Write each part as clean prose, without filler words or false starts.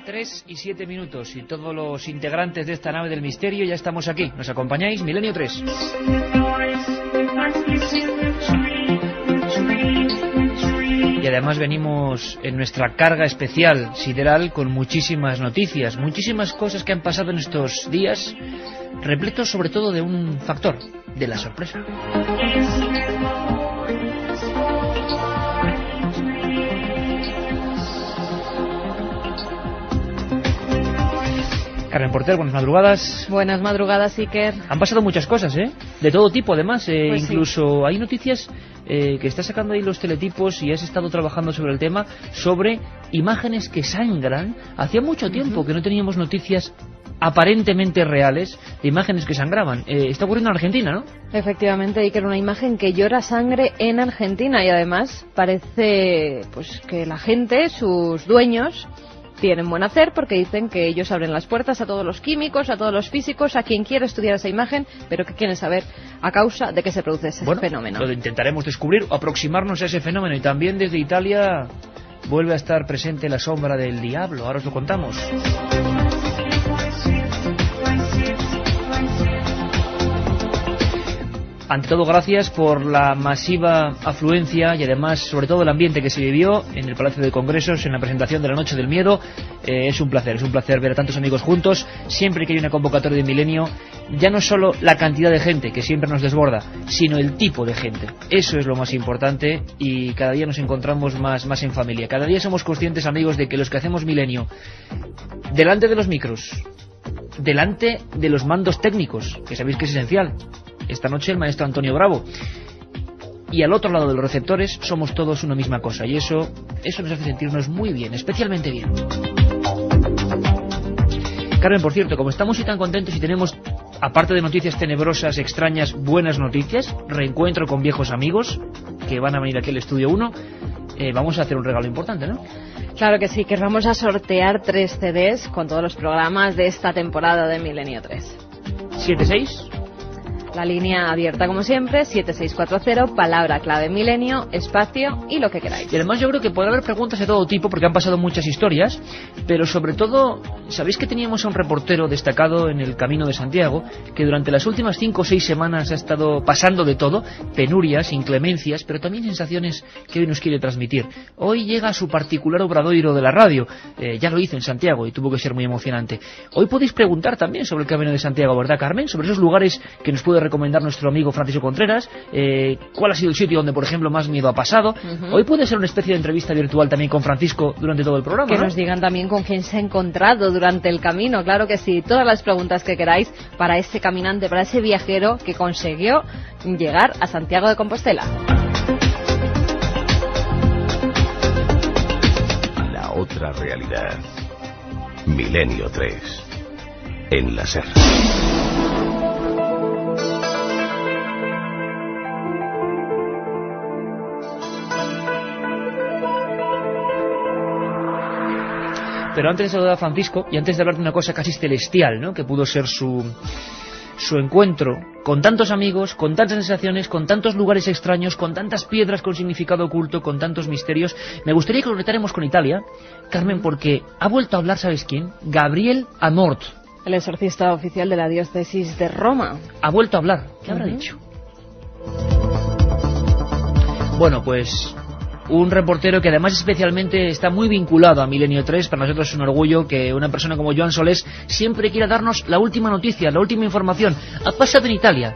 3 y 7 minutos y todos los integrantes de esta nave del misterio ya estamos aquí. ¿Nos acompañáis? Milenio 3. Y además venimos en nuestra carga especial sideral con muchísimas noticias, muchísimas cosas que han pasado en estos días, repletos sobre todo de un factor, de la sorpresa. Carmen Porter, buenas madrugadas. Buenas madrugadas, Iker. Han pasado muchas cosas, de todo tipo además, Pues incluso sí. Hay noticias que está sacando ahí los teletipos y has estado trabajando sobre el tema, sobre imágenes que sangran. Hacía mucho tiempo que no teníamos noticias aparentemente reales de imágenes que sangraban. Está ocurriendo en Argentina, ¿no? Efectivamente, Iker, una imagen que llora sangre en Argentina y además parece pues que la gente, sus dueños, tienen buen hacer porque dicen que ellos abren las puertas a todos los químicos, a todos los físicos, a quien quiera estudiar esa imagen, pero que quieren saber a causa de qué se produce ese fenómeno. Lo intentaremos descubrir o aproximarnos a ese fenómeno. Y también desde Italia vuelve a estar presente la sombra del diablo. Ahora os lo contamos. Ante todo, gracias por la masiva afluencia y además, sobre todo, el ambiente que se vivió en el Palacio de Congresos en la presentación de la Noche del Miedo. Es un placer ver a tantos amigos juntos. Siempre que hay una convocatoria de Milenio, ya no solo la cantidad de gente, que siempre nos desborda, sino el tipo de gente. Eso es lo más importante y cada día nos encontramos más en familia. Cada día somos conscientes, amigos, de que los que hacemos Milenio, delante de los micros, delante de los mandos técnicos, que sabéis que es esencial, esta noche el maestro Antonio Bravo, y al otro lado de los receptores somos todos una misma cosa, y eso nos hace sentirnos muy bien, especialmente bien. Carmen, por cierto, como estamos hoy tan contentos y tenemos, aparte de noticias tenebrosas, extrañas, buenas noticias, reencuentro con viejos amigos que van a venir aquí al Estudio 1, vamos a hacer un regalo importante, ¿no? Claro que sí, que vamos a sortear 3 CDs con todos los programas de esta temporada de Milenio 3. 76. La línea abierta como siempre, 7640, palabra clave Milenio, espacio y lo que queráis. Y además yo creo que podrá haber preguntas de todo tipo porque han pasado muchas historias, pero sobre todo, ¿sabéis que teníamos a un reportero destacado en el Camino de Santiago que durante las últimas 5 o 6 semanas ha estado pasando de todo, penurias, inclemencias, pero también sensaciones que hoy nos quiere transmitir? Hoy llega a su particular obradoiro de la radio, ya lo hizo en Santiago y tuvo que ser muy emocionante. Hoy podéis preguntar también sobre el Camino de Santiago, ¿verdad, Carmen? Sobre esos lugares que nos puede recomendar nuestro amigo Francisco Contreras, cuál ha sido el sitio donde, por ejemplo, más miedo ha pasado. Hoy puede ser una especie de entrevista virtual también con Francisco durante todo el programa, que ¿no? nos digan también con quién se ha encontrado durante el camino, claro que sí, todas las preguntas que queráis para ese caminante, para ese viajero que consiguió llegar a Santiago de Compostela. La otra realidad. Milenio 3. En la SER. Pero antes de saludar a Francisco y antes de hablar de una cosa casi celestial, ¿no?, que pudo ser su encuentro con tantos amigos, con tantas sensaciones, con tantos lugares extraños, con tantas piedras con significado oculto, con tantos misterios, me gustaría que lo conectáramos con Italia, Carmen, porque ha vuelto a hablar, ¿sabes quién? Gabriele Amort. El exorcista oficial de la diócesis de Roma. Ha vuelto a hablar. ¿Qué habrá dicho? Bueno, pues un reportero que además especialmente está muy vinculado a Milenio 3. Para nosotros es un orgullo que una persona como Joan Solés siempre quiera darnos la última noticia, la última información. Ha pasado en Italia.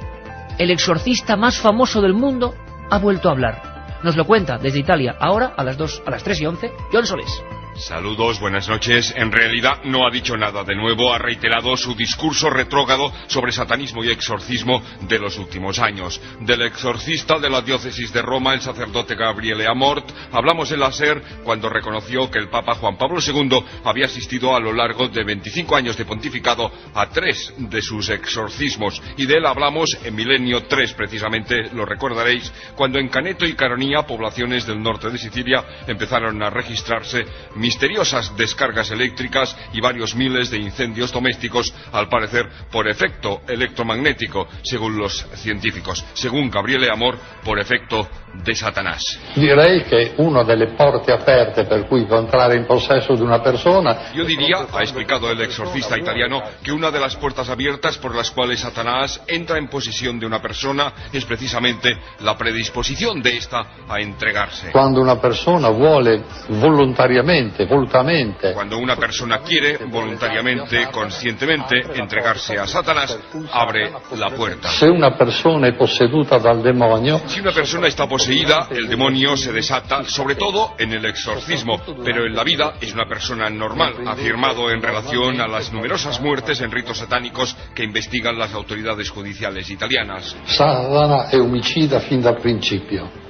El exorcista más famoso del mundo ha vuelto a hablar. Nos lo cuenta desde Italia, ahora a las 3:11, Joan Solés. Saludos, buenas noches. En realidad no ha dicho nada de nuevo, ha reiterado su discurso retrógrado sobre satanismo y exorcismo de los últimos años. Del exorcista de la diócesis de Roma, el sacerdote Gabriele Amort, hablamos en la SER cuando reconoció que el Papa Juan Pablo II había asistido a lo largo de 25 años de pontificado a 3 de sus exorcismos. Y de él hablamos en Milenio 3, precisamente, lo recordaréis, cuando en Caneto y Caronia, poblaciones del norte de Sicilia, empezaron a registrarse misteriosas descargas eléctricas y varios miles de incendios domésticos, al parecer por efecto electromagnético, según los científicos. Según Gabriele Amor, por efecto de Satanás. Direi che una delle porte aperte per cui entrare in possesso di una persona. Yo diría, ha explicado el exorcista italiano, que una de las puertas abiertas por las cuales Satanás entra en posesión de una persona es precisamente la predisposición de esta a entregarse. Cuando una persona vuole volontariamente, volutamente. Cuando una persona quiere voluntariamente, conscientemente entregarse a Satanás, abre la puerta. Se una persona è posseduta dal demonio. Si una persona está poseída, el demonio se desata, sobre todo en el exorcismo, pero en la vida es una persona normal, afirmado en relación a las numerosas muertes en ritos satánicos que investigan las autoridades judiciales italianas. Satana è omicida fin dal principio.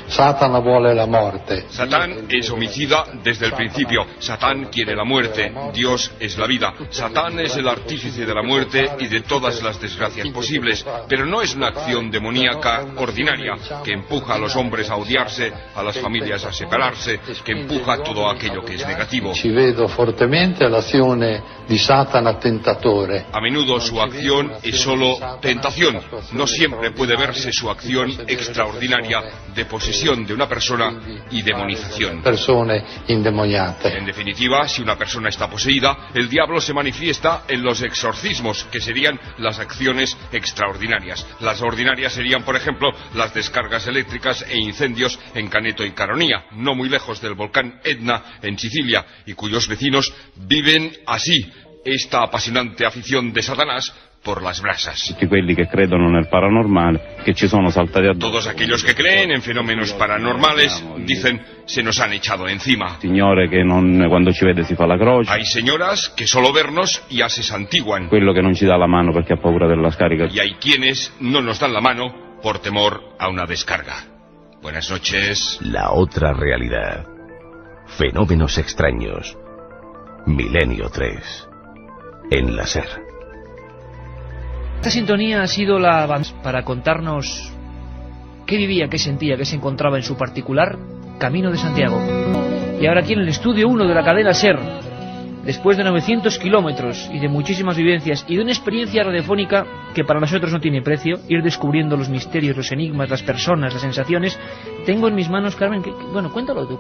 Satana vuole la muerte. Satán es homicida desde el principio. Satán quiere la muerte. Dios es la vida. Satán es el artífice de la muerte y de todas las desgracias posibles. Pero no es una acción demoníaca ordinaria que empuja a los hombres a odiarse, a las familias a separarse, que empuja todo aquello que es negativo. Ci vedo fortemente l'azione di Satana tentatore. A menudo su acción es solo tentación. No siempre puede verse su acción extraordinaria de posesión de una persona y demonización. Persone indemoniate. En definitiva, si una persona está poseída, el diablo se manifiesta en los exorcismos, que serían las acciones extraordinarias. Las ordinarias serían, por ejemplo, las descargas eléctricas e incendios en Caneto y Caronia, no muy lejos del volcán Etna, en Sicilia, y cuyos vecinos viven así esta apasionante afición de Satanás por las brasas. Tutti quelli che credono nel paranormale, che ci sono saltati addosso. Todos aquellos que creen en fenómenos paranormales dicen, se nos han echado encima. Signore che non, quando ci vede si fa la croce. Hay señoras que solo vernos ya se santiguan. Quello che non ci dà la mano perché ha paura della scarica. Y hay quienes no nos dan la mano por temor a una descarga. Buenas noches. La otra realidad. Fenómenos extraños. Milenio 3. En la SER. Esta sintonía ha sido la para contarnos qué vivía, qué sentía, qué se encontraba en su particular Camino de Santiago. Y ahora aquí en el estudio 1 de la cadena SER, después de 900 kilómetros y de muchísimas vivencias y de una experiencia radiofónica que para nosotros no tiene precio, ir descubriendo los misterios, los enigmas, las personas, las sensaciones, tengo en mis manos, Carmen, bueno, cuéntalo tú.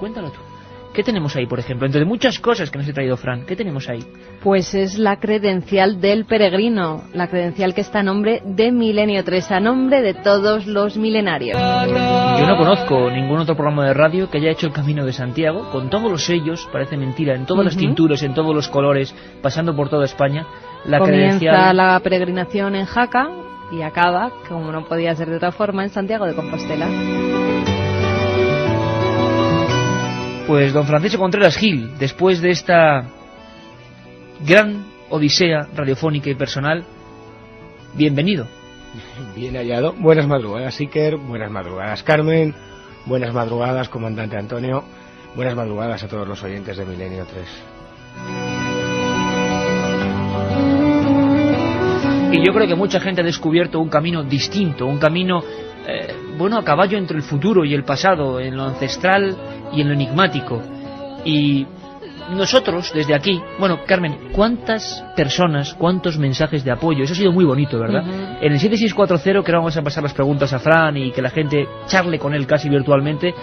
¿Qué tenemos ahí, por ejemplo? Entre muchas cosas que nos ha traído Fran, ¿qué tenemos ahí? Pues es la credencial del peregrino, la credencial que está a nombre de Milenio 3, a nombre de todos los milenarios. Yo no conozco ningún otro programa de radio que haya hecho el Camino de Santiago, con todos los sellos, parece mentira, en todas las tinturas, en todos los colores, pasando por toda España. Comienza la peregrinación en Jaca y acaba, como no podía ser de otra forma, en Santiago de Compostela. Pues don Francisco Contreras Gil, después de esta gran odisea radiofónica y personal, bienvenido. Bien hallado. Buenas madrugadas, Iker. Buenas madrugadas, Carmen. Buenas madrugadas, comandante Antonio. Buenas madrugadas a todos los oyentes de Milenio 3. Y yo creo que mucha gente ha descubierto un camino distinto, un camino, a caballo entre el futuro y el pasado, en lo ancestral y en lo enigmático. Y nosotros, desde aquí, bueno, Carmen, ¿cuántas personas, cuántos mensajes de apoyo? Eso ha sido muy bonito, ¿verdad? En el 7640, que ahora vamos a pasar las preguntas a Fran y que la gente charle con él casi virtualmente,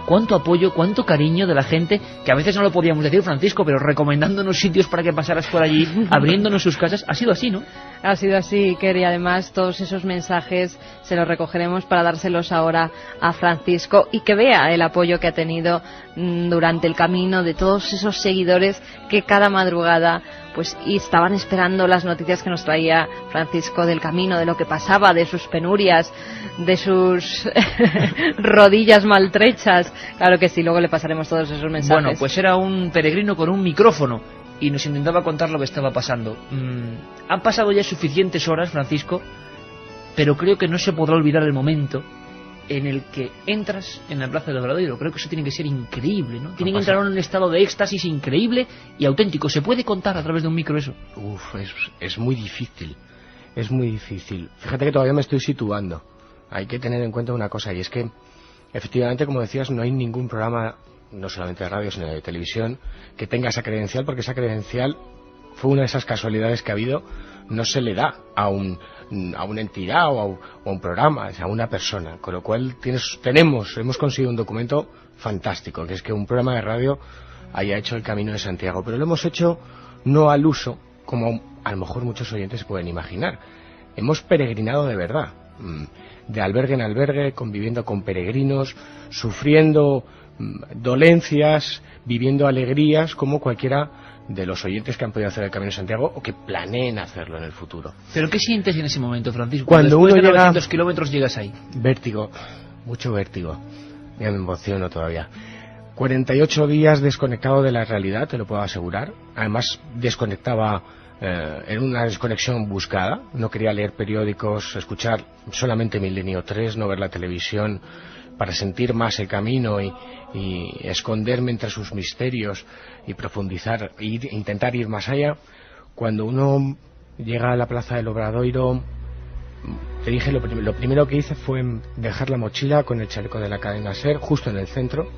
cuánto apoyo, cuánto cariño de la gente, que a veces no lo podíamos decir, Francisco, pero recomendándonos sitios para que pasaras por allí, abriéndonos sus casas. Ha sido así, ¿no? Ha sido así, Iker, y además todos esos mensajes se los recogeremos para dárselos ahora a Francisco y que vea el apoyo que ha tenido durante el camino de todos esos seguidores que cada madrugada pues estaban esperando las noticias que nos traía Francisco del camino, de lo que pasaba, de sus penurias, de sus rodillas maltrechas. Claro que sí, luego le pasaremos todos esos mensajes. Bueno, pues era un peregrino con un micrófono y nos intentaba contar lo que estaba pasando. Han pasado ya suficientes horas, Francisco, pero creo que no se podrá olvidar el momento en el que entras en la Plaza del Obradoiro. Creo que eso tiene que ser increíble, ¿no? Tiene que entrar en un estado de éxtasis increíble y auténtico. ¿Se puede contar a través de un micro eso? Es muy difícil. Es muy difícil. Fíjate que todavía me estoy situando. Hay que tener en cuenta una cosa, y es que, efectivamente, como decías, no hay ningún programa no solamente de radio, sino de televisión, que tenga esa credencial, porque esa credencial fue una de esas casualidades que ha habido, no se le da a una entidad o a un programa, a una persona, con lo cual hemos conseguido un documento fantástico, que es que un programa de radio haya hecho el Camino de Santiago, pero lo hemos hecho no al uso, como a lo mejor muchos oyentes se pueden imaginar. Hemos peregrinado de verdad, de albergue en albergue, conviviendo con peregrinos, sufriendo dolencias, viviendo alegrías, como cualquiera de los oyentes que han podido hacer el Camino de Santiago o que planeen hacerlo en el futuro. ¿Pero qué sientes en ese momento, Francisco? Cuando después uno de llega 900 kilómetros llegas ahí. Vértigo, mucho vértigo. Ya me emociono todavía. 48 días desconectado de la realidad, te lo puedo asegurar. Además, desconectaba en una desconexión buscada. No quería leer periódicos, escuchar solamente Milenio 3, no ver la televisión, para sentir más el camino y esconderme entre sus misterios y profundizar e intentar ir más allá. Cuando uno llega a la Plaza del Obradoiro, te dije, lo primero que hice fue dejar la mochila con el chaleco de la cadena SER justo en el centro,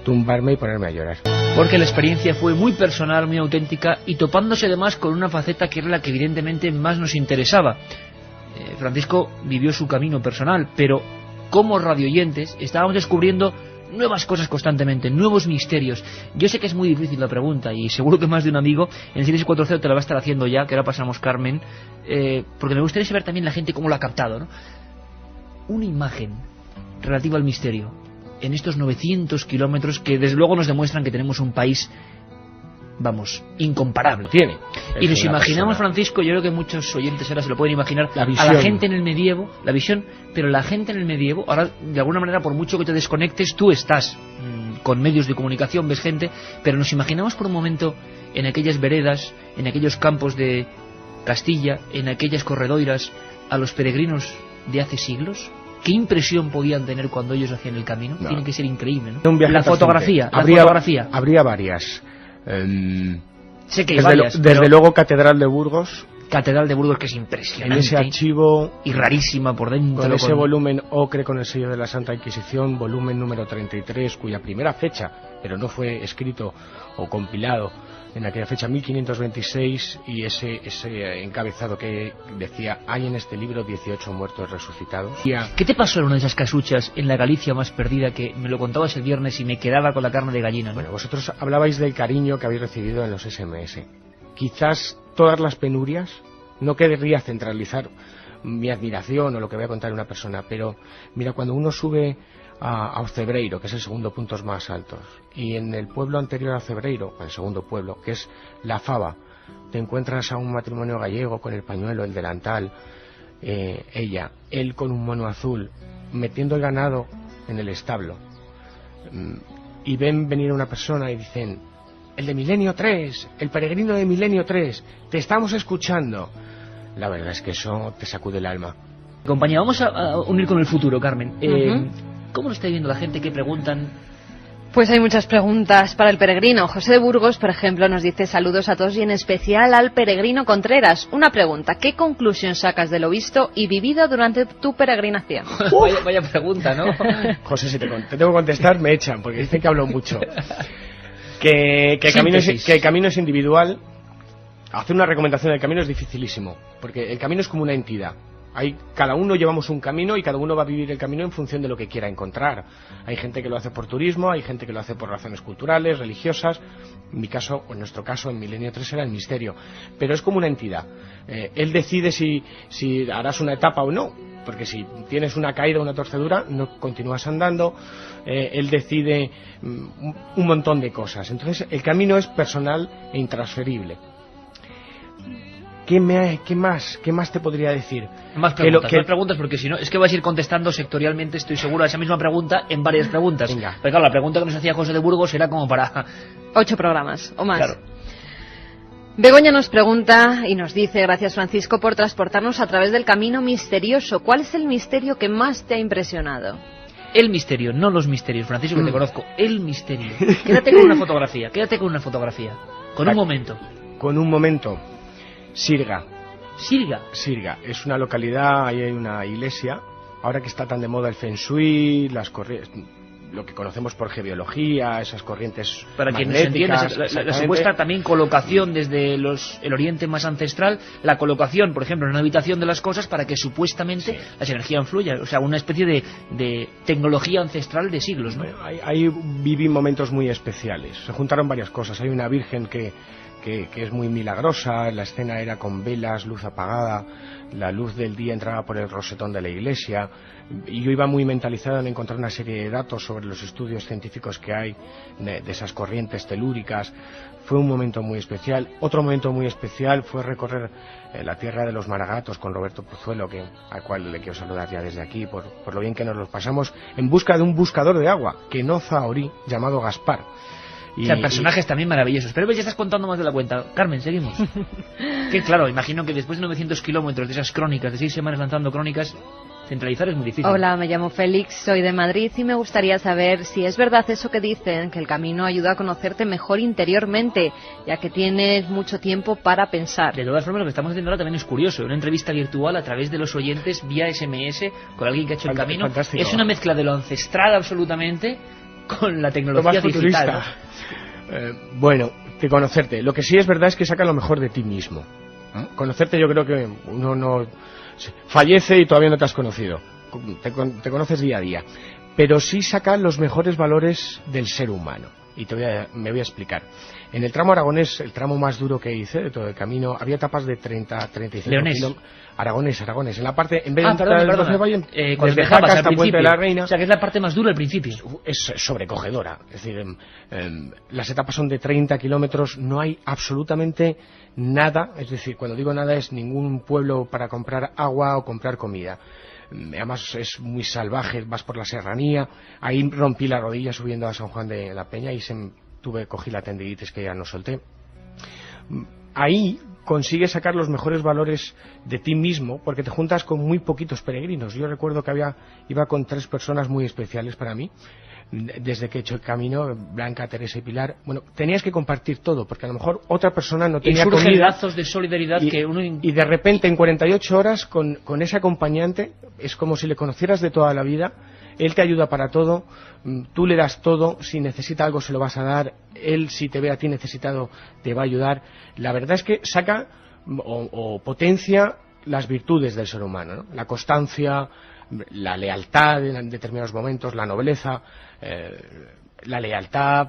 tumbarme y ponerme a llorar. Porque la experiencia fue muy personal, muy auténtica, y topándose además con una faceta que era la que evidentemente más nos interesaba. Francisco vivió su camino personal, pero como radioyentes estábamos descubriendo nuevas cosas constantemente, nuevos misterios. Yo sé que es muy difícil la pregunta, y seguro que más de un amigo en el 7640 te la va a estar haciendo ya, que ahora pasamos Carmen, porque me gustaría saber también la gente cómo lo ha captado, ¿no? Una imagen relativa al misterio en estos 900 kilómetros que desde luego nos demuestran que tenemos un país, vamos, incomparable. Tiene. Y nos imaginamos, Francisco, yo creo que muchos oyentes ahora se lo pueden imaginar, a la gente en el medievo, la visión, pero la gente en el medievo, ahora de alguna manera, por mucho que te desconectes, tú estás con medios de comunicación, ves gente, pero nos imaginamos por un momento en aquellas veredas, en aquellos campos de Castilla, en aquellas corredoiras, a los peregrinos de hace siglos. ¿Qué impresión podían tener cuando ellos hacían el camino? No. Tiene que ser increíble, ¿no? La fotografía, Habría varias. Sé que hay varias. Desde luego Catedral de Burgos. Catedral de Burgos, que es impresionante. En ese archivo. Y rarísima por dentro. Con ese volumen ocre con el sello de la Santa Inquisición, volumen número 33, cuya primera fecha, pero no fue escrito o compilado en aquella fecha, 1526, y ese encabezado que decía: hay en este libro 18 muertos resucitados. ¿Qué te pasó en una de esas casuchas en la Galicia más perdida, que me lo contabas el viernes y me quedaba con la carne de gallina, ¿no? Bueno, vosotros hablabais del cariño que habéis recibido en los SMS. Quizás todas las penurias, no querría centralizar mi admiración o lo que voy a contar de una persona, pero mira, cuando uno sube a Ocebreiro, que es el segundo punto más altos, y en el pueblo anterior a Ocebreiro, el segundo pueblo, que es La Fava, te encuentras a un matrimonio gallego con el pañuelo, el delantal, él con un mono azul, metiendo el ganado en el establo, y ven venir a una persona y dicen: el de Milenio 3, el peregrino de Milenio 3, te estamos escuchando. La verdad es que eso te sacude el alma. Compañía, vamos a unir con el futuro, Carmen. ¿Cómo lo está viendo la gente? ¿Qué preguntan? Pues hay muchas preguntas para el peregrino. José de Burgos, por ejemplo, nos dice: saludos a todos y en especial al peregrino Contreras. Una pregunta: ¿qué conclusión sacas de lo visto y vivido durante tu peregrinación? Vaya pregunta, ¿no? José, si te tengo que contestar, me echan, porque dicen que hablo mucho. Que el camino es individual. Hacer una recomendación del camino es dificilísimo, porque el camino es como una entidad. Cada uno llevamos un camino y cada uno va a vivir el camino en función de lo que quiera encontrar. Hay gente que lo hace por turismo, hay gente que lo hace por razones culturales, religiosas. En mi caso, o en nuestro caso, en Milenio 3 era el misterio. Pero es como una entidad. Él decide si harás una etapa o no, porque si tienes una caída o una torcedura, no continúas andando. Él decide un montón de cosas. Entonces, el camino es personal e intransferible. ¿Qué más te podría decir? Más preguntas, porque si no, es que vas a ir contestando sectorialmente, estoy seguro, a esa misma pregunta en varias preguntas. Venga. Pero claro, la pregunta que nos hacía José de Burgos era como para 8 programas o más. Claro. Begoña nos pregunta y nos dice: gracias, Francisco, por transportarnos a través del camino misterioso. ¿Cuál es el misterio que más te ha impresionado? El misterio, no los misterios, Francisco, que te conozco. El misterio. Quédate con una fotografía. Con un momento. Sirga. Sirga es una localidad, ahí hay una iglesia, ahora que está tan de moda el Feng Shui, las corrientes, lo que conocemos por geobiología, esas corrientes para quien nos magnéticas, entiende, la supuesta también colocación desde el oriente más ancestral, la colocación, por ejemplo, en una habitación de las cosas para que supuestamente las energías fluyan, o sea, una especie de tecnología ancestral de siglos, ¿no? Bueno, ahí viví momentos muy especiales. Se juntaron varias cosas. Hay una virgen que es muy milagrosa. La escena era con velas, luz apagada, la luz del día entraba por el rosetón de la iglesia, y yo iba muy mentalizado en encontrar una serie de datos sobre los estudios científicos que hay de esas corrientes telúricas. Fue un momento muy especial. Otro momento muy especial fue recorrer la tierra de los Maragatos con Roberto Pozuelo, al cual le quiero saludar ya desde aquí por lo bien que nos los pasamos, en busca de un buscador de agua que no zahorí, llamado Gaspar. O sea, personajes también maravillosos. Pero ya estás contando más de la cuenta. Carmen, seguimos. Que claro, imagino que después de 900 kilómetros de esas crónicas, de 6 semanas lanzando crónicas, centralizar es muy difícil. Hola, me llamo Félix, soy de Madrid y me gustaría saber si es verdad eso que dicen, que el camino ayuda a conocerte mejor interiormente, ya que tienes mucho tiempo para pensar. De todas formas, lo que estamos haciendo ahora también es curioso. Una entrevista virtual a través de los oyentes vía SMS con alguien que ha hecho el camino. Fantástico. Es una mezcla de lo ancestral absolutamente con la tecnología digital, ¿no? Bueno, que conocerte. Lo que sí es verdad es que saca lo mejor de ti mismo. Conocerte, yo creo que uno no fallece y todavía no te has conocido. Te conoces día a día. Pero sí saca los mejores valores del ser humano. Y me voy a explicar. En el tramo aragonés, el tramo más duro que hice de todo el camino, había etapas de 30-35 kilómetros. Aragonés. En la parte, en vez de entrar el 12 Valle, desde Jaca hasta Puente de la Reina. O sea, que es la parte más dura al principio. Es sobrecogedora. Es decir, las etapas son de 30 kilómetros, no hay absolutamente nada. Es decir, cuando digo nada es ningún pueblo para comprar agua o comprar comida. Además es muy salvaje, vas por la serranía. Ahí rompí la rodilla subiendo a San Juan de la Peña y cogí la tendinitis que ya no solté. Ahí consigues sacar los mejores valores de ti mismo porque te juntas con muy poquitos peregrinos. Yo recuerdo que iba con 3 personas muy especiales para mí desde que he hecho el camino, Blanca, Teresa y Pilar. Bueno, tenías que compartir todo porque a lo mejor otra persona no tenía comida. Y surgen lazos de solidaridad y de repente en 48 horas con ese acompañante es como si le conocieras de toda la vida. Él te ayuda para todo, tú le das todo, si necesita algo se lo vas a dar, él si te ve a ti necesitado te va a ayudar. La verdad es que saca o potencia las virtudes del ser humano, ¿no? La constancia, la lealtad en determinados momentos, la nobleza, la lealtad,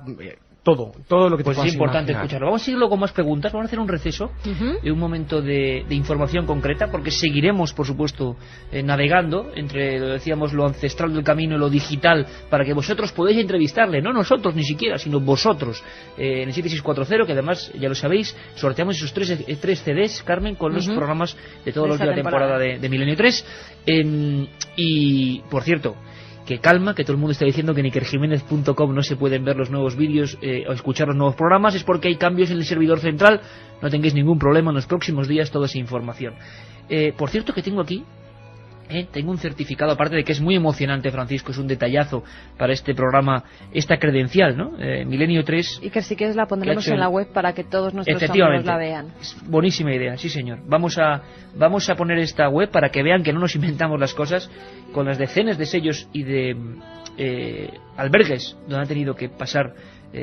todo lo que te puedas imaginar. Pues es importante escucharlo. Vamos a seguirlo con más preguntas, vamos a hacer un receso, un momento de información concreta, porque seguiremos, por supuesto, navegando entre, lo decíamos, lo ancestral del camino y lo digital, para que vosotros podáis entrevistarle, no nosotros ni siquiera, sino vosotros, en el 7640, que además, ya lo sabéis, sorteamos esos tres CDs, Carmen, con los programas de toda la última temporada de Milenio 3. Y, por cierto, que calma, que todo el mundo está diciendo que en ikerjiménez.com no se pueden ver los nuevos vídeos o escuchar los nuevos programas, es porque hay cambios en el servidor central. No tengáis ningún problema, en los próximos días toda esa información. Por cierto, que tengo aquí tengo un certificado, aparte de que es muy emocionante, Francisco, es un detallazo para este programa, esta credencial, ¿no? Milenio 3. Y que si quieres la pondremos en la web para que todos nuestros amigos la vean. Es buenísima idea, sí señor. Vamos a poner esta web para que vean que no nos inventamos las cosas, con las decenas de sellos y de albergues donde ha tenido que pasar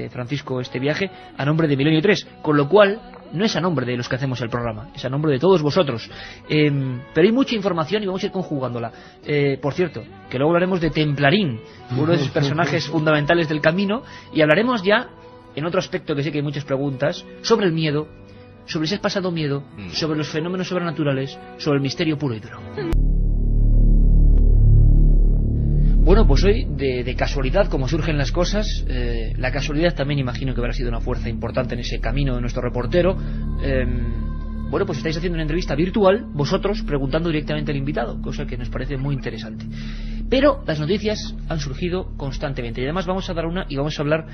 Francisco este viaje a nombre de Milenio 3, con lo cual no es a nombre de los que hacemos el programa, es a nombre de todos vosotros. Pero hay mucha información y vamos a ir conjugándola. Por cierto, que luego hablaremos de Templarín, uno de esos personajes fundamentales del camino, y hablaremos ya, en otro aspecto que sé que hay muchas preguntas, sobre el miedo, sobre si has pasado miedo, sobre los fenómenos sobrenaturales, sobre el misterio puro y duro. Bueno, pues hoy, de casualidad, como surgen las cosas, la casualidad también imagino que habrá sido una fuerza importante en ese camino de nuestro reportero. Bueno, pues estáis haciendo una entrevista virtual, vosotros, preguntando directamente al invitado, cosa que nos parece muy interesante. Pero las noticias han surgido constantemente, y además vamos a dar una, y vamos a hablar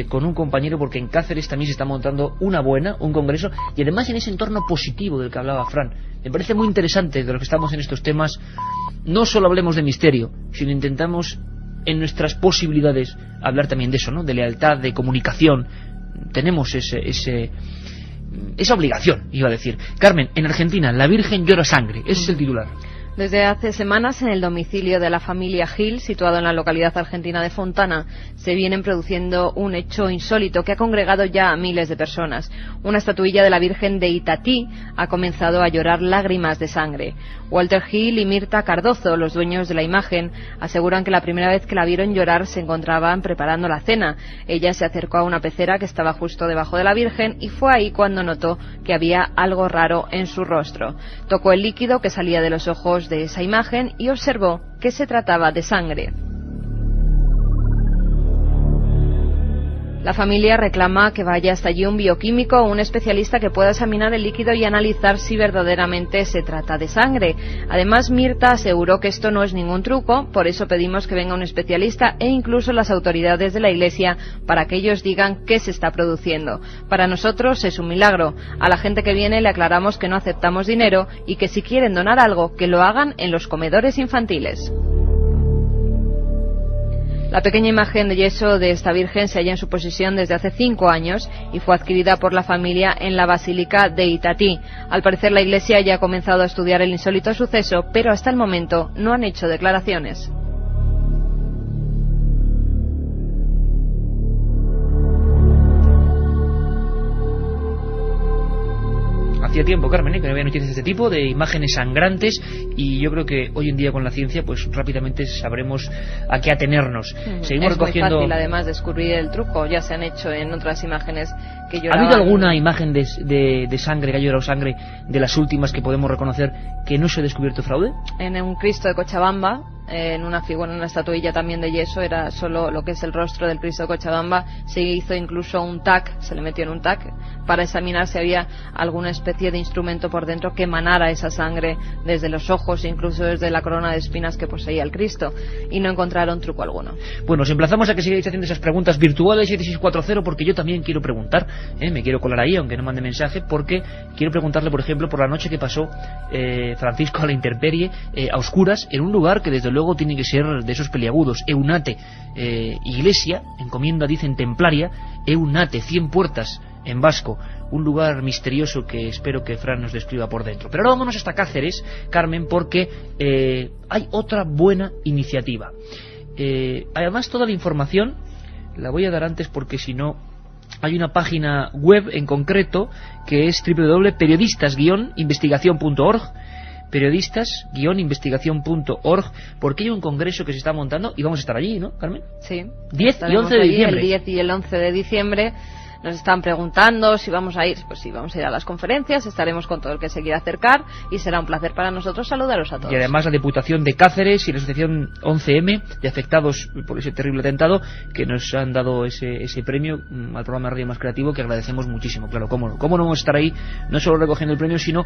con un compañero, porque en Cáceres también se está montando un congreso, y además en ese entorno positivo del que hablaba Fran. Me parece muy interesante de lo que estamos en estos temas. No solo hablemos de misterio, sino intentamos en nuestras posibilidades hablar también de eso, ¿no? De lealtad, de comunicación. Tenemos esa obligación, iba a decir. Carmen, en Argentina, la Virgen llora sangre. Ese es el titular. Desde hace semanas, en el domicilio de la familia Gil, situado en la localidad argentina de Fontana, se vienen produciendo un hecho insólito que ha congregado ya a miles de personas. Una estatuilla de la Virgen de Itatí ha comenzado a llorar lágrimas de sangre. Walter Gil y Mirta Cardozo, los dueños de la imagen, aseguran que la primera vez que la vieron llorar se encontraban preparando la cena. Ella se acercó a una pecera que estaba justo debajo de la Virgen y fue ahí cuando notó que había algo raro en su rostro. Tocó el líquido que salía de los ojos de esa imagen y observó que se trataba de sangre. La familia reclama que vaya hasta allí un bioquímico o un especialista que pueda examinar el líquido y analizar si verdaderamente se trata de sangre. Además, Mirta aseguró que esto no es ningún truco, por eso pedimos que venga un especialista e incluso las autoridades de la Iglesia para que ellos digan qué se está produciendo. Para nosotros es un milagro. A la gente que viene le aclaramos que no aceptamos dinero y que si quieren donar algo, que lo hagan en los comedores infantiles. La pequeña imagen de yeso de esta Virgen se halla en su posesión desde hace 5 años y fue adquirida por la familia en la Basílica de Itatí. Al parecer la Iglesia ya ha comenzado a estudiar el insólito suceso, pero hasta el momento no han hecho declaraciones. Hacía tiempo, Carmen, que no había noticias de este tipo, de imágenes sangrantes, y yo creo que hoy en día con la ciencia pues rápidamente sabremos a qué atenernos. Seguimos recogiendo... Es muy fácil además descubrir el truco, ya se han hecho en otras imágenes que lloraban. ¿Ha habido alguna imagen de sangre, que ha llorado sangre, de las últimas que podemos reconocer, que no se ha descubierto fraude? En un Cristo de Cochabamba, en una figura, en una estatuilla también de yeso, era solo lo que es el rostro del Cristo de Cochabamba. Se hizo incluso un TAC, se le metió en un TAC para examinar si había alguna especie de instrumento por dentro que emanara esa sangre desde los ojos, incluso desde la corona de espinas que poseía el Cristo, y no encontraron truco alguno. Bueno, os emplazamos a que sigáis haciendo esas preguntas virtuales 7640, porque yo también quiero preguntar, me quiero colar ahí, aunque no mande mensaje, porque quiero preguntarle, por ejemplo, por la noche que pasó Francisco a la intemperie, a oscuras, en un lugar que desde luego tiene que ser de esos peliagudos, Eunate, iglesia, encomienda, dicen, templaria, Eunate, 100 puertas, en vasco, un lugar misterioso que espero que Fran nos describa por dentro. Pero ahora vámonos hasta Cáceres, Carmen, porque hay otra buena iniciativa. Además, toda la información la voy a dar antes, porque si no, hay una página web en concreto que es www.periodistas-investigación.org, periodistas-investigación.org, porque hay un congreso que se está montando y vamos a estar allí, ¿no, Carmen? Sí. 10 y 11 de diciembre. El 10 y el 11 de diciembre. Nos están preguntando si vamos a ir. Pues sí, vamos a ir a las conferencias, estaremos con todo el que se quiera acercar y será un placer para nosotros saludaros a todos. Y además la Diputación de Cáceres y la Asociación 11M de afectados por ese terrible atentado, que nos han dado ese premio al programa Radio Más Creativo, que agradecemos muchísimo. Claro, cómo no vamos a estar ahí, no solo recogiendo el premio, sino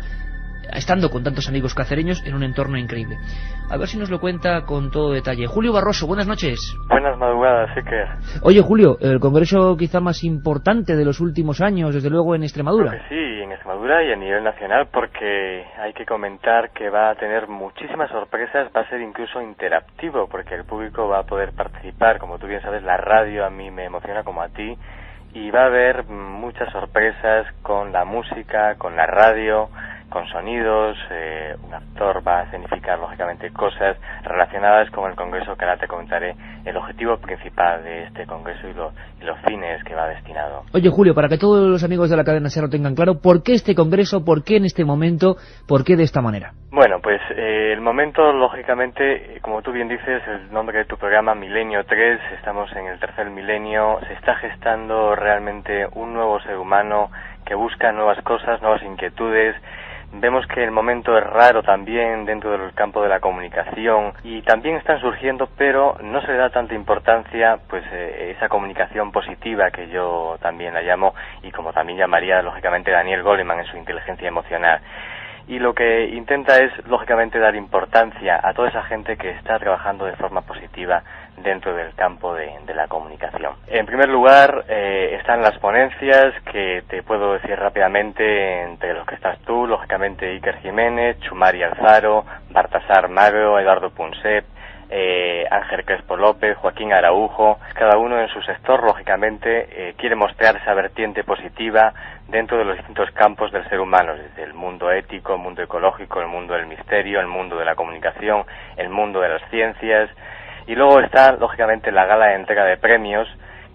estando con tantos amigos cacereños en un entorno increíble. A ver si nos lo cuenta con todo detalle. Julio Barroso, buenas noches. Buenas madrugadas, Iker. Oye, Julio, el congreso quizá más importante de los últimos años, desde luego en Extremadura. Creo que sí, en Extremadura y a nivel nacional, porque hay que comentar que va a tener muchísimas sorpresas, va a ser incluso interactivo, porque el público va a poder participar. Como tú bien sabes, la radio a mí me emociona como a ti, y va a haber muchas sorpresas con la música, con la radio, con sonidos. Un actor va a escenificar lógicamente cosas relacionadas con el congreso, que ahora te comentaré el objetivo principal de este congreso y los fines que va destinado. Oye, Julio, para que todos los amigos de la cadena SER lo tengan claro, ¿por qué este congreso, por qué en este momento, por qué de esta manera? Bueno, pues el momento, lógicamente, como tú bien dices, el nombre de tu programa, Milenio 3, estamos en el tercer milenio, se está gestando realmente un nuevo ser humano que busca nuevas cosas, nuevas inquietudes. Vemos que el momento es raro también dentro del campo de la comunicación, y también están surgiendo, pero no se le da tanta importancia, pues esa comunicación positiva, que yo también la llamo, y como también llamaría lógicamente Daniel Goleman en su inteligencia emocional. Y lo que intenta es, lógicamente, dar importancia a toda esa gente que está trabajando de forma positiva dentro del campo de la comunicación. En primer lugar, están las ponencias, que te puedo decir rápidamente, entre los que estás tú, lógicamente Iker Jiménez, Chumari Alfaro, Baltasar Magro, Eduardo Punset, Ángel Crespo López, Joaquín Araujo, cada uno en su sector, lógicamente, quiere mostrar esa vertiente positiva dentro de los distintos campos del ser humano, desde el mundo ético, el mundo ecológico, el mundo del misterio, el mundo de la comunicación, el mundo de las ciencias. Y luego está, lógicamente, la gala de entrega de premios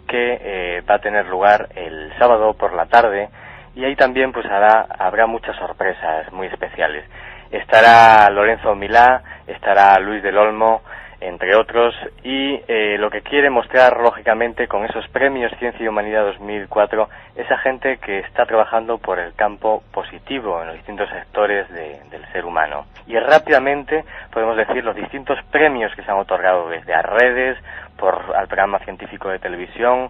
que va a tener lugar el sábado por la tarde, y ahí también pues habrá muchas sorpresas muy especiales. Estará Lorenzo Milá, estará Luis del Olmo, entre otros, y lo que quiere mostrar, lógicamente, con esos premios Ciencia y Humanidad 2004, esa gente que está trabajando por el campo positivo en los distintos sectores del ser humano. Y rápidamente podemos decir los distintos premios que se han otorgado desde a redes, al programa científico de televisión,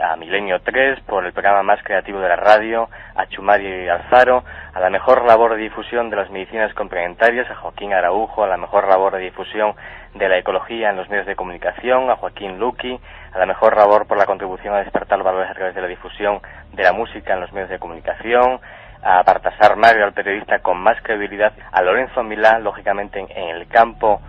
a Milenio 3, por el programa más creativo de la radio, a Chumari Alfaro, a la mejor labor de difusión de las medicinas complementarias, a Joaquín Araujo, a la mejor labor de difusión de la ecología en los medios de comunicación, a Joaquín Luqui, a la mejor labor por la contribución a despertar valores a través de la difusión de la música en los medios de comunicación, a Baltasar Mario, al periodista con más credibilidad, a Lorenzo Milá, lógicamente en el campo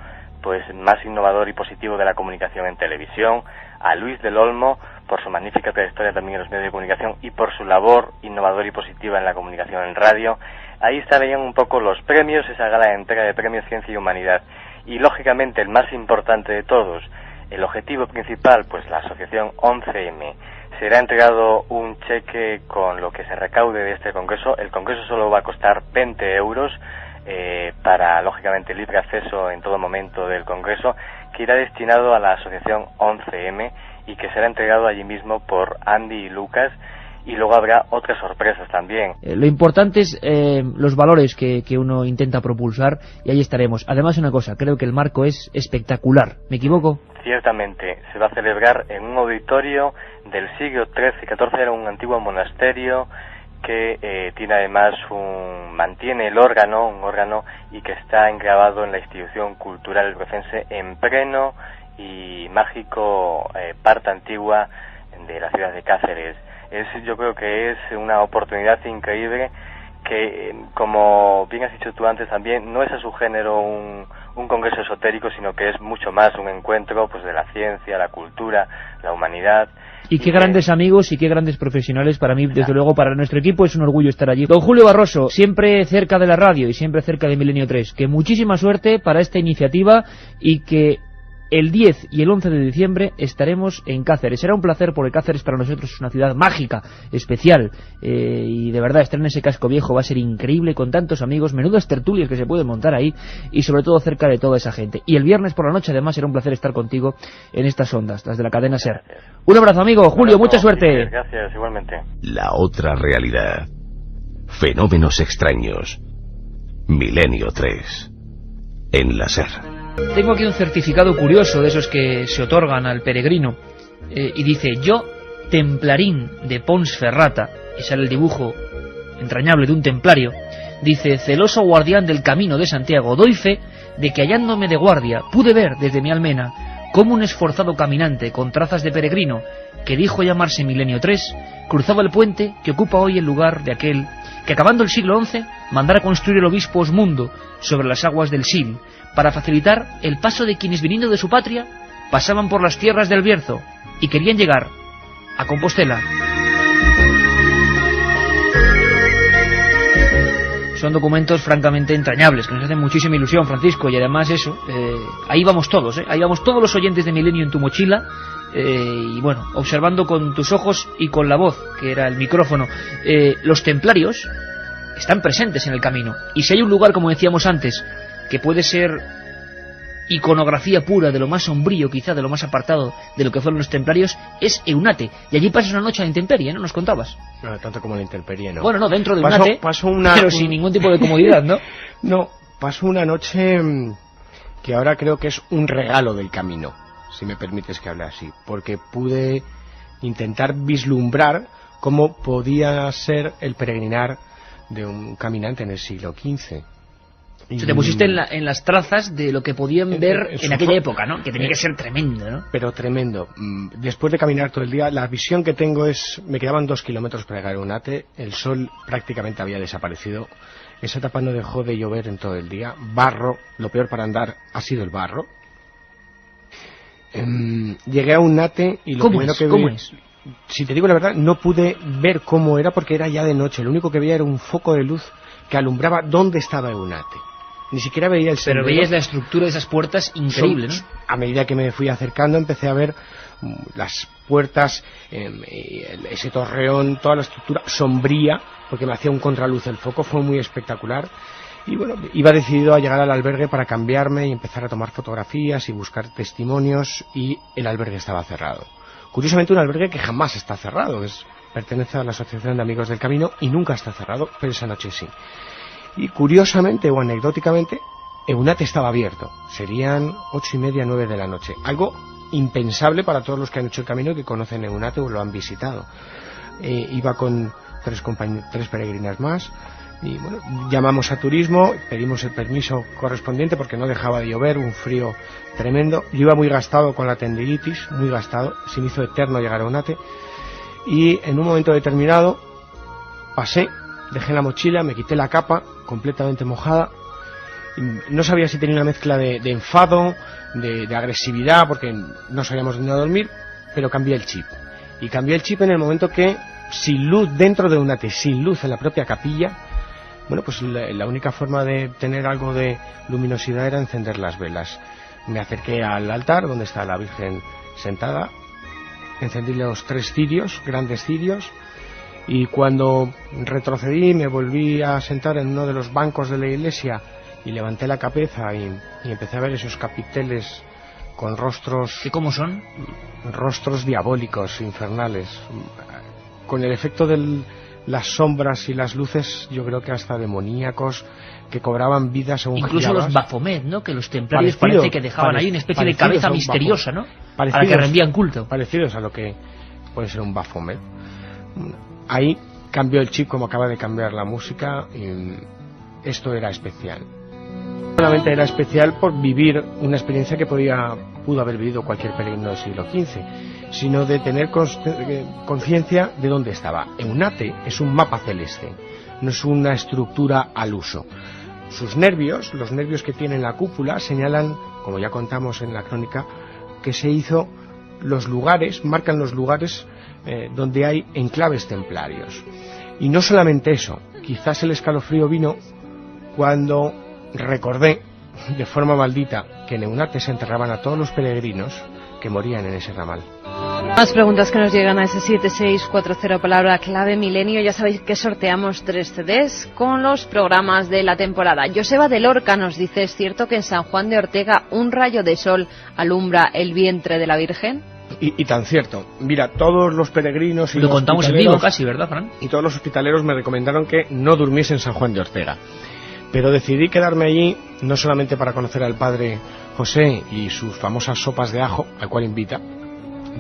pues más innovador y positivo de la comunicación en televisión, a Luis del Olmo por su magnífica trayectoria también en los medios de comunicación y por su labor innovadora y positiva en la comunicación en radio. Ahí estarían un poco los premios, esa gala de entrega de premios Ciencia y Humanidad. Y lógicamente el más importante de todos, el objetivo principal, pues la asociación 11M. Será entregado un cheque con lo que se recaude de este congreso. El congreso solo va a costar 20 euros para, lógicamente, libre acceso en todo momento del congreso, que irá destinado a la asociación 11M y que será entregado allí mismo por Andy y Lucas. Y luego habrá otras sorpresas también. Lo importante es los valores que uno intenta propulsar, y ahí estaremos. Además, una cosa, creo que el marco es espectacular. ¿Me equivoco? Ciertamente, se va a celebrar en un auditorio del siglo XIII y XIV, era un antiguo monasterio que tiene además mantiene un órgano y que está engravado en la institución cultural albicense en pleno y mágico parte antigua de la ciudad de Cáceres. Yo creo que es una oportunidad increíble que, como bien has dicho tú antes también, no es a su género un congreso esotérico, sino que es mucho más un encuentro pues de la ciencia, la cultura, la humanidad. Y qué grandes amigos y qué grandes profesionales. Para mí, desde luego, para nuestro equipo es un orgullo estar allí. Don Julio Barroso, siempre cerca de la radio y siempre cerca de Milenio 3, que muchísima suerte para esta iniciativa y que el 10 y el 11 de diciembre estaremos en Cáceres. Será un placer porque Cáceres para nosotros es una ciudad mágica, especial, y de verdad estar en ese casco viejo va a ser increíble con tantos amigos, menudas tertulias que se pueden montar ahí y sobre todo cerca de toda esa gente. Y el viernes por la noche además será un placer estar contigo en estas ondas, las de la cadena SER. Un abrazo, amigo. Julio, mucha suerte. Gracias, igualmente. La otra realidad. Fenómenos extraños. Milenio 3. En la SER. Tengo aquí un certificado curioso de esos que se otorgan al peregrino, y dice: yo, templarín de Pons Ferrata, y sale el dibujo entrañable de un templario. Dice: celoso guardián del camino de Santiago, doy fe de que hallándome de guardia pude ver desde mi almena como un esforzado caminante con trazas de peregrino, que dijo llamarse Milenio 3, cruzaba el puente que ocupa hoy el lugar de aquel que, acabando el siglo XI, mandara construir el obispo Osmundo sobre las aguas del Sil, para facilitar el paso de quienes, viniendo de su patria, pasaban por las tierras del Bierzo y querían llegar a Compostela. Son documentos francamente entrañables, que nos hacen muchísima ilusión, Francisco, y además eso, ahí vamos todos, ahí vamos todos los oyentes de Milenio en tu mochila, y bueno, observando con tus ojos y con la voz, que era el micrófono. Los templarios están presentes en el camino, y si hay un lugar, como decíamos antes, que puede ser iconografía pura de lo más sombrío, quizá de lo más apartado de lo que fueron los templarios, es Eunate. Y allí pasas una noche a la intemperie, ¿no? Nos contabas. No, tanto como la intemperie, ¿no? Bueno, no, dentro de Eunate, pero sin ningún tipo de comodidad, ¿no? No, pasó una noche que ahora creo que es un regalo del camino, si me permites que hable así, porque pude intentar vislumbrar cómo podía ser el peregrinar de un caminante en el siglo XV. O sea, te pusiste en las trazas de lo que podían ver en aquella época, ¿no? Que tenía que ser tremendo, ¿no? Pero tremendo. Después de caminar todo el día, la visión que tengo es... Me quedaban 2 kilómetros para llegar a Eunate, el sol prácticamente había desaparecido, esa etapa no dejó de llover en todo el día, barro, lo peor para andar ha sido el barro, Llegué a Eunate y lo primero que vi... ¿Cómo es? Si te digo la verdad, no pude ver cómo era porque era ya de noche. Lo único que veía era un foco de luz que alumbraba dónde estaba Eunate. Ni siquiera veía el sendero. Pero veías la estructura de esas puertas increíble, ¿no? A medida que me fui acercando empecé a ver las puertas, ese torreón, toda la estructura sombría, porque me hacía un contraluz el foco, fue muy espectacular. Y bueno, iba decidido a llegar al albergue para cambiarme y empezar a tomar fotografías y buscar testimonios, y el albergue estaba cerrado. Curiosamente, un albergue que jamás está cerrado, pertenece a la Asociación de Amigos del Camino y nunca está cerrado, pero esa noche sí. Y curiosamente o anecdóticamente, Eunate estaba abierto. Serían 8:30, 9 de la noche. Algo impensable para todos los que han hecho el camino y que conocen Eunate o lo han visitado. Iba con tres peregrinas más. Y bueno, llamamos a turismo, pedimos el permiso correspondiente porque no dejaba de llover, un frío tremendo. Yo iba muy gastado con la tendinitis, muy gastado, se me hizo eterno llegar a Eunate. Y en un momento determinado pasé, dejé la mochila, me quité la capa completamente mojada. No sabía si tenía una mezcla de enfado, de agresividad, porque no sabíamos dónde dormir, pero cambié el chip. Y cambié el chip en el momento que, sin luz dentro de Eunate, sin luz en la propia capilla, bueno, pues la única forma de tener algo de luminosidad era encender las velas. Me acerqué al altar donde está la Virgen sentada, encendí los 3 cirios, grandes cirios, y cuando retrocedí me volví a sentar en uno de los bancos de la iglesia y levanté la cabeza y empecé a ver esos capiteles con rostros... ¿Y cómo son? Rostros diabólicos, infernales, con el efecto de las sombras y las luces, yo creo que hasta demoníacos, que cobraban vida según incluso girabas. Los Baphomet, ¿no? Que los templarios parece que dejaban ahí una especie de cabeza misteriosa, ¿no? A la que rendían culto. Parecidos a lo que puede ser un Baphomet. Ahí cambió el chip, como acaba de cambiar la música, y esto era especial. Solamente era especial por vivir una experiencia que pudo haber vivido cualquier peregrino del siglo XV, sino de tener conciencia de dónde estaba. Eunate es un mapa celeste, no es una estructura al uso. Sus nervios, los nervios que tiene la cúpula, señalan, como ya contamos en la crónica, que se hizo los lugares, marcan los lugares donde hay enclaves templarios. Y no solamente eso, quizás el escalofrío vino cuando recordé de forma maldita que en Eunate se enterraban a todos los peregrinos que morían en ese ramal. Más preguntas que nos llegan a ese 7640 palabra clave milenio. Ya sabéis que sorteamos 3 CDs con los programas de la temporada. Joseba de Lorca nos dice: ¿es cierto que en San Juan de Ortega un rayo de sol alumbra el vientre de la Virgen? Y tan cierto. Mira, todos los peregrinos y lo contamos en vivo casi, ¿verdad, Fran? Y todos los hospitaleros me recomendaron que no durmiese en San Juan de Ortega. Pero decidí quedarme allí no solamente para conocer al padre José y sus famosas sopas de ajo, al cual invita.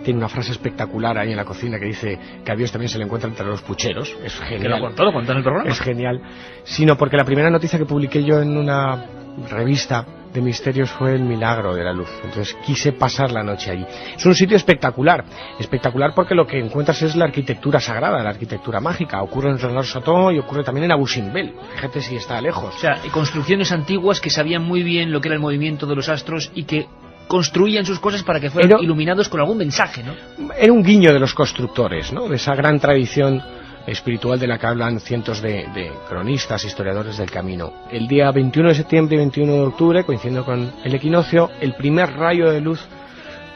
Tiene una frase espectacular ahí en la cocina que dice que a Dios también se le encuentra entre los pucheros. Es genial. ¿Lo contó en el programa? Es genial. Sino porque la primera noticia que publiqué yo en una revista de misterios fue el milagro de la luz. Entonces quise pasar la noche allí. Es un sitio espectacular. Espectacular porque lo que encuentras es la arquitectura sagrada, la arquitectura mágica. Ocurre en Renard-Soto y ocurre también en Abu Simbel. Fíjate si está lejos. O sea, construcciones antiguas que sabían muy bien lo que era el movimiento de los astros y que construían sus cosas para que fueran iluminados con algún mensaje, ¿no? Era un guiño de los constructores, ¿no? De esa gran tradición espiritual de la que hablan cientos de cronistas, historiadores del camino. El día 21 de septiembre y 21 de octubre, coincidiendo con el equinoccio, el primer rayo de luz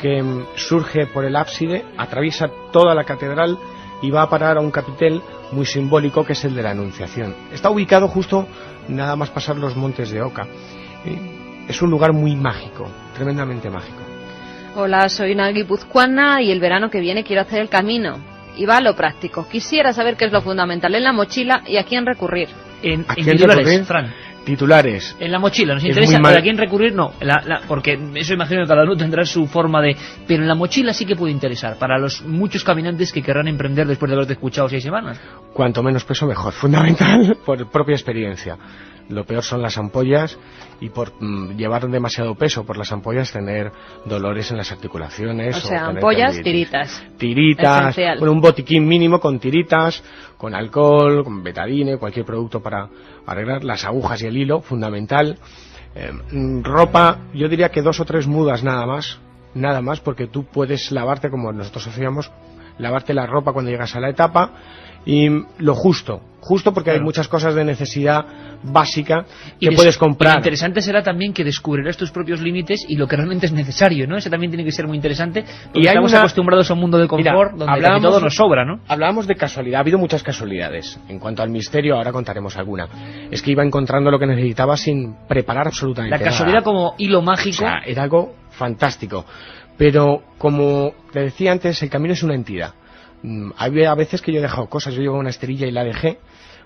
que surge por el ábside atraviesa toda la catedral y va a parar a un capitel muy simbólico que es el de la Anunciación. Está ubicado justo nada más pasar los montes de Oca. Es un lugar muy mágico, tremendamente mágico. Hola, soy una guipuzcoana y el verano que viene quiero hacer el camino. Y va a lo práctico. Quisiera saber qué es lo fundamental en la mochila y a quién recurrir. En titulares, Fran. Titulares. En la mochila, nos interesa, pero a quién recurrir no, porque eso imagino que cada uno tendrá su forma de... Pero en la mochila sí que puede interesar, para los muchos caminantes que querrán emprender después de haberte escuchado 6 semanas. Cuanto menos peso mejor, fundamental, por propia experiencia. Lo peor son las ampollas y por llevar demasiado peso por las ampollas tener dolores en las articulaciones. O sea, ampollas, tiritas. Tiritas, bueno, un botiquín mínimo con tiritas, con alcohol, con betadine, cualquier producto para arreglar las agujas y el hilo, fundamental. Ropa, yo diría que 2 o 3 mudas nada más, nada más, porque tú puedes lavarte, como nosotros hacíamos, lavarte la ropa cuando llegas a la etapa, y lo justo porque claro, hay muchas cosas de necesidad básica que puedes comprar. Y lo interesante será también que descubrirás tus propios límites y lo que realmente es necesario, ¿no? Eso también tiene que ser muy interesante, porque estamos acostumbrados a un mundo de confort, donde casi todo nos sobra, ¿no? Hablábamos de casualidad, ha habido muchas casualidades. En cuanto al misterio, ahora contaremos alguna. Es que iba encontrando lo que necesitaba sin preparar absolutamente nada. La casualidad como hilo mágico. O sea, era algo fantástico. Pero, como te decía antes, el camino es una entidad. Hay a veces que yo he dejado cosas, yo llevo una esterilla y la dejé,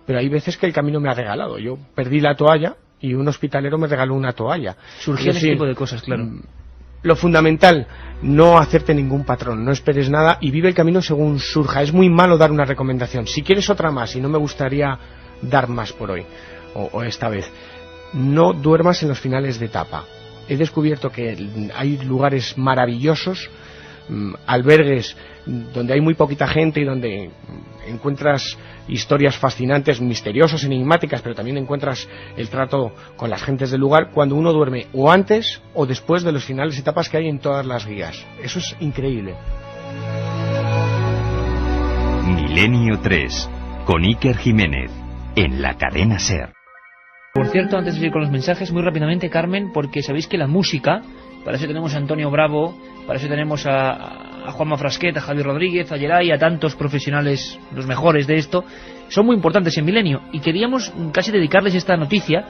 pero hay veces que el camino me ha regalado. Yo perdí la toalla y un hospitalero me regaló una toalla. Surgían ese tipo de cosas, claro. Lo fundamental, no hacerte ningún patrón, no esperes nada y vive el camino según surja. Es muy malo dar una recomendación. Si quieres otra más, y no me gustaría dar más por hoy, o esta vez, no duermas en los finales de etapa. He descubierto que hay lugares maravillosos, albergues donde hay muy poquita gente y donde encuentras historias fascinantes, misteriosas, enigmáticas, pero también encuentras el trato con las gentes del lugar cuando uno duerme o antes o después de los finales de etapas que hay en todas las guías. Eso es increíble. Milenio 3, con Iker Jiménez, en la cadena SER. Por cierto, antes de ir con los mensajes, muy rápidamente, Carmen, porque sabéis que la música, para eso tenemos a Antonio Bravo, para eso tenemos a Juanma Frasquet, a Javier Rodríguez, a Geray, a tantos profesionales, los mejores de esto, son muy importantes en Milenio, y queríamos casi dedicarles esta noticia,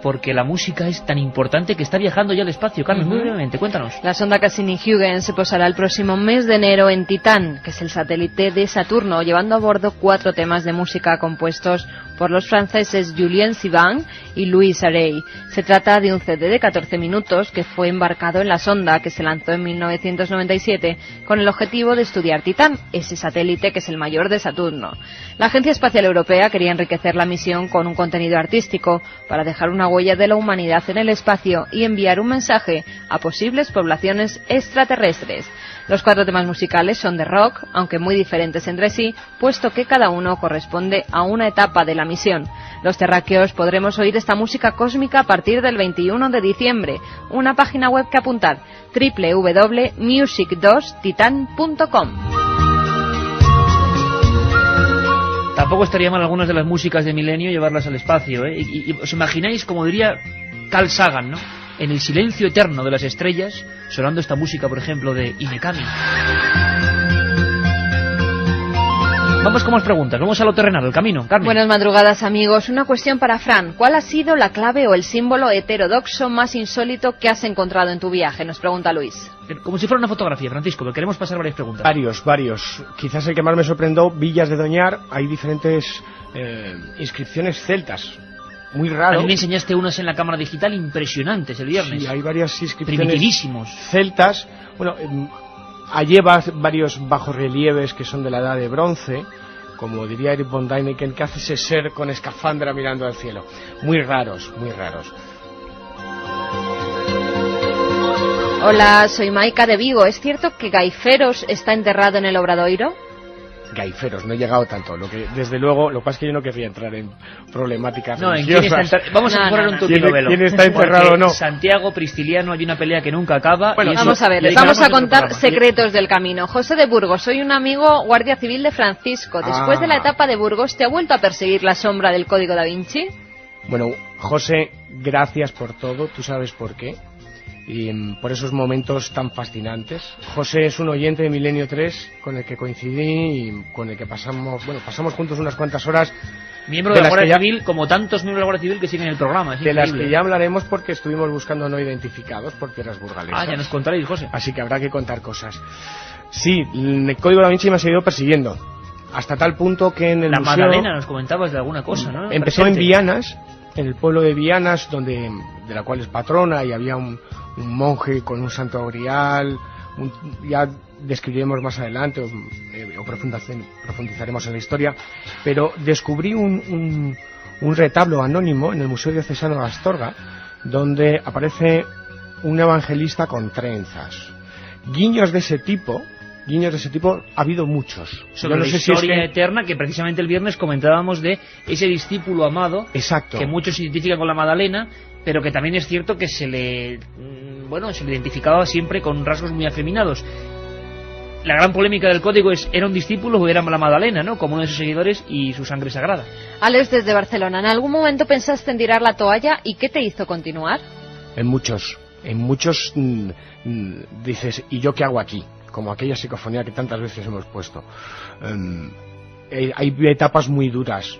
porque la música es tan importante que está viajando ya al espacio. Carmen, muy brevemente, cuéntanos. La sonda Cassini-Huygens se posará el próximo mes de enero en Titán, que es el satélite de Saturno, llevando a bordo 4 temas de música compuestos por los franceses Julien Sivan y Louis Arey. Se trata de un CD de 14 minutos que fue embarcado en la sonda que se lanzó en 1997 con el objetivo de estudiar Titán, ese satélite que es el mayor de Saturno. La Agencia Espacial Europea quería enriquecer la misión con un contenido artístico para dejar una huella de la humanidad en el espacio y enviar un mensaje a posibles poblaciones extraterrestres. Los 4 temas musicales son de rock, aunque muy diferentes entre sí, puesto que cada uno corresponde a una etapa de la misión. Los terráqueos podremos oír esta música cósmica a partir del 21 de diciembre. Una página web que apuntar: www.music2titan.com. Tampoco estaría mal algunas de las músicas de Milenio llevarlas al espacio, ¿eh? Y os imagináis, como diría Carl Sagan, ¿no?, en el silencio eterno de las estrellas, sonando esta música, por ejemplo, de Inekami. Vamos con más preguntas, vamos a lo terrenal, el camino. Carmen. Buenas madrugadas, amigos. Una cuestión para Fran. ¿Cuál ha sido la clave o el símbolo heterodoxo más insólito que has encontrado en tu viaje? Nos pregunta Luis. Como si fuera una fotografía, Francisco, pero queremos pasar varias preguntas. Varios. Quizás el que más me sorprendió, Villas de Doñar, hay diferentes inscripciones celtas. Muy raro. A mí me enseñaste unas en la cámara digital impresionantes el viernes. Sí, hay varias inscripciones primitivísimos celtas. Bueno, lleva varios bajorrelieves que son de la edad de bronce, como diría Eric von Däniken, que hace ese ser con escafandra mirando al cielo. Muy raros. Hola, soy Maika de Vigo. ¿Es cierto que Gaiferos está enterrado en el Obradoiro? Gaiferos, no he llegado tanto. Desde luego, lo que pasa es que yo no querría entrar en problemáticas religiosas. Vamos a poner un tupido velo. ¿Quién está enterrado o no? Santiago, Pristiliano, hay una pelea que nunca acaba. Bueno, vamos a ver, les vamos a contar secretos del camino. José de Burgos, soy un amigo guardia civil de Francisco. Después de la etapa de Burgos, ¿te ha vuelto a perseguir la sombra del Código Da Vinci? Bueno, José, gracias por todo. Tú sabes por qué. Y por esos momentos tan fascinantes. José es un oyente de Milenio 3 con el que coincidí y con el que pasamos juntos unas cuantas horas. Miembro de la Guardia Civil, como tantos miembros de la Guardia Civil que siguen el programa. De las que ya hablaremos porque estuvimos buscando no identificados por tierras burgalesas. Ya nos contaréis, José. Así que habrá que contar cosas. Sí, el Código Da Vinci me ha seguido persiguiendo. Hasta tal punto que en el museo... La Magdalena nos comentabas de alguna cosa, ¿no? Empezó en Vianas, en el pueblo de Vianas, de la cual es patrona, y había un monje con un santo grial. Ya describiremos más adelante o profundizaremos en la historia, pero descubrí un retablo anónimo en el Museo Diocesano de Astorga, donde aparece un evangelista con trenzas. Guiños de ese tipo guiños de ese tipo ha habido muchos. Sobre la historia eterna, que precisamente el viernes comentábamos de ese discípulo amado, exacto, que muchos se identifican con la Magdalena, pero que también es cierto que se le identificaba siempre con rasgos muy afeminados. La gran polémica del código es, ¿era un discípulo o era la Magdalena, ¿no?, como uno de sus seguidores y su sangre sagrada? Alex, desde Barcelona, ¿en algún momento pensaste en tirar la toalla y qué te hizo continuar? En muchos dices, ¿y yo qué hago aquí? Como aquella psicofonía que tantas veces hemos puesto. Hay etapas muy duras,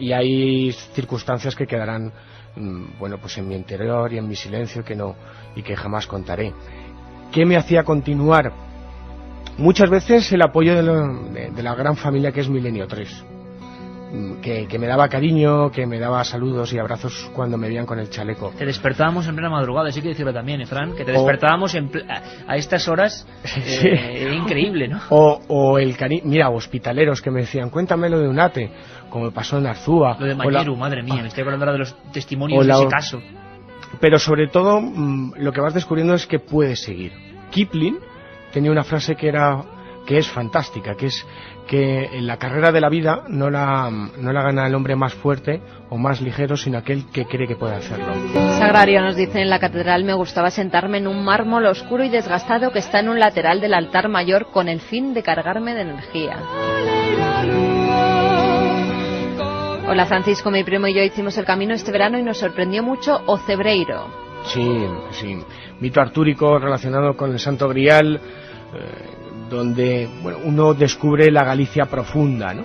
y hay circunstancias que quedarán, pues en mi interior y en mi silencio y que jamás contaré. ¿Qué me hacía continuar? Muchas veces el apoyo de la gran familia que es Milenio 3, que me daba cariño, que me daba saludos y abrazos cuando me veían con el chaleco. Te despertábamos en plena madrugada, sí que decirlo también, Fran, que te despertábamos a estas horas, sí. Era increíble, ¿no? O el cariño, mira, hospitaleros que me decían, cuéntame lo de Unate, como pasó en Arzúa. Lo de Mañeru, madre mía, me estoy acordando ahora de los testimonios de ese caso. Pero sobre todo, lo que vas descubriendo es que puedes seguir. Kipling tenía una frase que es fantástica, que es que en la carrera de la vida no la gana el hombre más fuerte o más ligero, sino aquel que cree que puede hacerlo. Sagrario nos dice, en la catedral me gustaba sentarme en un mármol oscuro y desgastado que está en un lateral del altar mayor con el fin de cargarme de energía. Hola Francisco, mi primo y yo hicimos el camino este verano y nos sorprendió mucho Ocebreiro. Sí, mito artúrico relacionado con el Santo Grial, donde uno descubre la Galicia profunda, ¿no?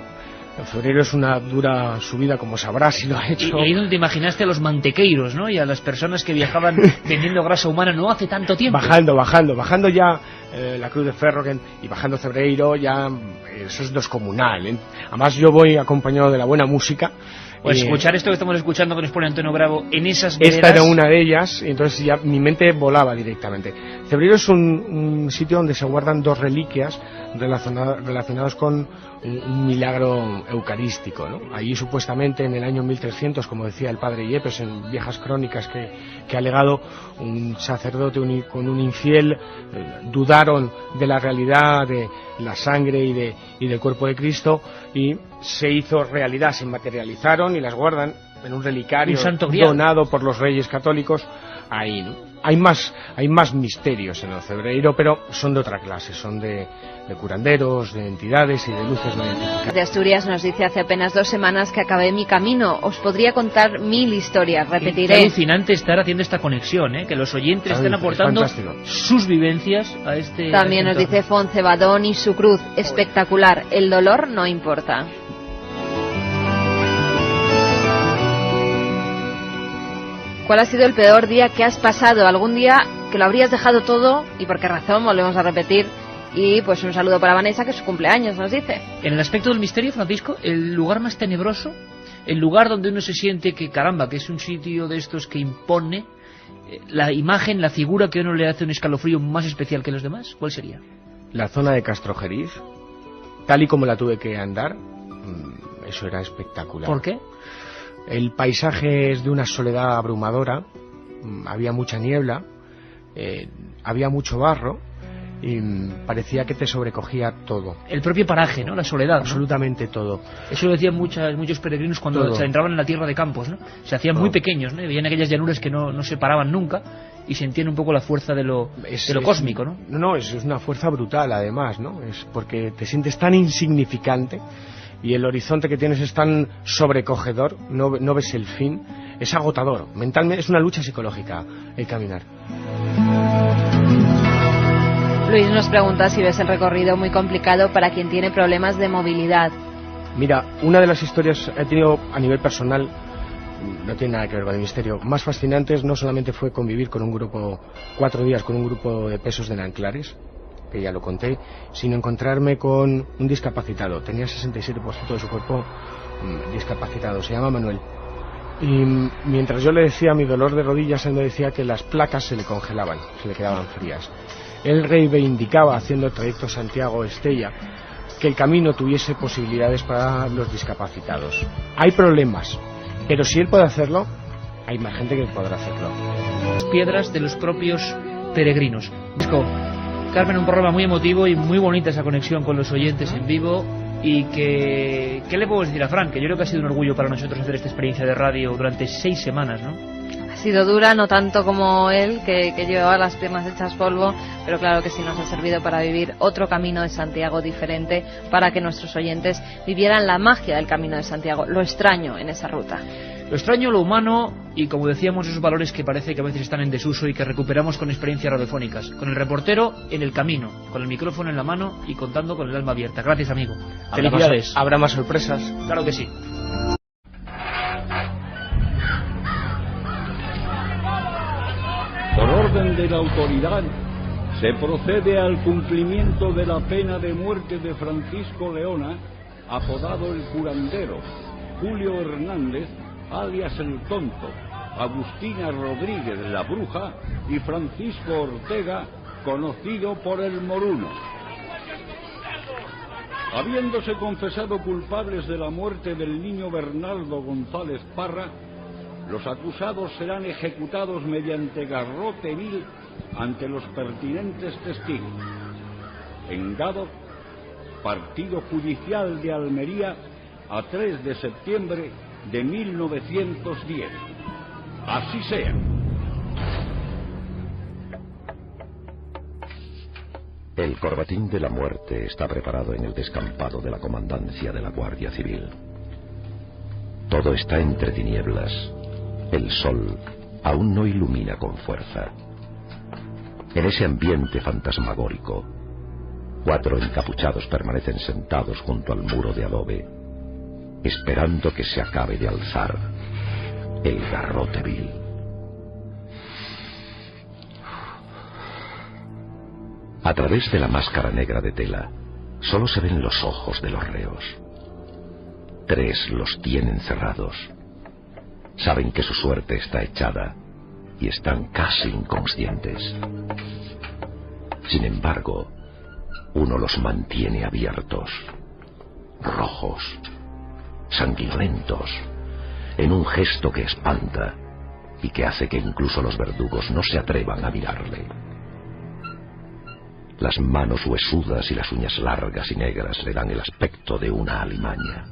Febrero es una dura subida, como sabrás si lo ha hecho. Y ahí donde te imaginaste a los mantequeiros, ¿no? Y a las personas que viajaban vendiendo grasa humana no hace tanto tiempo. Bajando ya la Cruz de Ferro y bajando Cebreiro, ya eso es descomunal, ¿eh? Además yo voy acompañado de la buena música. Pues escuchar esto que estamos escuchando que nos pone Antonio Bravo en esas veredas... Esta era una de ellas, y entonces ya mi mente volaba directamente. Cebreiro es un sitio donde se guardan dos reliquias relacionadas con un milagro eucarístico, ¿no? Allí supuestamente en el año 1300, como decía el padre Yepes en viejas crónicas que ha legado, un sacerdote con un infiel dudaron de la realidad de la sangre y del cuerpo de Cristo, y se hizo realidad, se materializaron y las guardan en un relicario donado por los reyes católicos ahí, ¿no? Hay más misterios en el Cebreiro, pero son de otra clase, son de curanderos, de entidades y de luces no identificadas. De Asturias nos dice, hace apenas 2 semanas que acabé mi camino, os podría contar 1000 historias, repetiré. Es alucinante estar haciendo esta conexión, que los oyentes estén aportando sus vivencias a este... También nos dice Foncebadón y su cruz, espectacular, el dolor no importa. ¿Cuál ha sido el peor día que has pasado? ¿Algún día que lo habrías dejado todo? ¿Y por qué razón? Volvemos a repetir. Y pues un saludo para Vanessa, que es su cumpleaños, nos dice. En el aspecto del misterio, Francisco, el lugar más tenebroso, el lugar donde uno se siente que, caramba, que es un sitio de estos que impone, la imagen, la figura que a uno le hace un escalofrío más especial que los demás, ¿cuál sería? La zona de Castrojeriz, tal y como la tuve que andar, eso era espectacular. ¿Por qué? El paisaje es de una soledad abrumadora, había mucha niebla, había mucho barro y parecía que te sobrecogía todo. El propio paraje, ¿no? La soledad, ¿no? Absolutamente todo. Eso lo decían muchos peregrinos cuando se entraban en la tierra de Campos, ¿no? Se hacían muy pequeños, ¿no? Y veían aquellas llanuras que no se paraban nunca y sentían un poco la fuerza de lo cósmico, ¿no? No, es una fuerza brutal además, ¿no? Es porque te sientes tan insignificante y el horizonte que tienes es tan sobrecogedor, no ves el fin, es agotador. Mentalmente es una lucha psicológica el caminar. Luis nos pregunta si ves el recorrido muy complicado para quien tiene problemas de movilidad. Mira, una de las historias he tenido a nivel personal, no tiene nada que ver con el misterio, más fascinantes no solamente fue convivir con un grupo, 4 días con un grupo de pesos de Nanclares, que ya lo conté, sino encontrarme con un discapacitado. Tenía 67% de su cuerpo discapacitado, se llama Manuel. Y mientras yo le decía mi dolor de rodillas, él me decía que las placas se le congelaban, se le quedaban frías. Él reivindicaba, haciendo el trayecto Santiago-Estella, que el camino tuviese posibilidades para los discapacitados. Hay problemas, pero si él puede hacerlo, hay más gente que podrá hacerlo. Piedras de los propios peregrinos. Carmen, un programa muy emotivo y muy bonita esa conexión con los oyentes en vivo. Y que, ¿qué le podemos decir a Fran? Que yo creo que ha sido un orgullo para nosotros hacer esta experiencia de radio durante 6 semanas, ¿no? Ha sido dura, no tanto como él, que llevaba las piernas hechas polvo, pero claro que sí nos ha servido para vivir otro camino de Santiago diferente, para que nuestros oyentes vivieran la magia del Camino de Santiago, lo extraño en esa ruta. Lo extraño, lo humano y, como decíamos, esos valores que parece que a veces están en desuso y que recuperamos con experiencias radiofónicas. Con el reportero en el camino, con el micrófono en la mano y contando con el alma abierta. Gracias, amigo. Felicidades. ¿Habrá más sorpresas? Claro que sí. Por orden de la autoridad, se procede al cumplimiento de la pena de muerte de Francisco Leona, apodado el curandero, Julio Hernández, alias el tonto, Agustina Rodríguez la bruja y Francisco Ortega, conocido por el moruno. Habiéndose confesado culpables de la muerte del niño Bernardo González Parra, los acusados serán ejecutados mediante garrote vil ante los pertinentes testigos. En Gádor, Partido Judicial de Almería, a 3 de septiembre de 1910. Así sea. El corbatín de la muerte está preparado en el descampado de la comandancia de la Guardia Civil. Todo está entre tinieblas. El sol aún no ilumina con fuerza. En ese ambiente fantasmagórico, 4 encapuchados permanecen sentados junto al muro de adobe, esperando que se acabe de alzar el garrote vil. A través de la máscara negra de tela, solo se ven los ojos de los reos. 3 los tienen cerrados. Saben que su suerte está echada y están casi inconscientes. Sin embargo, uno los mantiene abiertos, rojos, sanguinolentos, en un gesto que espanta y que hace que incluso los verdugos no se atrevan a mirarle. Las manos huesudas y las uñas largas y negras le dan el aspecto de una alimaña.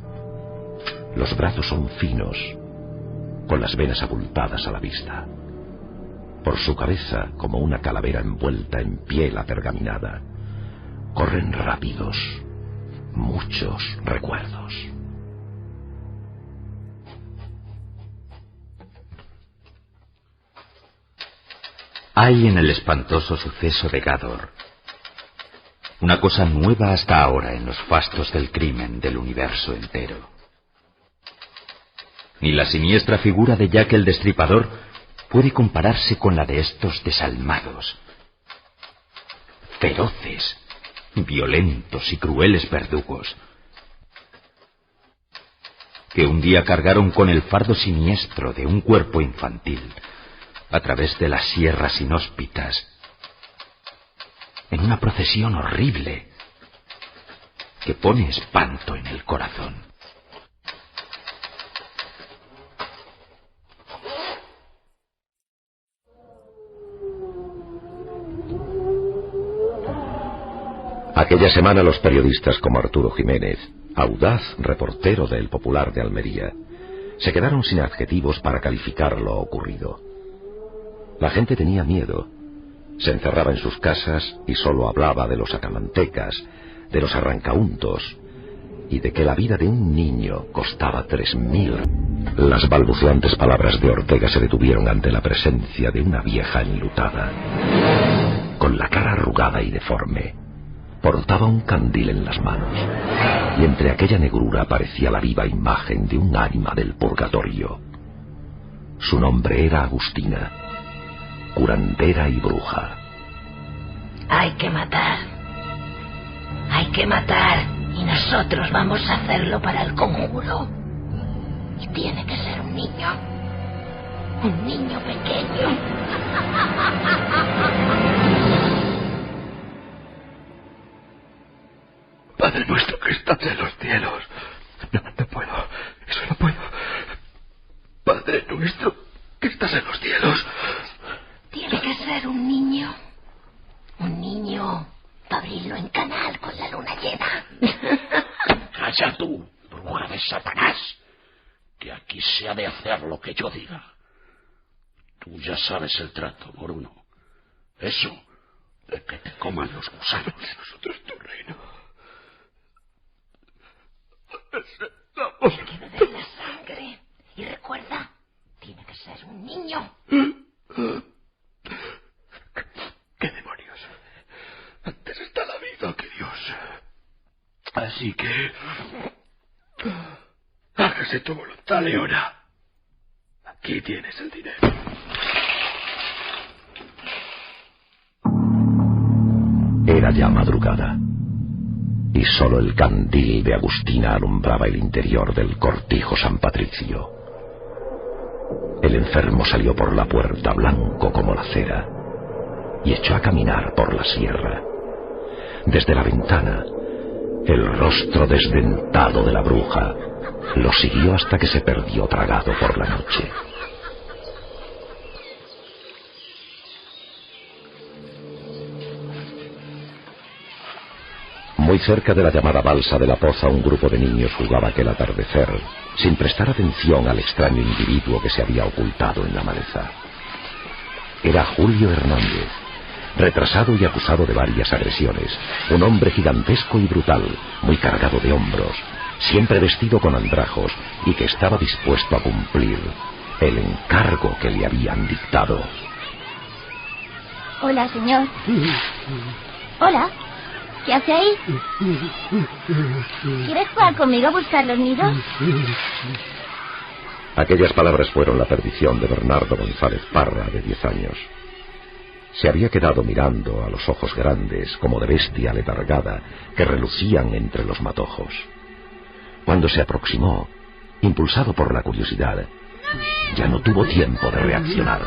Los brazos son finos, con las venas abultadas a la vista. Por su cabeza, como una calavera envuelta en piel apergaminada, corren rápidos, muchos recuerdos. Hay en el espantoso suceso de Gádor una cosa nueva hasta ahora en los fastos del crimen del universo entero. Ni la siniestra figura de Jack el Destripador puede compararse con la de estos desalmados, feroces, violentos y crueles verdugos, que un día cargaron con el fardo siniestro de un cuerpo infantil a través de las sierras inhóspitas, en una procesión horrible que pone espanto en el corazón. Aquella semana los periodistas como Arturo Jiménez, audaz reportero de El Popular de Almería, se quedaron sin adjetivos para calificar lo ocurrido. La gente tenía miedo, se encerraba en sus casas y solo hablaba de los sacamantecas, de los arrancauntos y de que la vida de un niño costaba 3.000. Las balbuceantes palabras de Ortega se detuvieron ante la presencia de una vieja enlutada. Con la cara arrugada y deforme, portaba un candil en las manos, y entre aquella negrura aparecía la viva imagen de un ánima del purgatorio. Su nombre era Agustina, curandera y bruja. Hay que matar, y nosotros vamos a hacerlo para el conjuro. Y tiene que ser un niño pequeño. Padre nuestro que estás en los cielos. No puedo, eso no puedo. Padre nuestro que estás en los cielos. Tiene que ser un niño que aquí se ha de hacer lo que yo diga. Tú ya sabes el trato, Moruno. Eso de que te coman los gusanos. Nosotros tu reino. Hay que beber la sangre. Y recuerda, tiene que ser un niño. ¿Qué demonios? Antes está la vida que Dios. Así que... hágase tu voluntad, Leona. Aquí tienes el dinero. Era ya madrugada, y solo el candil de Agustina alumbraba el interior del cortijo San Patricio. El enfermo salió por la puerta blanco como la cera y echó a caminar por la sierra. Desde la ventana, el rostro desdentado de la bruja lo siguió hasta que se perdió tragado por la noche. Muy cerca de la llamada balsa de la Poza, un grupo de niños jugaba aquel atardecer, sin prestar atención al extraño individuo que se había ocultado en la maleza. Era Julio Hernández, retrasado y acusado de varias agresiones, un hombre gigantesco y brutal, muy cargado de hombros, siempre vestido con andrajos y que estaba dispuesto a cumplir el encargo que le habían dictado. Hola, señor. Hola. ¿Qué hace ahí? ¿Quieres jugar conmigo a buscar los nidos? Aquellas palabras fueron la perdición de Bernardo González Parra, de 10 años. Se había quedado mirando a los ojos grandes, como de bestia letargada, que relucían entre los matojos. Cuando se aproximó, impulsado por la curiosidad, ya no tuvo tiempo de reaccionar.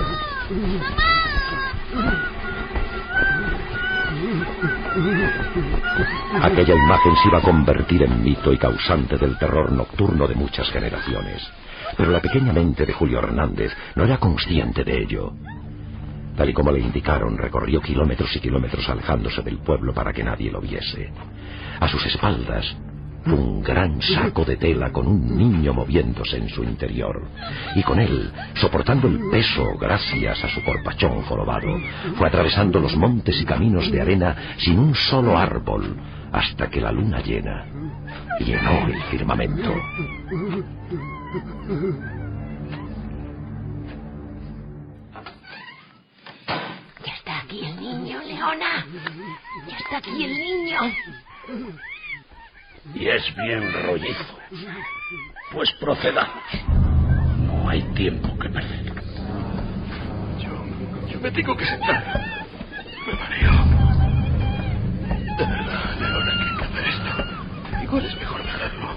Aquella imagen se iba a convertir en mito y causante del terror nocturno de muchas generaciones. Pero la pequeña mente de Julio Hernández no era consciente de ello. Tal y como le indicaron, recorrió kilómetros y kilómetros alejándose del pueblo para que nadie lo viese. A sus espaldas, un gran saco de tela con un niño moviéndose en su interior. Y con él, soportando el peso gracias a su corpachón jorobado, fue atravesando los montes y caminos de arena sin un solo árbol, hasta que la luna llena llenó el firmamento. Ya está aquí el niño, Leona. Ya está aquí el niño. Y es bien rollizo. Pues procedamos. No hay tiempo que perder. Yo me tengo que sentar. Me mareo. De verdad, Leona, que hay que hacer esto. Igual es mejor dejarlo.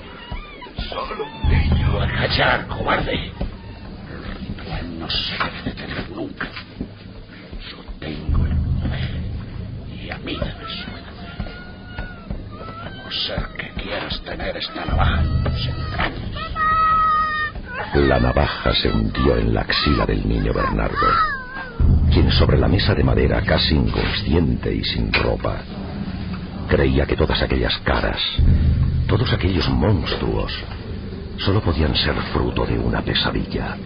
Solo un niño. A callar, cobarde. El ritual no se debe detener nunca. Yo tengo el poder. Y a mí debes obedecer. A no ser que quieras tener esta navaja en tus entrañas. La navaja se hundió en la axila del niño Bernardo, quien sobre la mesa de madera, casi inconsciente y sin ropa, creía que todas aquellas caras, todos aquellos monstruos, solo podían ser fruto de una pesadilla.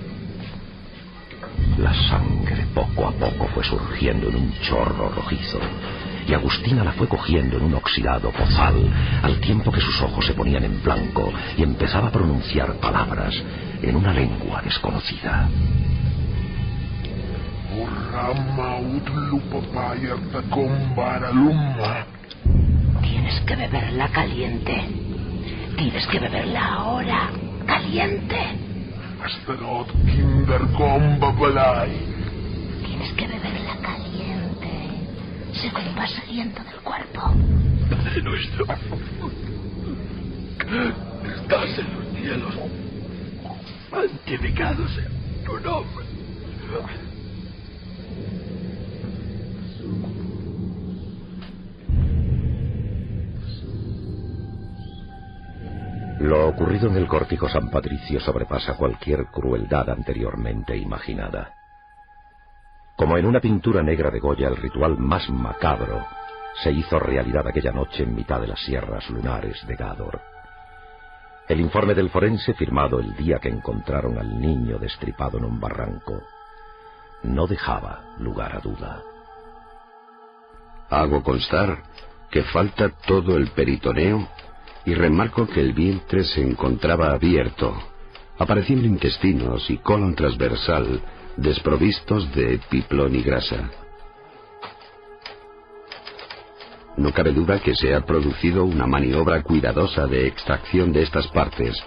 La sangre poco a poco fue surgiendo en un chorro rojizo, y Agustina la fue cogiendo en un oxidado pozal, al tiempo que sus ojos se ponían en blanco y empezaba a pronunciar palabras en una lengua desconocida. Tienes que beberla caliente. Tienes que beberla ahora, caliente. Tienes que beberla caliente, según va saliendo del cuerpo. Padre nuestro, que estás en los cielos, santificado sea tu nombre. Lo ocurrido en el Cortijo San Patricio sobrepasa cualquier crueldad anteriormente imaginada. Como en una pintura negra de Goya, el ritual más macabro se hizo realidad aquella noche en mitad de las sierras lunares de Gádor. El informe del forense, firmado el día que encontraron al niño destripado en un barranco, no dejaba lugar a duda. Hago constar que falta todo el peritoneo y remarco que el vientre se encontraba abierto, apareciendo intestinos y colon transversal desprovistos de epiplón y grasa. No cabe duda que se ha producido una maniobra cuidadosa de extracción de estas partes,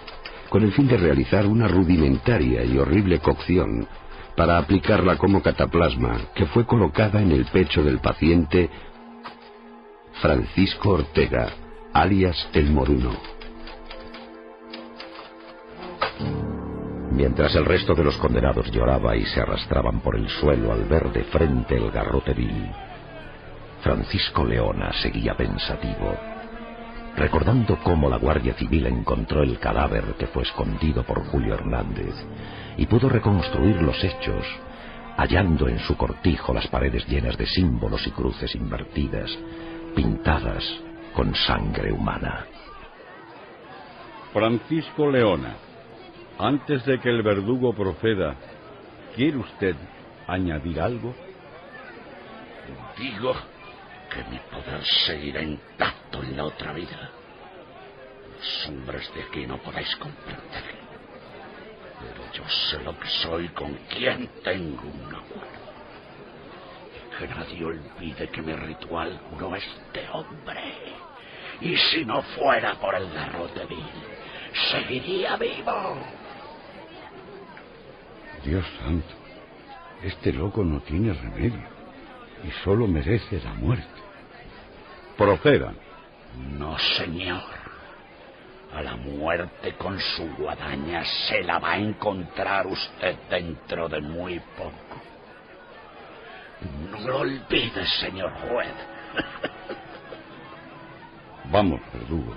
con el fin de realizar una rudimentaria y horrible cocción para aplicarla como cataplasma, que fue colocada en el pecho del paciente Francisco Ortega, alias El Moruno. Mientras el resto de los condenados lloraba y se arrastraban por el suelo al ver de frente el garrote vil, Francisco Leona seguía pensativo, recordando cómo la Guardia Civil encontró el cadáver que fue escondido por Julio Hernández y pudo reconstruir los hechos, hallando en su cortijo las paredes llenas de símbolos y cruces invertidas, pintadas con sangre humana. Francisco Leona, antes de que el verdugo proceda, ¿quiere usted añadir algo? Digo que mi poder seguirá intacto en la otra vida. Los hombres de aquí no podéis comprenderlo, pero yo sé lo que soy, con quién tengo un acuerdo. Que nadie olvide que mi ritual curó a este hombre, y si no fuera por el garrote vil, seguiría vivo. Dios santo, este loco no tiene remedio y solo merece la muerte. Procedan. No, señor. A la muerte con su guadaña se la va a encontrar usted dentro de muy poco. No lo olvide, señor juez. Vamos, verdugo.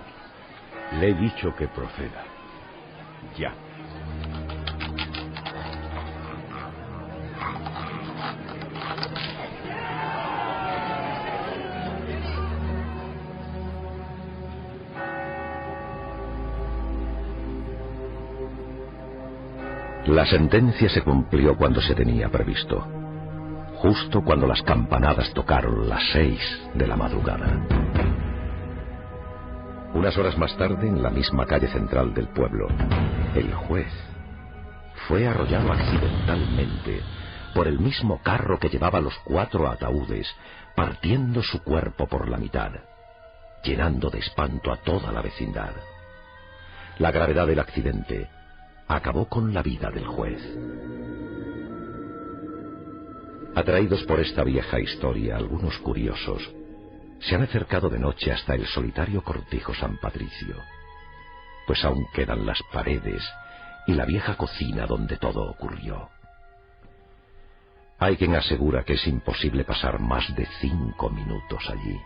Le he dicho que proceda. Ya. La sentencia se cumplió cuando se tenía previsto, justo cuando las campanadas tocaron las 6 de la madrugada. Unas horas más tarde, en la misma calle central del pueblo, el juez fue arrollado accidentalmente por el mismo carro que llevaba los 4 ataúdes, partiendo su cuerpo por la mitad, llenando de espanto a toda la vecindad. La gravedad del accidente acabó con la vida del juez. Atraídos por esta vieja historia, algunos curiosos se han acercado de noche hasta el solitario cortijo San Patricio, pues aún quedan las paredes y la vieja cocina donde todo ocurrió. Hay quien asegura que es imposible pasar más de 5 minutos allí,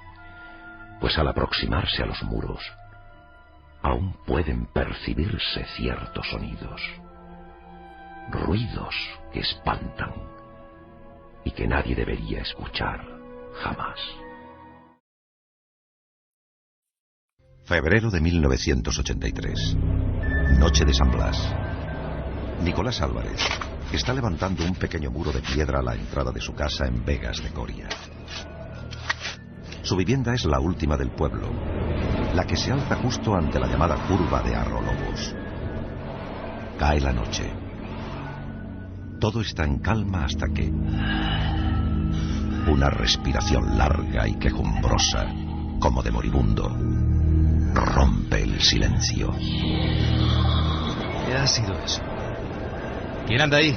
pues al aproximarse a los muros aún pueden percibirse ciertos sonidos, ruidos que espantan y que nadie debería escuchar jamás. Febrero de 1983. Noche de San Blas. Nicolás Álvarez está levantando un pequeño muro de piedra a la entrada de su casa en Vegas de Coria. Su vivienda es la última del pueblo, la que se alza justo ante la llamada curva de Arrolobos. Cae la noche. Todo está en calma hasta que una respiración larga y quejumbrosa, como de moribundo, rompe el silencio. ¿Qué ha sido eso? ¿Quién anda ahí?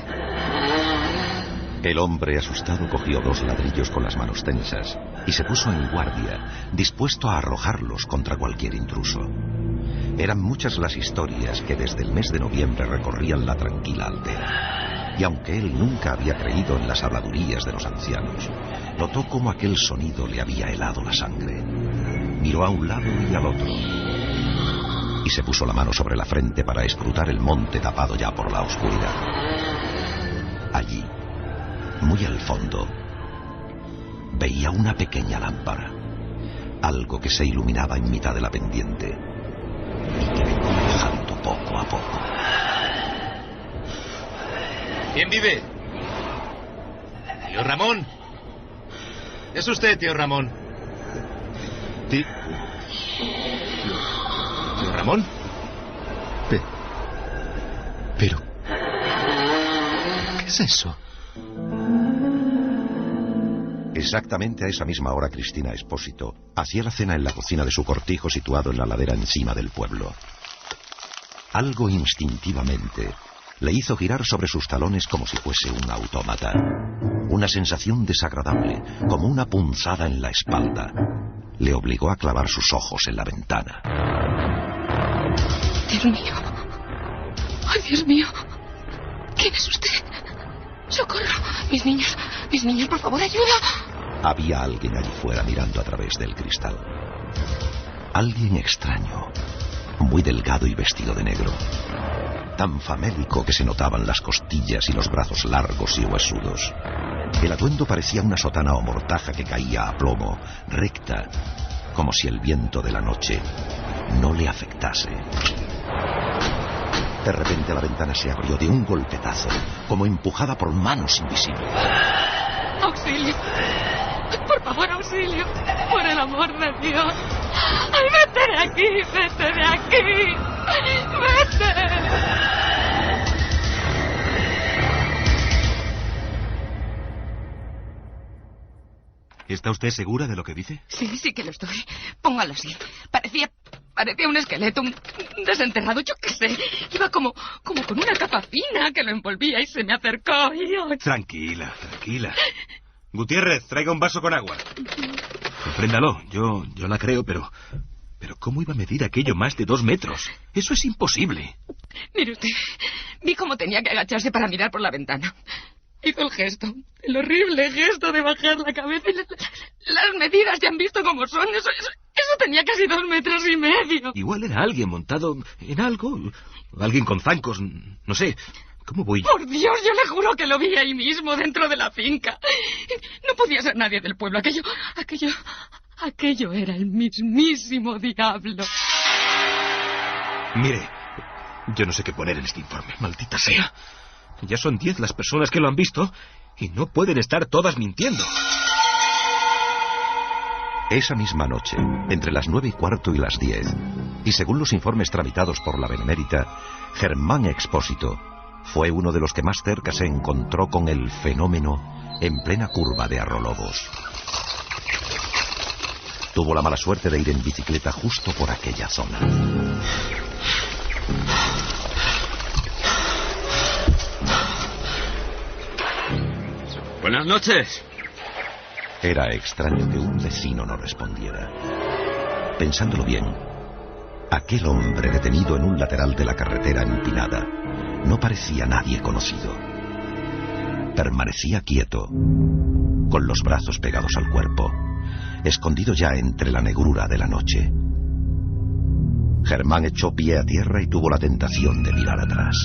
El hombre asustado cogió 2 ladrillos con las manos tensas y se puso en guardia, dispuesto a arrojarlos contra cualquier intruso. Eran muchas las historias que desde el mes de noviembre recorrían la tranquila aldea, y aunque él nunca había creído en las habladurías de los ancianos, notó cómo aquel sonido le había helado la sangre. Miró a un lado y al otro, y se puso la mano sobre la frente para escrutar el monte tapado ya por la oscuridad. Allí, muy al fondo, veía una pequeña lámpara, algo que se iluminaba en mitad de la pendiente y que venía bajando poco a poco. ¿Quién vive? Tío Ramón. Es usted, tío Ramón. ¿Tío Ramón? Pero... ¿qué es eso? Exactamente a esa misma hora, Cristina Espósito hacía la cena en la cocina de su cortijo situado en la ladera encima del pueblo. Algo instintivamente le hizo girar sobre sus talones como si fuese un autómata. Una sensación desagradable, como una punzada en la espalda, le obligó a clavar sus ojos en la ventana. Dios mío. ¡Ay, Dios mío! ¿Quién es usted? ¡Socorro! Mis niños, por favor, ayuda. Había alguien allí fuera mirando a través del cristal. Alguien extraño, muy delgado y vestido de negro. Tan famélico que se notaban las costillas y los brazos largos y huesudos. El atuendo parecía una sotana o mortaja que caía a plomo, recta, como si el viento de la noche no le afectase. De repente la ventana se abrió de un golpetazo, como empujada por manos invisibles. ¡Auxilio! ¡Por favor, auxilio! ¡Por el amor de Dios! ¡Ay, vete de aquí! ¡Vete de aquí! ¡Vete! ¿Está usted segura de lo que dice? Sí que lo estoy. Póngalo así. Parecía un esqueleto, un desenterrado, yo qué sé. Iba como con una capa fina que lo envolvía y se me acercó y... Tranquila. Gutiérrez, traiga un vaso con agua. Compréndalo, yo la creo, pero ¿cómo iba a medir aquello más de 2 metros? Eso es imposible. Mire usted, vi cómo tenía que agacharse para mirar por la ventana. Hizo el gesto, el horrible gesto de bajar la cabeza y las medidas ya han visto cómo son. Eso tenía casi 2 metros y medio. Igual era alguien montado en algo, alguien con zancos, no sé. ¿Cómo voy? Por Dios, yo le juro que lo vi ahí mismo, dentro de la finca. No podía ser nadie del pueblo. Aquello era el mismísimo diablo. Mire, yo no sé qué poner en este informe, maldita sea. Ya son 10 las personas que lo han visto y no pueden estar todas mintiendo. Esa misma noche, entre las 9:15 y las 10, y según los informes tramitados por la Benemérita, Germán Expósito fue uno de los que más cerca se encontró con el fenómeno en plena curva de Arrolobos. Tuvo la mala suerte de ir en bicicleta justo por aquella zona. Buenas noches. Era extraño que un vecino no respondiera. Pensándolo bien, aquel hombre detenido en un lateral de la carretera empinada no parecía nadie conocido. Permanecía quieto, con los brazos pegados al cuerpo, escondido ya entre la negrura de la noche. Germán echó pie a tierra y tuvo la tentación de mirar atrás.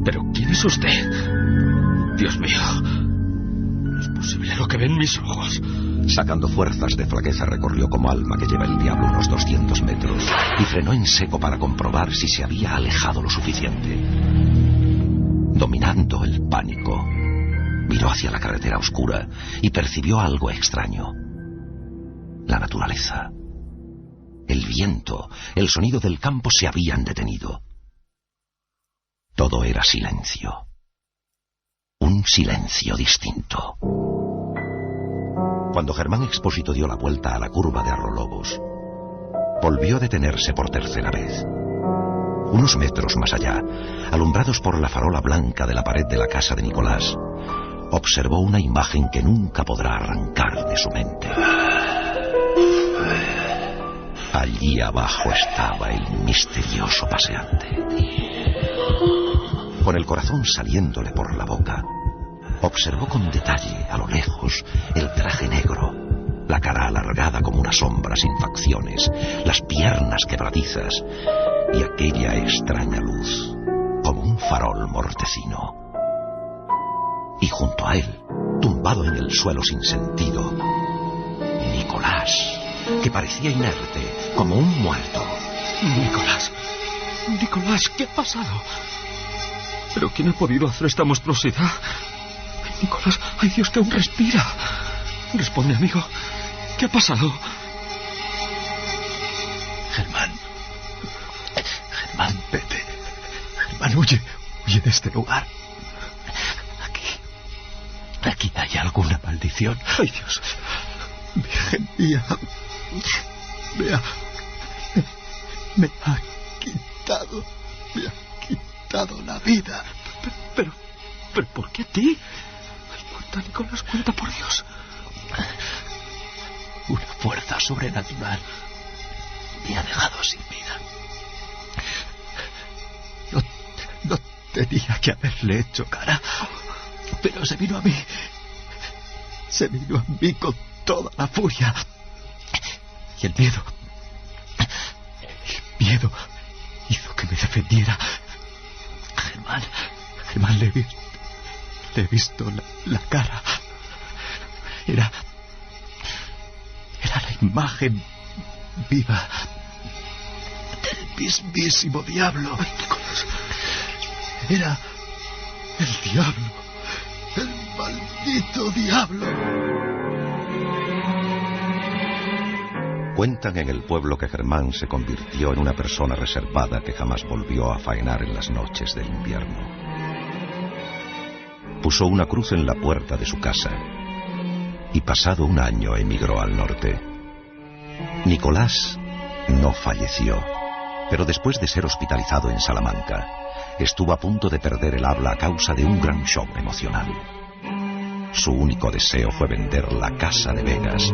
¿Pero quién es usted? Dios mío, no es posible lo que ven mis ojos. Sacando fuerzas de flaqueza, recorrió como alma que lleva el diablo unos 200 metros y frenó en seco para comprobar si se había alejado lo suficiente. Dominando el pánico, miró hacia la carretera oscura y percibió algo extraño. La naturaleza, el viento, el sonido del campo se habían detenido. Todo era silencio. Un silencio distinto. Cuando Germán Expósito dio la vuelta a la curva de Arrolobos, volvió a detenerse por tercera vez. Unos metros más allá, alumbrados por la farola blanca de la pared de la casa de Nicolás, observó una imagen que nunca podrá arrancar de su mente. Allí abajo estaba el misterioso paseante. Con el corazón saliéndole por la boca, observó con detalle, a lo lejos, el traje negro, la cara alargada como una sombra sin facciones, las piernas quebradizas y aquella extraña luz, como un farol mortecino. Y junto a él, tumbado en el suelo sin sentido, Nicolás. que parecía inerte, como un muerto. Nicolás. Nicolás, ¿qué ha pasado? ¿Pero quién ha podido hacer esta monstruosidad? Nicolás, ¡ay Dios, que aún respira! Responde, amigo. ¿Qué ha pasado? Germán. Germán, vete. Germán, huye. Huye de este lugar. Aquí hay alguna maldición. ¡Ay, Dios! Virgen mía. Me ha quitado la vida. Pero ¿por qué a ti? Ay, cuenta, Nicolás, cuenta, por Dios. Una fuerza sobrenatural me ha dejado sin vida. No tenía que haberle hecho cara, pero se vino a mí. Se vino a mí con toda la furia. Y el miedo hizo que me defendiera. Germán, le he visto la cara. Era la imagen viva del mismísimo diablo. Era el diablo, el maldito diablo. Cuentan en el pueblo que Germán se convirtió en una persona reservada que jamás volvió a faenar en las noches del invierno. Puso una cruz en la puerta de su casa y pasado un año emigró al norte. Nicolás no falleció, pero después de ser hospitalizado en Salamanca, estuvo a punto de perder el habla a causa de un gran shock emocional. Su único deseo fue vender la casa de Vegas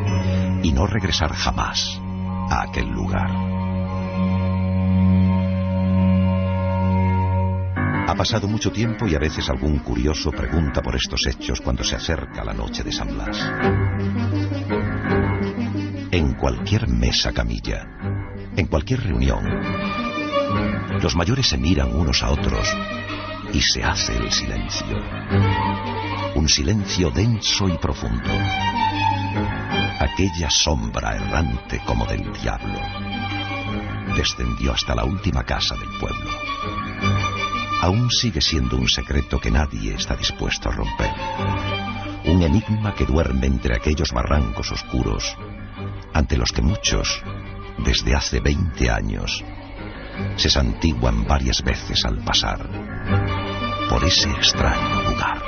y no regresar jamás a aquel lugar. Ha pasado mucho tiempo y a veces algún curioso pregunta por estos hechos cuando se acerca la noche de San Blas. En cualquier mesa camilla, en cualquier reunión, los mayores se miran unos a otros y se hace el silencio. Un silencio denso y profundo. Aquella sombra errante como del diablo descendió hasta la última casa del pueblo. Aún sigue siendo un secreto que nadie está dispuesto a romper. Un enigma que duerme entre aquellos barrancos oscuros ante los que muchos, desde hace 20 años, se santiguan varias veces al pasar por ese extraño lugar.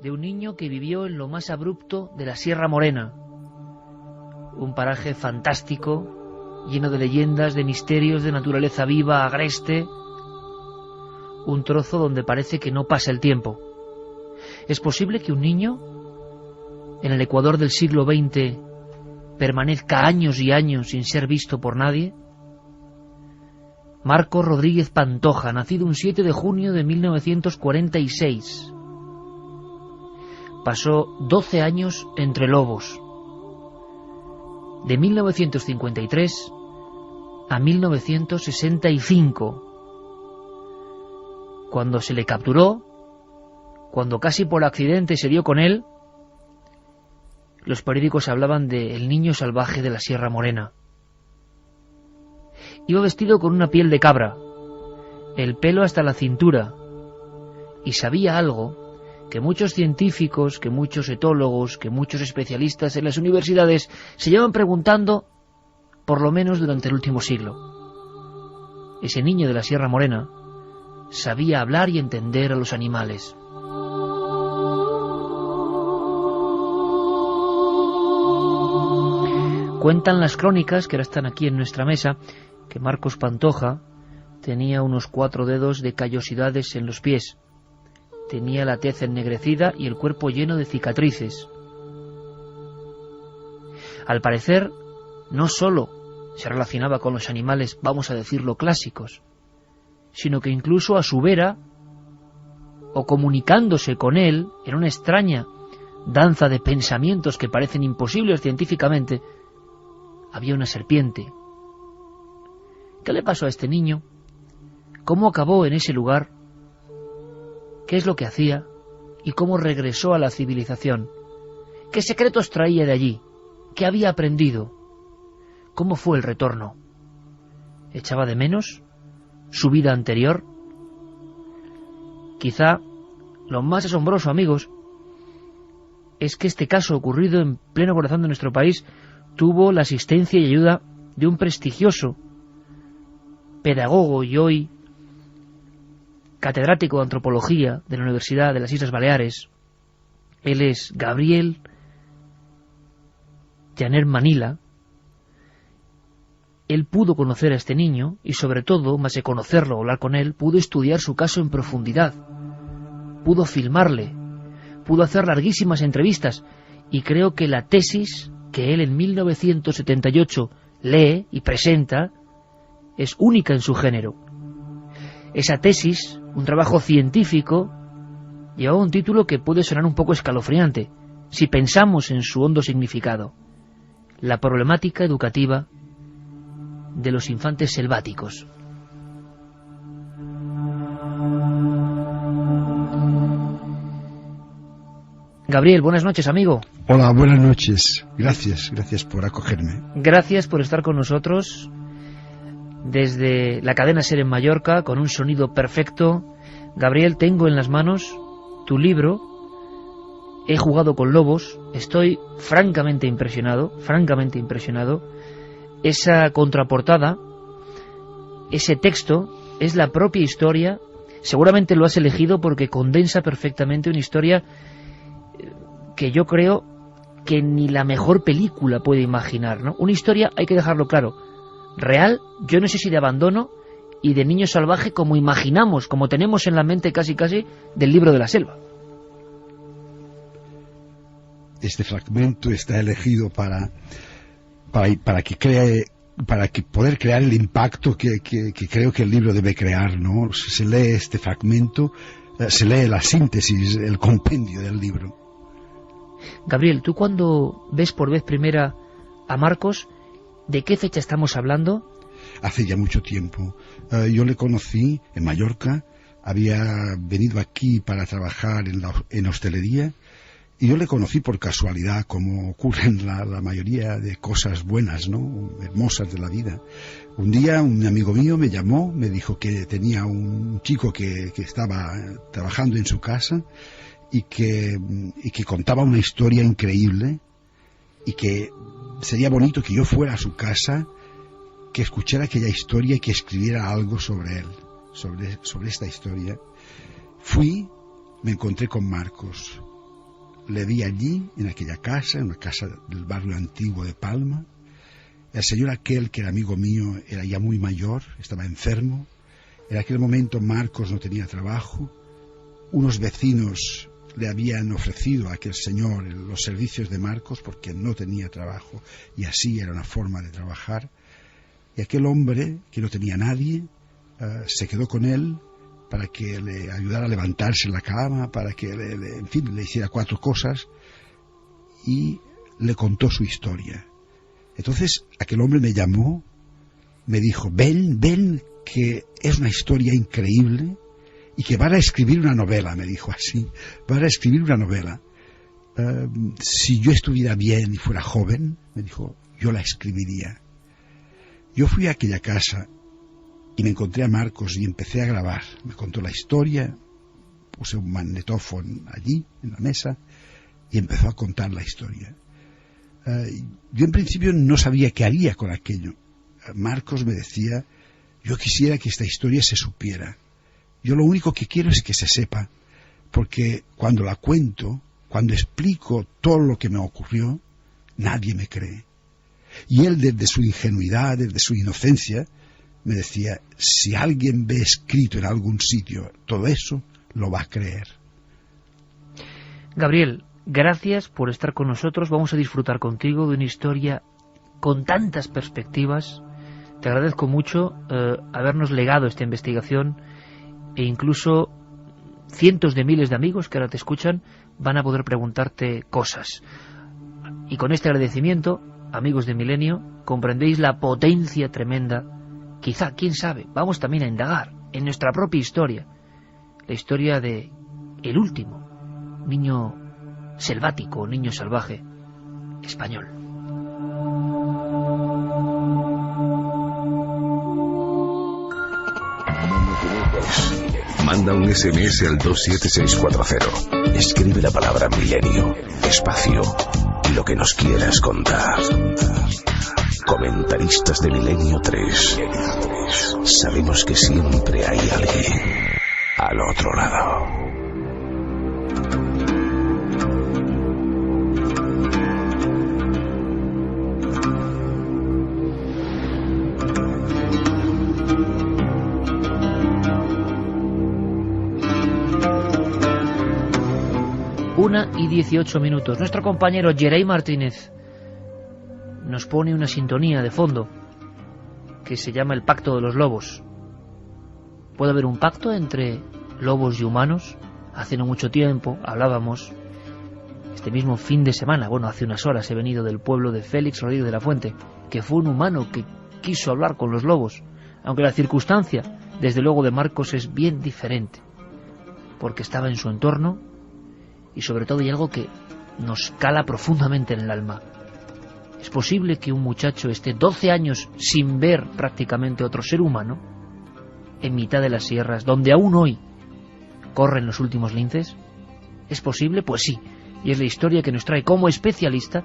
De un niño que vivió en lo más abrupto de la Sierra Morena, un paraje fantástico, lleno de leyendas, de misterios, de naturaleza viva, agreste, un trozo donde parece que no pasa el tiempo. ¿Es posible que un niño, en el Ecuador del siglo XX, permanezca años y años sin ser visto por nadie? Marcos Rodríguez Pantoja, nacido un 7 de junio de 1946. Pasó 12 años entre lobos, de 1953 a 1965. Cuando se le capturó, cuando casi por accidente se dio con él, los periódicos hablaban de el niño salvaje de la Sierra Morena. Iba vestido con una piel de cabra, el pelo hasta la cintura, y sabía algo que muchos científicos, que muchos etólogos, que muchos especialistas en las universidades se llevan preguntando por lo menos durante el último siglo. Ese niño de la Sierra Morena sabía hablar y entender a los animales. Cuentan las crónicas, que ahora están aquí en nuestra mesa, que Marcos Pantoja tenía unos 4 dedos de callosidades en los pies. Tenía la tez ennegrecida y el cuerpo lleno de cicatrices. Al parecer, no solo se relacionaba con los animales, vamos a decirlo, clásicos, sino que incluso a su vera, o comunicándose con él en una extraña danza de pensamientos que parecen imposibles científicamente, había una serpiente. ¿Qué le pasó a este niño? ¿Cómo acabó en ese lugar? ¿Qué es lo que hacía? ¿Y cómo regresó a la civilización? ¿Qué secretos traía de allí? ¿Qué había aprendido? ¿Cómo fue el retorno? ¿Echaba de menos su vida anterior? Quizá lo más asombroso, amigos, es que este caso ocurrido en pleno corazón de nuestro país tuvo la asistencia y ayuda de un prestigioso pedagogo y hoy catedrático de antropología de la Universidad de las Islas Baleares. Él es Gabriel Janer Manila. Él pudo conocer a este niño y sobre todo, más de conocerlo o hablar con él, pudo estudiar su caso en profundidad, pudo filmarle, pudo hacer larguísimas entrevistas y creo que la tesis que él en 1978 lee y presenta es única en su género. Esa tesis, un trabajo científico, llevaba un título que puede sonar un poco escalofriante si pensamos en su hondo significado: la problemática educativa de los infantes selváticos. Gabriel, buenas noches, amigo. Hola, buenas noches. Gracias por acogerme. Gracias por estar con nosotros desde la cadena SER en Mallorca, con un sonido perfecto. Gabriel, tengo en las manos tu libro, He jugado con lobos. Estoy francamente impresionado. Esa contraportada, ese texto, es la propia historia. Seguramente lo has elegido porque condensa perfectamente una historia que yo creo que ni la mejor película puede imaginar, ¿no? Una historia, hay que dejarlo claro, real, yo no sé si de abandono y de niño salvaje como imaginamos, como tenemos en la mente casi del Libro de la Selva. Este fragmento está elegido para poder crear el impacto que creo que el libro debe crear, ¿no? Se lee este fragmento, se lee la síntesis, el compendio del libro. Gabriel, tú cuando ves por vez primera a Marcos, ¿de qué fecha estamos hablando? Hace ya mucho tiempo. Yo le conocí en Mallorca, había venido aquí para trabajar en hostelería, y yo le conocí por casualidad, como ocurre en la mayoría de cosas buenas, ¿no? Hermosas de la vida. Un día un amigo mío me llamó, me dijo que tenía un chico que estaba trabajando en su casa y que contaba una historia increíble y que sería bonito que yo fuera a su casa, que escuchara aquella historia y que escribiera algo sobre él, sobre esta historia. Fui, me encontré con Marcos. Le vi allí, en aquella casa, en una casa del barrio antiguo de Palma. El señor aquel, que era amigo mío, era ya muy mayor, estaba enfermo. En aquel momento Marcos no tenía trabajo. Unos vecinos le habían ofrecido a aquel señor los servicios de Marcos porque no tenía trabajo y así era una forma de trabajar. Y aquel hombre, que no tenía nadie, se quedó con él para que le ayudara a levantarse en la cama, para que le hiciera 4 cosas, y le contó su historia. Entonces aquel hombre me llamó, me dijo, ven, que es una historia increíble y que van a escribir una novela, me dijo así, van a escribir una novela. Si yo estuviera bien y fuera joven, me dijo, yo la escribiría. Yo fui a aquella casa y me encontré a Marcos y empecé a grabar. Me contó la historia, puse un magnetófono allí, en la mesa, y empezó a contar la historia. Yo en principio no sabía qué haría con aquello. Marcos me decía, yo quisiera que esta historia se supiera. Yo lo único que quiero es que se sepa, porque cuando la cuento, cuando explico todo lo que me ocurrió, nadie me cree. Y él, desde su ingenuidad, desde su inocencia, me decía, si alguien ve escrito en algún sitio todo eso, lo va a creer. Gabriel, gracias por estar con nosotros. Vamos a disfrutar contigo de una historia con tantas perspectivas. Te agradezco mucho habernos legado esta investigación e incluso cientos de miles de amigos que ahora te escuchan van a poder preguntarte cosas. Y con este agradecimiento, amigos de Milenio, comprendéis la potencia tremenda. Quizá, quién sabe, vamos también a indagar en nuestra propia historia, la historia de el último niño selvático, niño salvaje español. Manda un SMS al 27640. Escribe la palabra milenio, espacio y lo que nos quieras contar. Comentaristas de Milenio 3. Sabemos que siempre hay alguien al otro lado. Y 18 minutos. Nuestro compañero Jerey Martínez nos pone una sintonía de fondo que se llama el Pacto de los Lobos. ¿Puede haber un pacto entre lobos y humanos? Hace no mucho tiempo hablábamos, este mismo fin de semana, bueno, hace unas horas he venido del pueblo de Félix Rodríguez de la Fuente, que fue un humano que quiso hablar con los lobos, aunque la circunstancia, desde luego, de Marcos es bien diferente, porque estaba en su entorno. Y sobre todo hay algo que nos cala profundamente en el alma. ¿Es posible que un muchacho esté 12 años sin ver prácticamente otro ser humano en mitad de las sierras, donde aún hoy corren los últimos linces? ¿Es posible? Pues sí. Y es la historia que nos trae como especialista.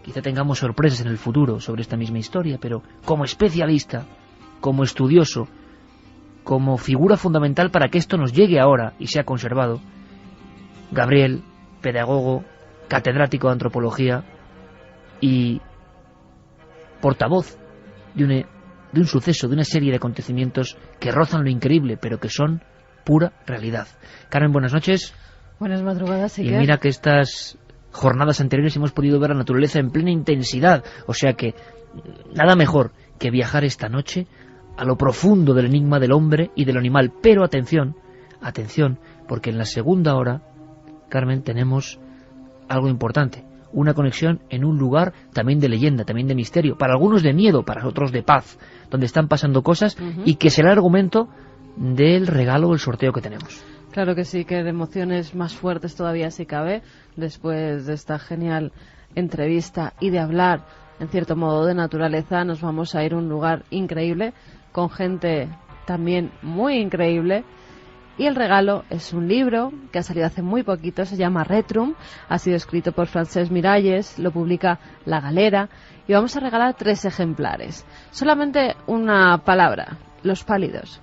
Quizá tengamos sorpresas en el futuro sobre esta misma historia, pero como especialista, como estudioso, como figura fundamental para que esto nos llegue ahora y sea conservado, Gabriel, pedagogo, catedrático de antropología y portavoz de un suceso, de una serie de acontecimientos que rozan lo increíble, pero que son pura realidad. Carmen, buenas noches. Buenas madrugadas, Y mira que estas jornadas anteriores hemos podido ver la naturaleza en plena intensidad, o sea que nada mejor que viajar esta noche a lo profundo del enigma del hombre y del animal. Pero atención, porque en la segunda hora, Carmen, tenemos algo importante, una conexión en un lugar también de leyenda, también de misterio, para algunos de miedo, para otros de paz, donde están pasando cosas y que será el argumento del regalo o el sorteo que tenemos. Claro que sí, que de emociones más fuertes todavía si cabe, después de esta genial entrevista y de hablar, en cierto modo, de naturaleza, nos vamos a ir a un lugar increíble, con gente también muy increíble. Y el regalo es un libro que ha salido hace muy poquito, se llama Retrum, ha sido escrito por Francesc Miralles, lo publica La Galera, y vamos a regalar 3 ejemplares. Solamente una palabra, los pálidos.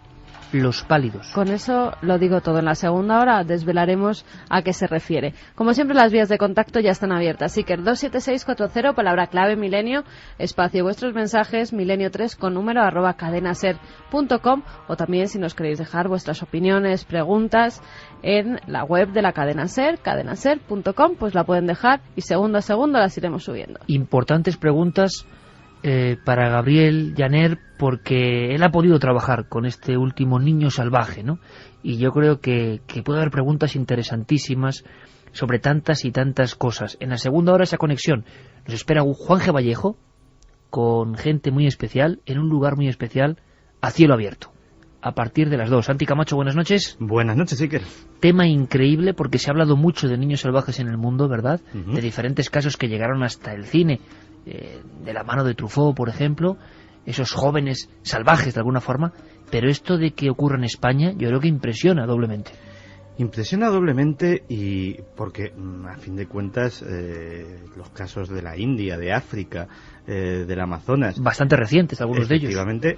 Los pálidos. Con eso lo digo todo. En la segunda hora desvelaremos a qué se refiere. Como siempre, las vías de contacto ya están abiertas. Así que 27640, palabra clave milenio, espacio vuestros mensajes, milenio3 con número @cadenaser.com, o también si nos queréis dejar vuestras opiniones, preguntas en la web de la cadena Ser, cadenaser.com, pues la pueden dejar y segundo a segundo las iremos subiendo. Importantes preguntas para Gabriel Janer, porque él ha podido trabajar con este último niño salvaje, ¿no? Y yo creo que puede haber preguntas interesantísimas sobre tantas y tantas cosas. En la segunda hora esa conexión nos espera Juan G. Vallejo con gente muy especial, en un lugar muy especial, a cielo abierto, a partir de las 2. Santi Camacho, buenas noches. Buenas noches, Iker. Tema increíble, porque se ha hablado mucho de niños salvajes en el mundo, ¿verdad? De diferentes casos que llegaron hasta el cine, de la mano de Truffaut, por ejemplo, esos jóvenes salvajes de alguna forma, pero esto de que ocurra en España yo creo que impresiona doblemente. Impresiona doblemente, y porque a fin de cuentas los casos de la India, de África, del Amazonas, bastante recientes algunos de ellos, efectivamente,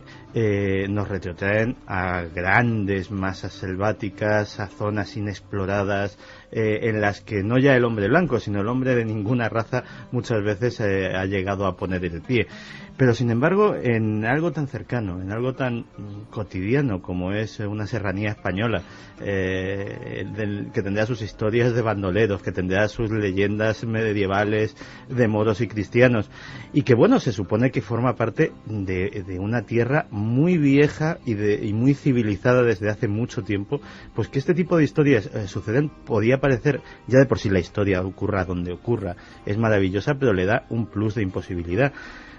nos retrotraen a grandes masas selváticas, a zonas inexploradas, en las que no ya el hombre blanco, sino el hombre de ninguna raza muchas veces ha llegado a poner el pie. Pero sin embargo, en algo tan cercano, en algo tan cotidiano como es una serranía española, que tendrá sus historias de bandoleros, que tendrá sus leyendas medievales de moros y cristianos, y que bueno, se supone que forma parte de una tierra muy vieja y muy civilizada desde hace mucho tiempo, pues que este tipo de historias suceden. Podía parecer, ya de por sí la historia ocurra donde ocurra, es maravillosa, pero le da un plus de imposibilidad.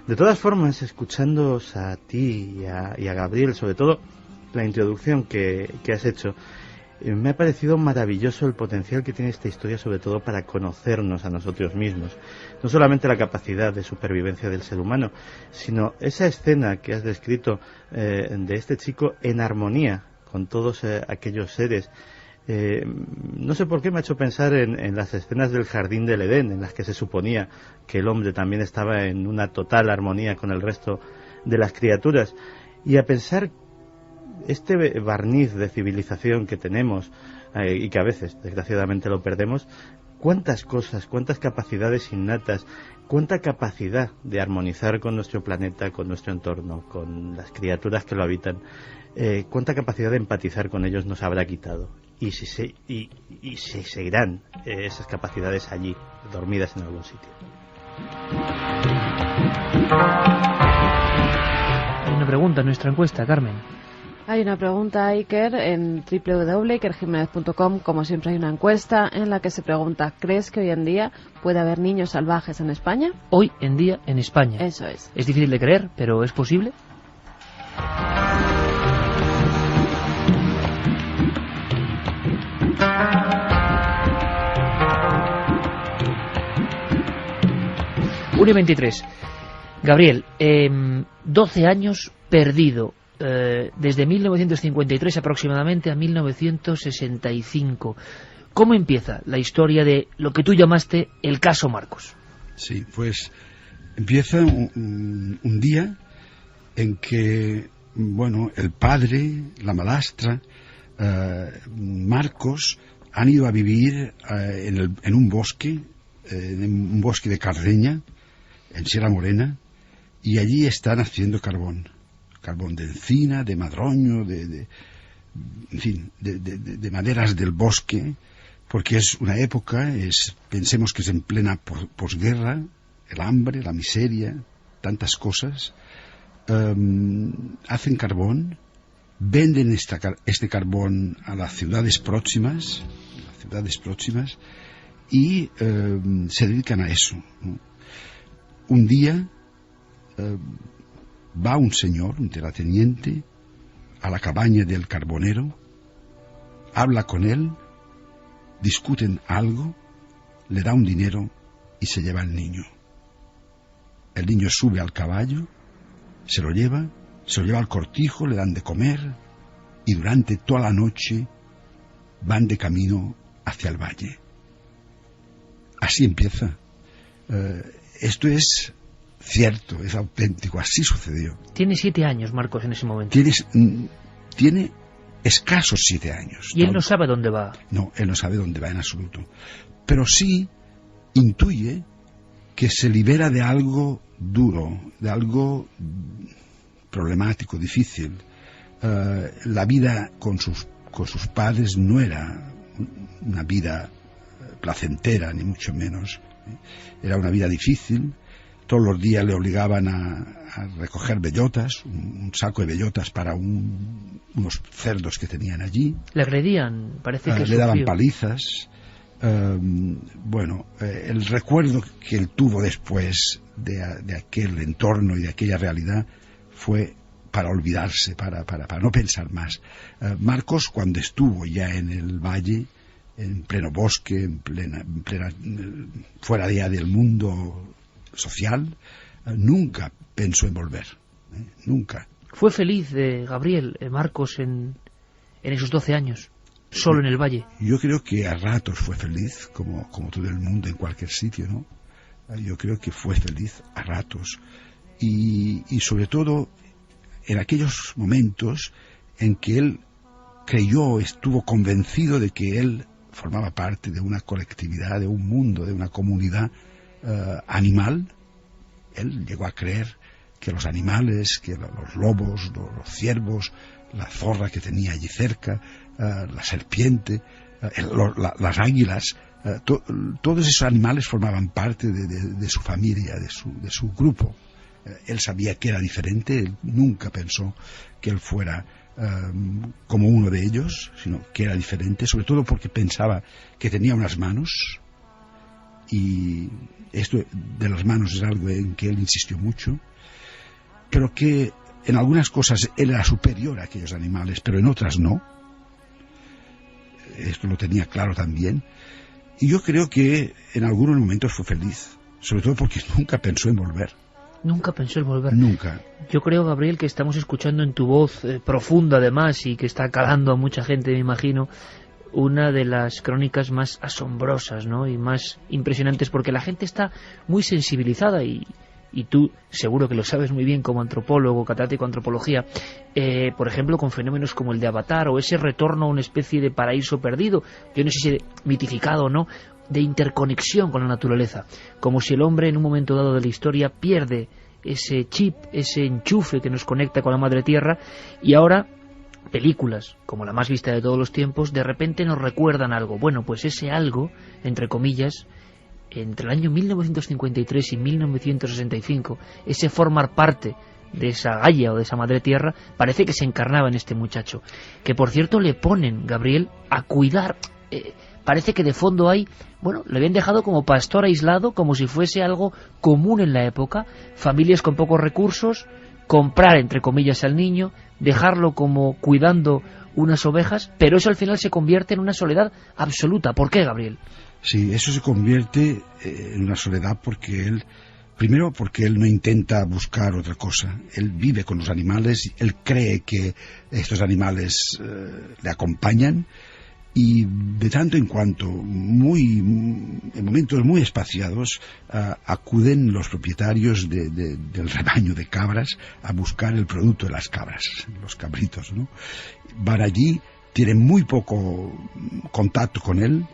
De todas formas, escuchándoos a ti y a Gabriel, sobre todo la introducción que has hecho, me ha parecido maravilloso el potencial que tiene esta historia, sobre todo para conocernos a nosotros mismos. No solamente la capacidad de supervivencia del ser humano, sino esa escena que has descrito de este chico en armonía con todos aquellos seres. No sé por qué me ha hecho pensar en las escenas del Jardín del Edén, en las que se suponía que el hombre también estaba en una total armonía con el resto de las criaturas, y a pensar este barniz de civilización que tenemos y que a veces desgraciadamente lo perdemos, cuántas cosas, cuántas capacidades innatas, cuánta capacidad de armonizar con nuestro planeta, con nuestro entorno, con las criaturas que lo habitan, cuánta capacidad de empatizar con ellos nos habrá quitado. Y si seguirán esas capacidades allí, dormidas en algún sitio. Hay una pregunta en nuestra encuesta, Carmen. Hay una pregunta, Iker, en www.ikerjimenez.com. Como siempre hay una encuesta en la que se pregunta: ¿crees que hoy en día puede haber niños salvajes en España? Hoy en día en España. Eso es. Es difícil de creer, pero ¿es posible? Uno y 23. Gabriel, 12 años perdido. Desde 1953 aproximadamente a 1965. ¿Cómo empieza la historia de lo que tú llamaste el caso Marcos? Sí, pues empieza un día en que, bueno, el padre, la madrastra, Marcos, han ido a vivir en un bosque de Cardeña, en Sierra Morena, y allí están haciendo carbón de encina, de madroño, en fin, de maderas del bosque, porque es una época, pensemos que es en plena posguerra, el hambre, la miseria, tantas cosas. Hacen carbón, venden este carbón a las ciudades próximas, y se dedican a eso, ¿no? Un día va un señor, un terrateniente, a la cabaña del carbonero, habla con él, discuten algo, le da un dinero y se lleva al niño. El niño sube al caballo, se lo lleva al cortijo, le dan de comer, y durante toda la noche van de camino hacia el valle. Así empieza. Esto es cierto, es auténtico, así sucedió. Tiene 7 años, Marcos, en ese momento. Tiene escasos 7 años. ¿Y él no sabe dónde va? No, él no sabe dónde va en absoluto. Pero sí intuye que se libera de algo duro, de algo problemático, difícil. La vida con sus padres no era una vida placentera, ni mucho menos. Era una vida difícil. Todos los días le obligaban a recoger bellotas, un saco de bellotas para unos cerdos que tenían allí. Le agredían, parece que le daban palizas. El recuerdo que él tuvo después de aquel entorno y de aquella realidad fue para olvidarse, para no pensar más. Marcos, cuando estuvo ya en el valle, en pleno bosque, en plena fuera ya del mundo social, nunca pensó en volver, nunca. ¿Fue feliz Gabriel, Marcos, en esos 12 años, solo en el valle? Yo creo que a ratos fue feliz, como todo el mundo en cualquier sitio, ¿no? Yo creo que fue feliz a ratos, y sobre todo en aquellos momentos en que él creyó, estuvo convencido de que él formaba parte de una colectividad, de un mundo, de una comunidad animal. Él llegó a creer que los animales, que los lobos, los ciervos, la zorra que tenía allí cerca, la serpiente, las águilas, todos esos animales formaban parte de su familia, de su grupo. Él sabía que era diferente, él nunca pensó que él fuera como uno de ellos, sino que era diferente, sobre todo porque pensaba que tenía unas manos, y esto de las manos es algo en que él insistió mucho, pero que en algunas cosas él era superior a aquellos animales, pero en otras no. Esto lo tenía claro también, y yo creo que en algunos momentos fue feliz, sobre todo porque nunca pensó en volver. Nunca pensó en volver. Nunca. Yo creo, Gabriel, que estamos escuchando en tu voz profunda además, y que está calando a mucha gente, me imagino, una de las crónicas más asombrosas, ¿no?, y más impresionantes, porque la gente está muy sensibilizada, y tú seguro que lo sabes muy bien como antropólogo, catedrático de antropología, por ejemplo, con fenómenos como el de Avatar, o ese retorno a una especie de paraíso perdido, yo no sé si mitificado o no, de interconexión con la naturaleza, como si el hombre en un momento dado de la historia pierde ese chip, ese enchufe que nos conecta con la madre tierra, y ahora películas, como la más vista de todos los tiempos, de repente nos recuerdan algo. Bueno, pues ese algo, entre comillas, entre el año 1953 y 1965, ese formar parte de esa Gaia o de esa madre tierra, parece que se encarnaba en este muchacho, que por cierto le ponen, Gabriel, a cuidar, parece que de fondo hay, bueno, le habían dejado como pastor aislado, como si fuese algo común en la época, familias con pocos recursos, comprar, entre comillas, al niño, dejarlo como cuidando unas ovejas, pero eso al final se convierte en una soledad absoluta. ¿Por qué, Gabriel? Sí, eso se convierte en una soledad porque él, primero porque él no intenta buscar otra cosa, él vive con los animales, él cree que estos animales le acompañan, y de tanto en cuanto, en momentos muy espaciados, acuden los propietarios del rebaño de cabras a buscar el producto de las cabras, los cabritos, ¿no? Van allí, tienen muy poco contacto con él,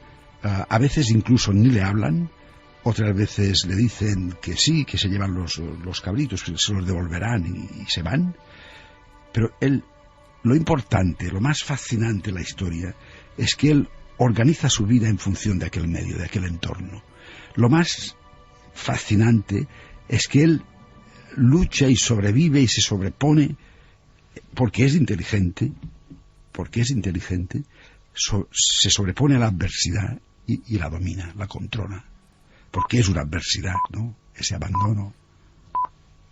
a veces incluso ni le hablan, otras veces le dicen que sí, que se llevan los cabritos, que se los devolverán y se van, pero él, lo importante, lo más fascinante de la historia, es que él organiza su vida en función de aquel medio, de aquel entorno. Lo más fascinante es que él lucha y sobrevive y se sobrepone porque es inteligente, se sobrepone a la adversidad y la domina, la controla, porque es una adversidad, ¿no?, ese abandono.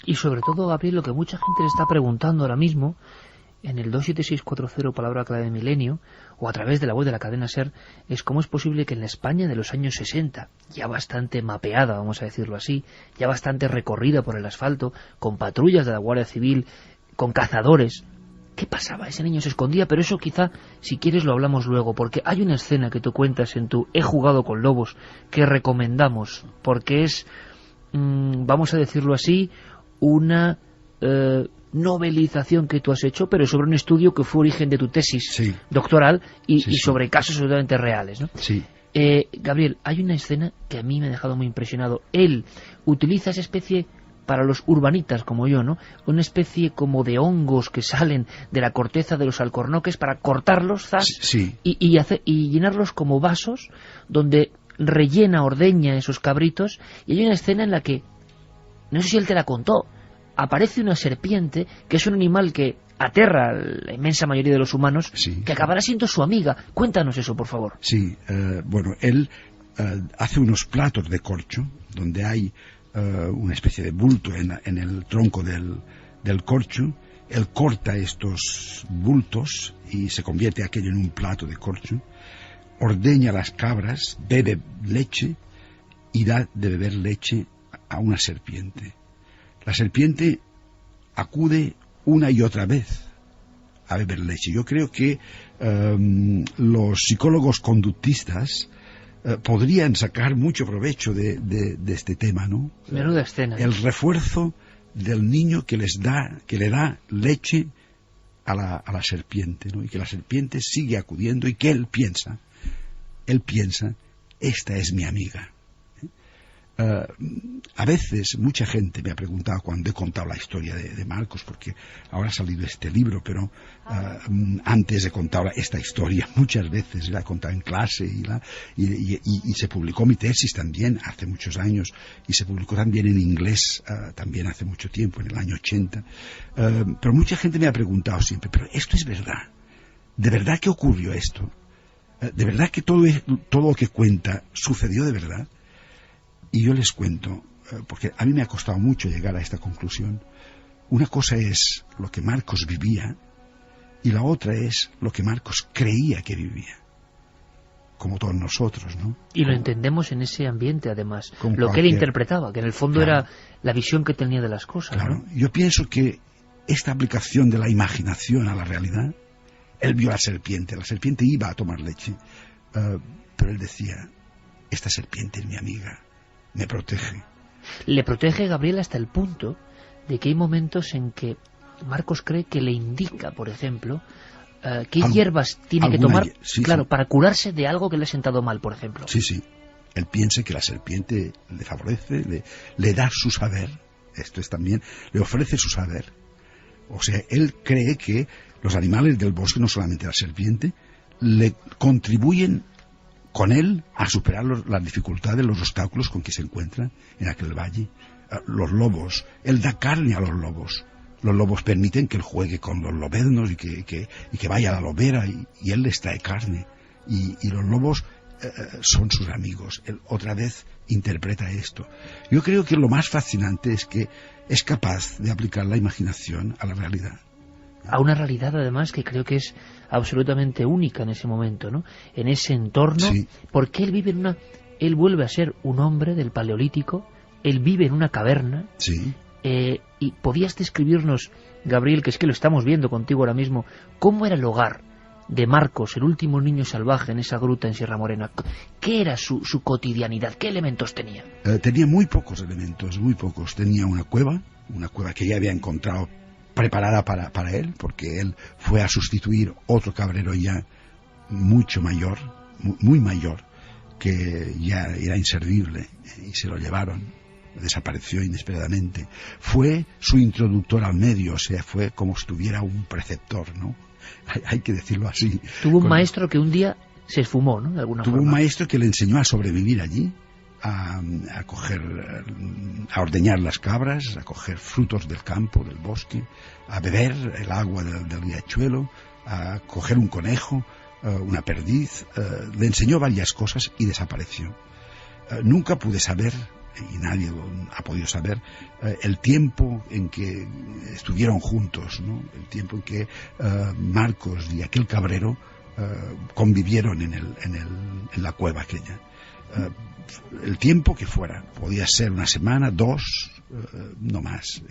Y sobre todo, Gabriel, lo que mucha gente le está preguntando ahora mismo, en el 27640, palabra clave de milenio, o a través de la web de la cadena SER, es cómo es posible que en la España de los años 60, ya bastante mapeada, vamos a decirlo así, ya bastante recorrida por el asfalto, con patrullas de la Guardia Civil, con cazadores, ¿qué pasaba? Ese niño se escondía, pero eso quizá, si quieres, lo hablamos luego, porque hay una escena que tú cuentas en tu He jugado con lobos, que recomendamos, porque es, vamos a decirlo así, una novelización que tú has hecho, pero sobre un estudio que fue origen de tu tesis doctoral y sobre casos absolutamente reales, ¿no? Sí. Gabriel, hay una escena que a mí me ha dejado muy impresionado. Él utiliza esa especie, para los urbanitas como yo, ¿no?, una especie como de hongos que salen de la corteza de los alcornoques para cortarlos, y llenarlos como vasos, donde rellena, ordeña esos cabritos, y hay una escena en la que, no sé si él te la contó, aparece una serpiente, que es un animal que aterra a la inmensa mayoría de los humanos, que acabará siendo su amiga. Cuéntanos eso, por favor. Sí, bueno, él hace unos platos de corcho, donde hay una especie de bulto en el tronco del corcho. Él corta estos bultos y se convierte aquello en un plato de corcho, ordeña las cabras, bebe leche y da de beber leche a una serpiente. La serpiente acude una y otra vez a beber leche. Yo creo que los psicólogos conductistas podrían sacar mucho provecho de este tema, ¿no? Menuda escena. El refuerzo del niño que le da leche a la serpiente, ¿no? Y que la serpiente sigue acudiendo y que él piensa, esta es mi amiga. A veces mucha gente me ha preguntado cuando he contado la historia de Marcos, porque ahora ha salido este libro, pero antes he contado esta historia muchas veces, la he contado en clase y se publicó mi tesis también hace muchos años, y se publicó también en inglés también hace mucho tiempo, en el año 80. Pero mucha gente me ha preguntado siempre, ¿pero esto es verdad? ¿De verdad que ocurrió esto? ¿De verdad que todo lo que cuenta sucedió de verdad? Y yo les cuento, porque a mí me ha costado mucho llegar a esta conclusión. Una cosa es lo que Marcos vivía y la otra es lo que Marcos creía que vivía. Como todos nosotros, ¿no? Y lo entendemos en ese ambiente, además. Como lo que él interpretaba, que en el fondo era la visión que tenía de las cosas. Claro. ¿No? Yo pienso que esta aplicación de la imaginación a la realidad, él vio a la serpiente iba a tomar leche, pero él decía, esta serpiente es mi amiga, me protege. Le protege, Gabriel, hasta el punto de que hay momentos en que Marcos cree que le indica, por ejemplo, qué hierbas tiene que tomar para curarse de algo que le ha sentado mal, por ejemplo. Sí. Él piensa que la serpiente le favorece, le da su saber. Esto es también, le ofrece su saber. O sea, él cree que los animales del bosque, no solamente la serpiente, le contribuyen con él a superar las dificultades, los obstáculos con que se encuentra en aquel valle. Los lobos, él da carne a los lobos. Los lobos permiten que él juegue con los lobeznos y que vaya a la lobera y él les trae carne. Y los lobos son sus amigos. Él otra vez interpreta esto. Yo creo que lo más fascinante es que es capaz de aplicar la imaginación a la realidad. A una realidad, además, que creo que es absolutamente única en ese momento, ¿no? En ese entorno, porque él vive él vuelve a ser un hombre del Paleolítico, él vive en una caverna, y podías describirnos, Gabriel, que es que lo estamos viendo contigo ahora mismo, cómo era el hogar de Marcos, el último niño salvaje en esa gruta en Sierra Morena. ¿Qué era su cotidianidad? ¿Qué elementos tenía? Tenía muy pocos elementos, muy pocos. Tenía una cueva que ya había encontrado preparada para él, porque él fue a sustituir otro cabrero ya mucho mayor, muy mayor, que ya era inservible, y se lo llevaron, desapareció inesperadamente. Fue su introductor al medio, o sea, fue como si tuviera un preceptor, ¿no? Hay que decirlo así. Tuvo un maestro que un día se esfumó, ¿no? De alguna forma. Tuvo un maestro que le enseñó a sobrevivir allí, a ordeñar las cabras, a coger frutos del campo, del bosque, a beber el agua del riachuelo, a coger un conejo, una perdiz. Le enseñó varias cosas y desapareció. Nunca pude saber, y nadie ha podido saber, el tiempo en que estuvieron juntos, ¿no? El tiempo en que Marcos y aquel cabrero convivieron en la cueva aquella. El tiempo que fuera, podía ser una semana, 2, no más,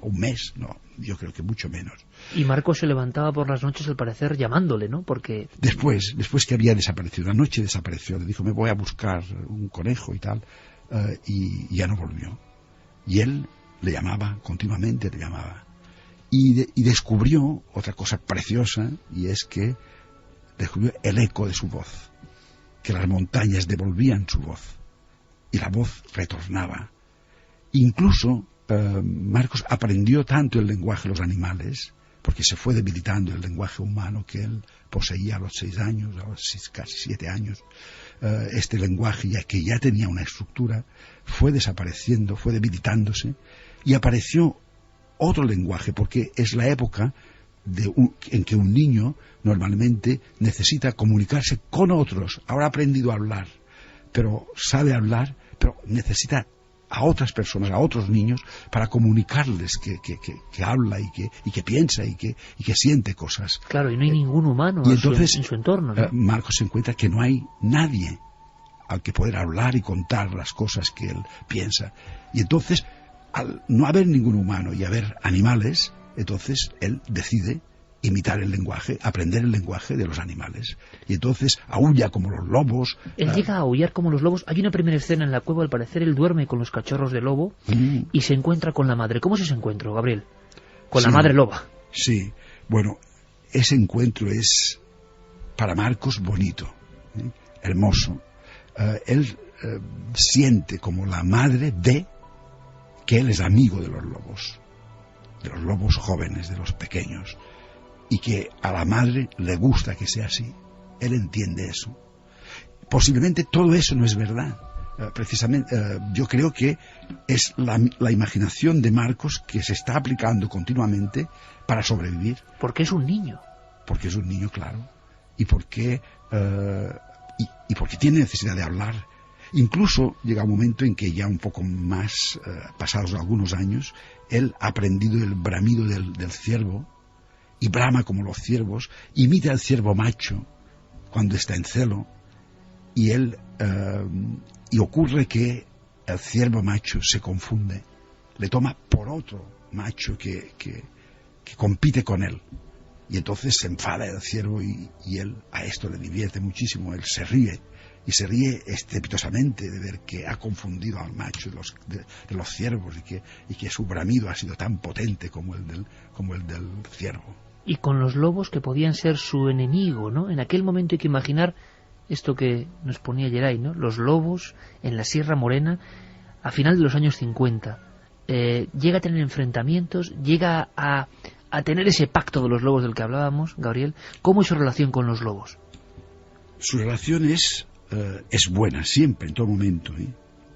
un mes, no, yo creo que mucho menos. Y Marcos se levantaba por las noches, al parecer, llamándole, ¿no? Porque después que había desaparecido, una noche desapareció, le dijo, me voy a buscar un conejo y tal, y ya no volvió. Y él le llamaba, continuamente le llamaba. Y descubrió otra cosa preciosa, y es que descubrió el eco de su voz, que las montañas devolvían su voz, y la voz retornaba. Incluso Marcos aprendió tanto el lenguaje de los animales, porque se fue debilitando el lenguaje humano que él poseía a los 6 años, a los casi 7 años. Este lenguaje, que ya tenía una estructura, fue desapareciendo, fue debilitándose, y apareció otro lenguaje, porque es la época en que un niño normalmente necesita comunicarse con otros. Ahora ha aprendido a hablar, pero sabe hablar, pero necesita a otras personas, a otros niños, para comunicarles que habla y que piensa y que siente cosas. Claro, y no hay ningún humano y entonces, en su entorno, ¿no? Marcos se encuentra que no hay nadie al que poder hablar y contar las cosas que él piensa. Y entonces, al no haber ningún humano y haber animales, entonces él decide imitar el lenguaje, aprender el lenguaje de los animales. Y entonces aúlla como los lobos. Él llega a aullar como los lobos. Hay una primera escena en la cueva, al parecer él duerme con los cachorros de lobo y se encuentra con la madre. ¿Cómo es ese encuentro, Gabriel? Con la madre loba. Sí, bueno, ese encuentro es para Marcos bonito, hermoso. Él siente como la madre ve que él es amigo de los lobos jóvenes, de los pequeños, y que a la madre le gusta que sea así. Él entiende eso. Posiblemente todo eso no es verdad. Precisamente, yo creo que es la imaginación de Marcos que se está aplicando continuamente para sobrevivir. Porque es un niño. Porque es un niño, claro. Y porque tiene necesidad de hablar. Incluso llega un momento en que ya un poco más, pasados algunos años, él ha aprendido el bramido del ciervo, y brama como los ciervos, imita al ciervo macho cuando está en celo, y y ocurre que el ciervo macho se confunde, le toma por otro macho que compite con él, y entonces se enfada el ciervo, y él a esto le divierte muchísimo. Él se ríe, y se ríe estrepitosamente de ver que ha confundido al macho de los ciervos, y que su bramido ha sido tan potente como el del ciervo. Y con los lobos que podían ser su enemigo, ¿no? En aquel momento hay que imaginar esto que nos ponía Geray, ¿no? Los lobos en la Sierra Morena a final de los años 50. Llega a tener enfrentamientos, llega a tener ese pacto de los lobos del que hablábamos, Gabriel. ¿Cómo es su relación con los lobos? Su relación es buena, siempre, en todo momento,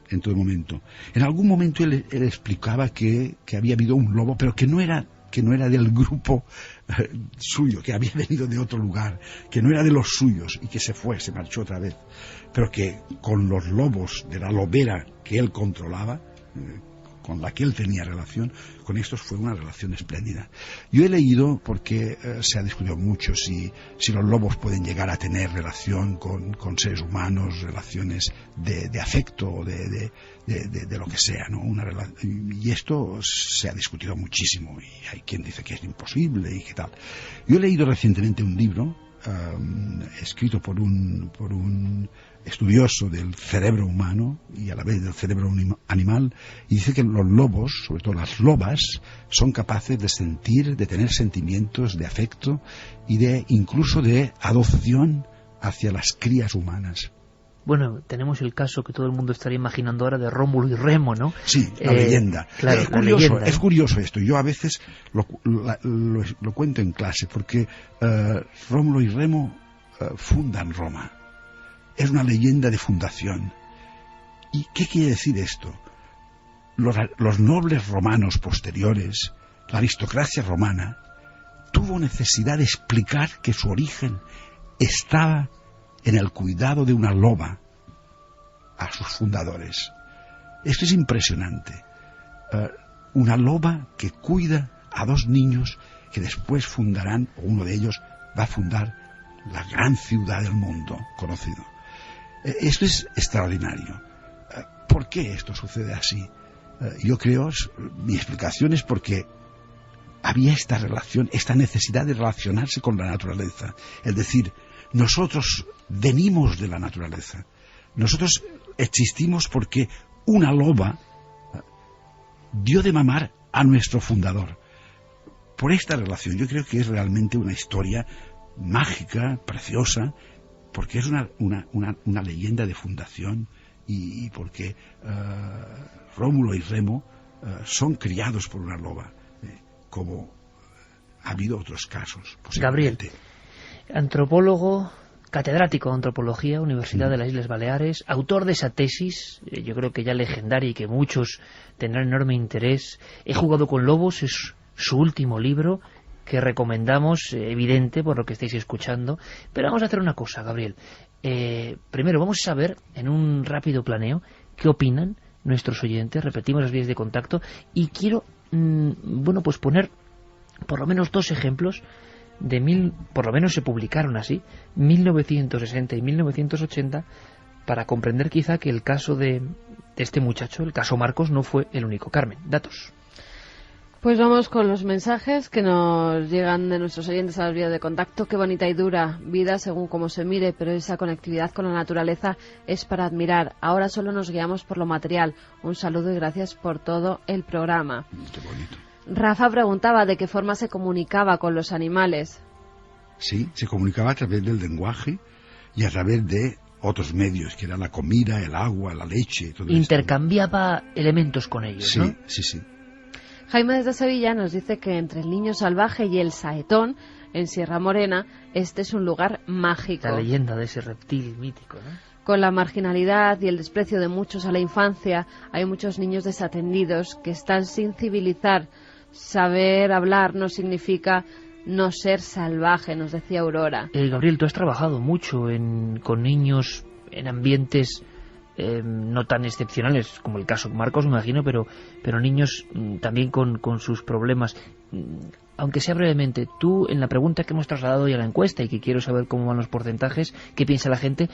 en todo momento. En algún momento él explicaba que había habido un lobo, pero que no era del grupo suyo, que había venido de otro lugar, que no era de los suyos, y que se marchó otra vez, pero que con los lobos de la lobera que él controlaba, con la que él tenía relación, con estos fue una relación espléndida. Yo he leído, porque se ha discutido mucho si los lobos pueden llegar a tener relación con seres humanos, relaciones de afecto o de lo que sea, ¿no? Y esto se ha discutido muchísimo, y hay quien dice que es imposible y qué tal. Yo he leído recientemente un libro escrito por un estudioso del cerebro humano y a la vez del cerebro animal, y dice que los lobos, sobre todo las lobas, son capaces de sentir, de tener sentimientos de afecto y incluso de adopción hacia las crías humanas. Bueno, tenemos el caso que todo el mundo estaría imaginando ahora de Rómulo y Remo, ¿no? Sí, la leyenda. Claro, es curioso esto. Yo a veces lo cuento en clase, porque Rómulo y Remo fundan Roma. Es una leyenda de fundación. ¿Y qué quiere decir esto? Los nobles romanos posteriores, la aristocracia romana, tuvo necesidad de explicar que su origen estaba en el cuidado de una loba a sus fundadores. Esto es impresionante. Una loba que cuida a dos niños que después fundarán, o uno de ellos va a fundar la gran ciudad del mundo conocido. Esto es extraordinario. ¿Por qué esto sucede así? Yo creo, mi explicación es porque había esta relación, esta necesidad de relacionarse con la naturaleza. Es decir, nosotros venimos de la naturaleza. Nosotros existimos porque una loba dio de mamar a nuestro fundador. Por esta relación, yo creo que es realmente una historia mágica, preciosa, porque es una leyenda de fundación, y porque Rómulo y Remo son criados por una loba, como ha habido otros casos. Gabriel, antropólogo, catedrático de antropología, Universidad de las Islas Baleares, autor de esa tesis, yo creo que ya legendaria y que muchos tendrán enorme interés. He jugado con lobos, es su último libro, que recomendamos, evidente por lo que estáis escuchando. Pero vamos a hacer una cosa, Gabriel. Primero vamos a saber, en un rápido planeo, qué opinan nuestros oyentes. Repetimos las vías de contacto, y quiero pues poner por lo menos dos ejemplos por lo menos se publicaron así, 1960 y 1980, para comprender quizá que el caso de este muchacho, el caso Marcos, no fue el único. Carmen, datos. Pues vamos con los mensajes que nos llegan de nuestros oyentes a las vías de contacto. Qué bonita y dura vida según cómo se mire, pero esa conectividad con la naturaleza es para admirar. Ahora solo nos guiamos por lo material. Un saludo y gracias por todo el programa. Qué bonito. Rafa preguntaba de qué forma se comunicaba con los animales. Sí, se comunicaba a través del lenguaje y a través de otros medios, que era la comida, el agua, la leche. Todo intercambiaba elementos con ellos, sí, ¿no? Sí. Jaime desde Sevilla nos dice que entre el niño salvaje y el saetón, en Sierra Morena, este es un lugar mágico. La leyenda de ese reptil mítico, ¿no? Con la marginalidad y el desprecio de muchos a la infancia, hay muchos niños desatendidos que están sin civilizar. Saber hablar no significa no ser salvaje, nos decía Aurora. Gabriel, tú has trabajado mucho con niños en ambientes no tan excepcionales como el caso Marcos, me imagino, pero niños también con sus problemas. Aunque sea brevemente, tú, en la pregunta que hemos trasladado hoy a la encuesta y que quiero saber cómo van los porcentajes, qué piensa la gente,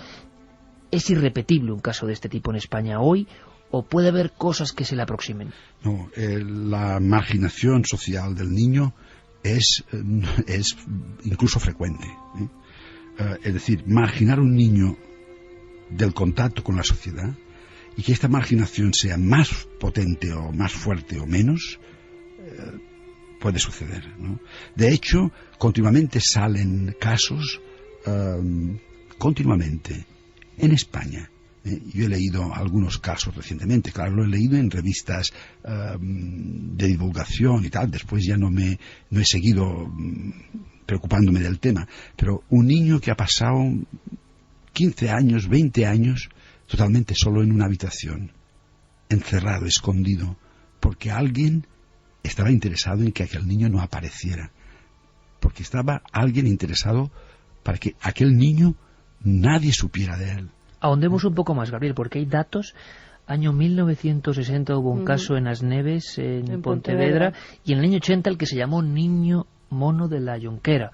¿es irrepetible un caso de este tipo en España hoy o puede haber cosas que se le aproximen? No, la marginación social del niño es incluso frecuente. Es decir, marginar un niño del contacto con la sociedad y que esta marginación sea más potente o más fuerte o menos, puede suceder, ¿no? De hecho, continuamente salen casos, continuamente, en España. Yo he leído algunos casos recientemente, claro, lo he leído en revistas de divulgación y tal, después ya no he seguido preocupándome del tema, pero un niño que ha pasado 15 años, 20 años, totalmente solo en una habitación, encerrado, escondido, porque alguien estaba interesado en que aquel niño no apareciera, porque estaba alguien interesado para que aquel niño nadie supiera de él. Ahondemos un poco más, Gabriel, porque hay datos. Año 1960 hubo un caso en Asneves, en Pontevedra, y en el año 80 el que se llamó Niño Mono de la Jonquera.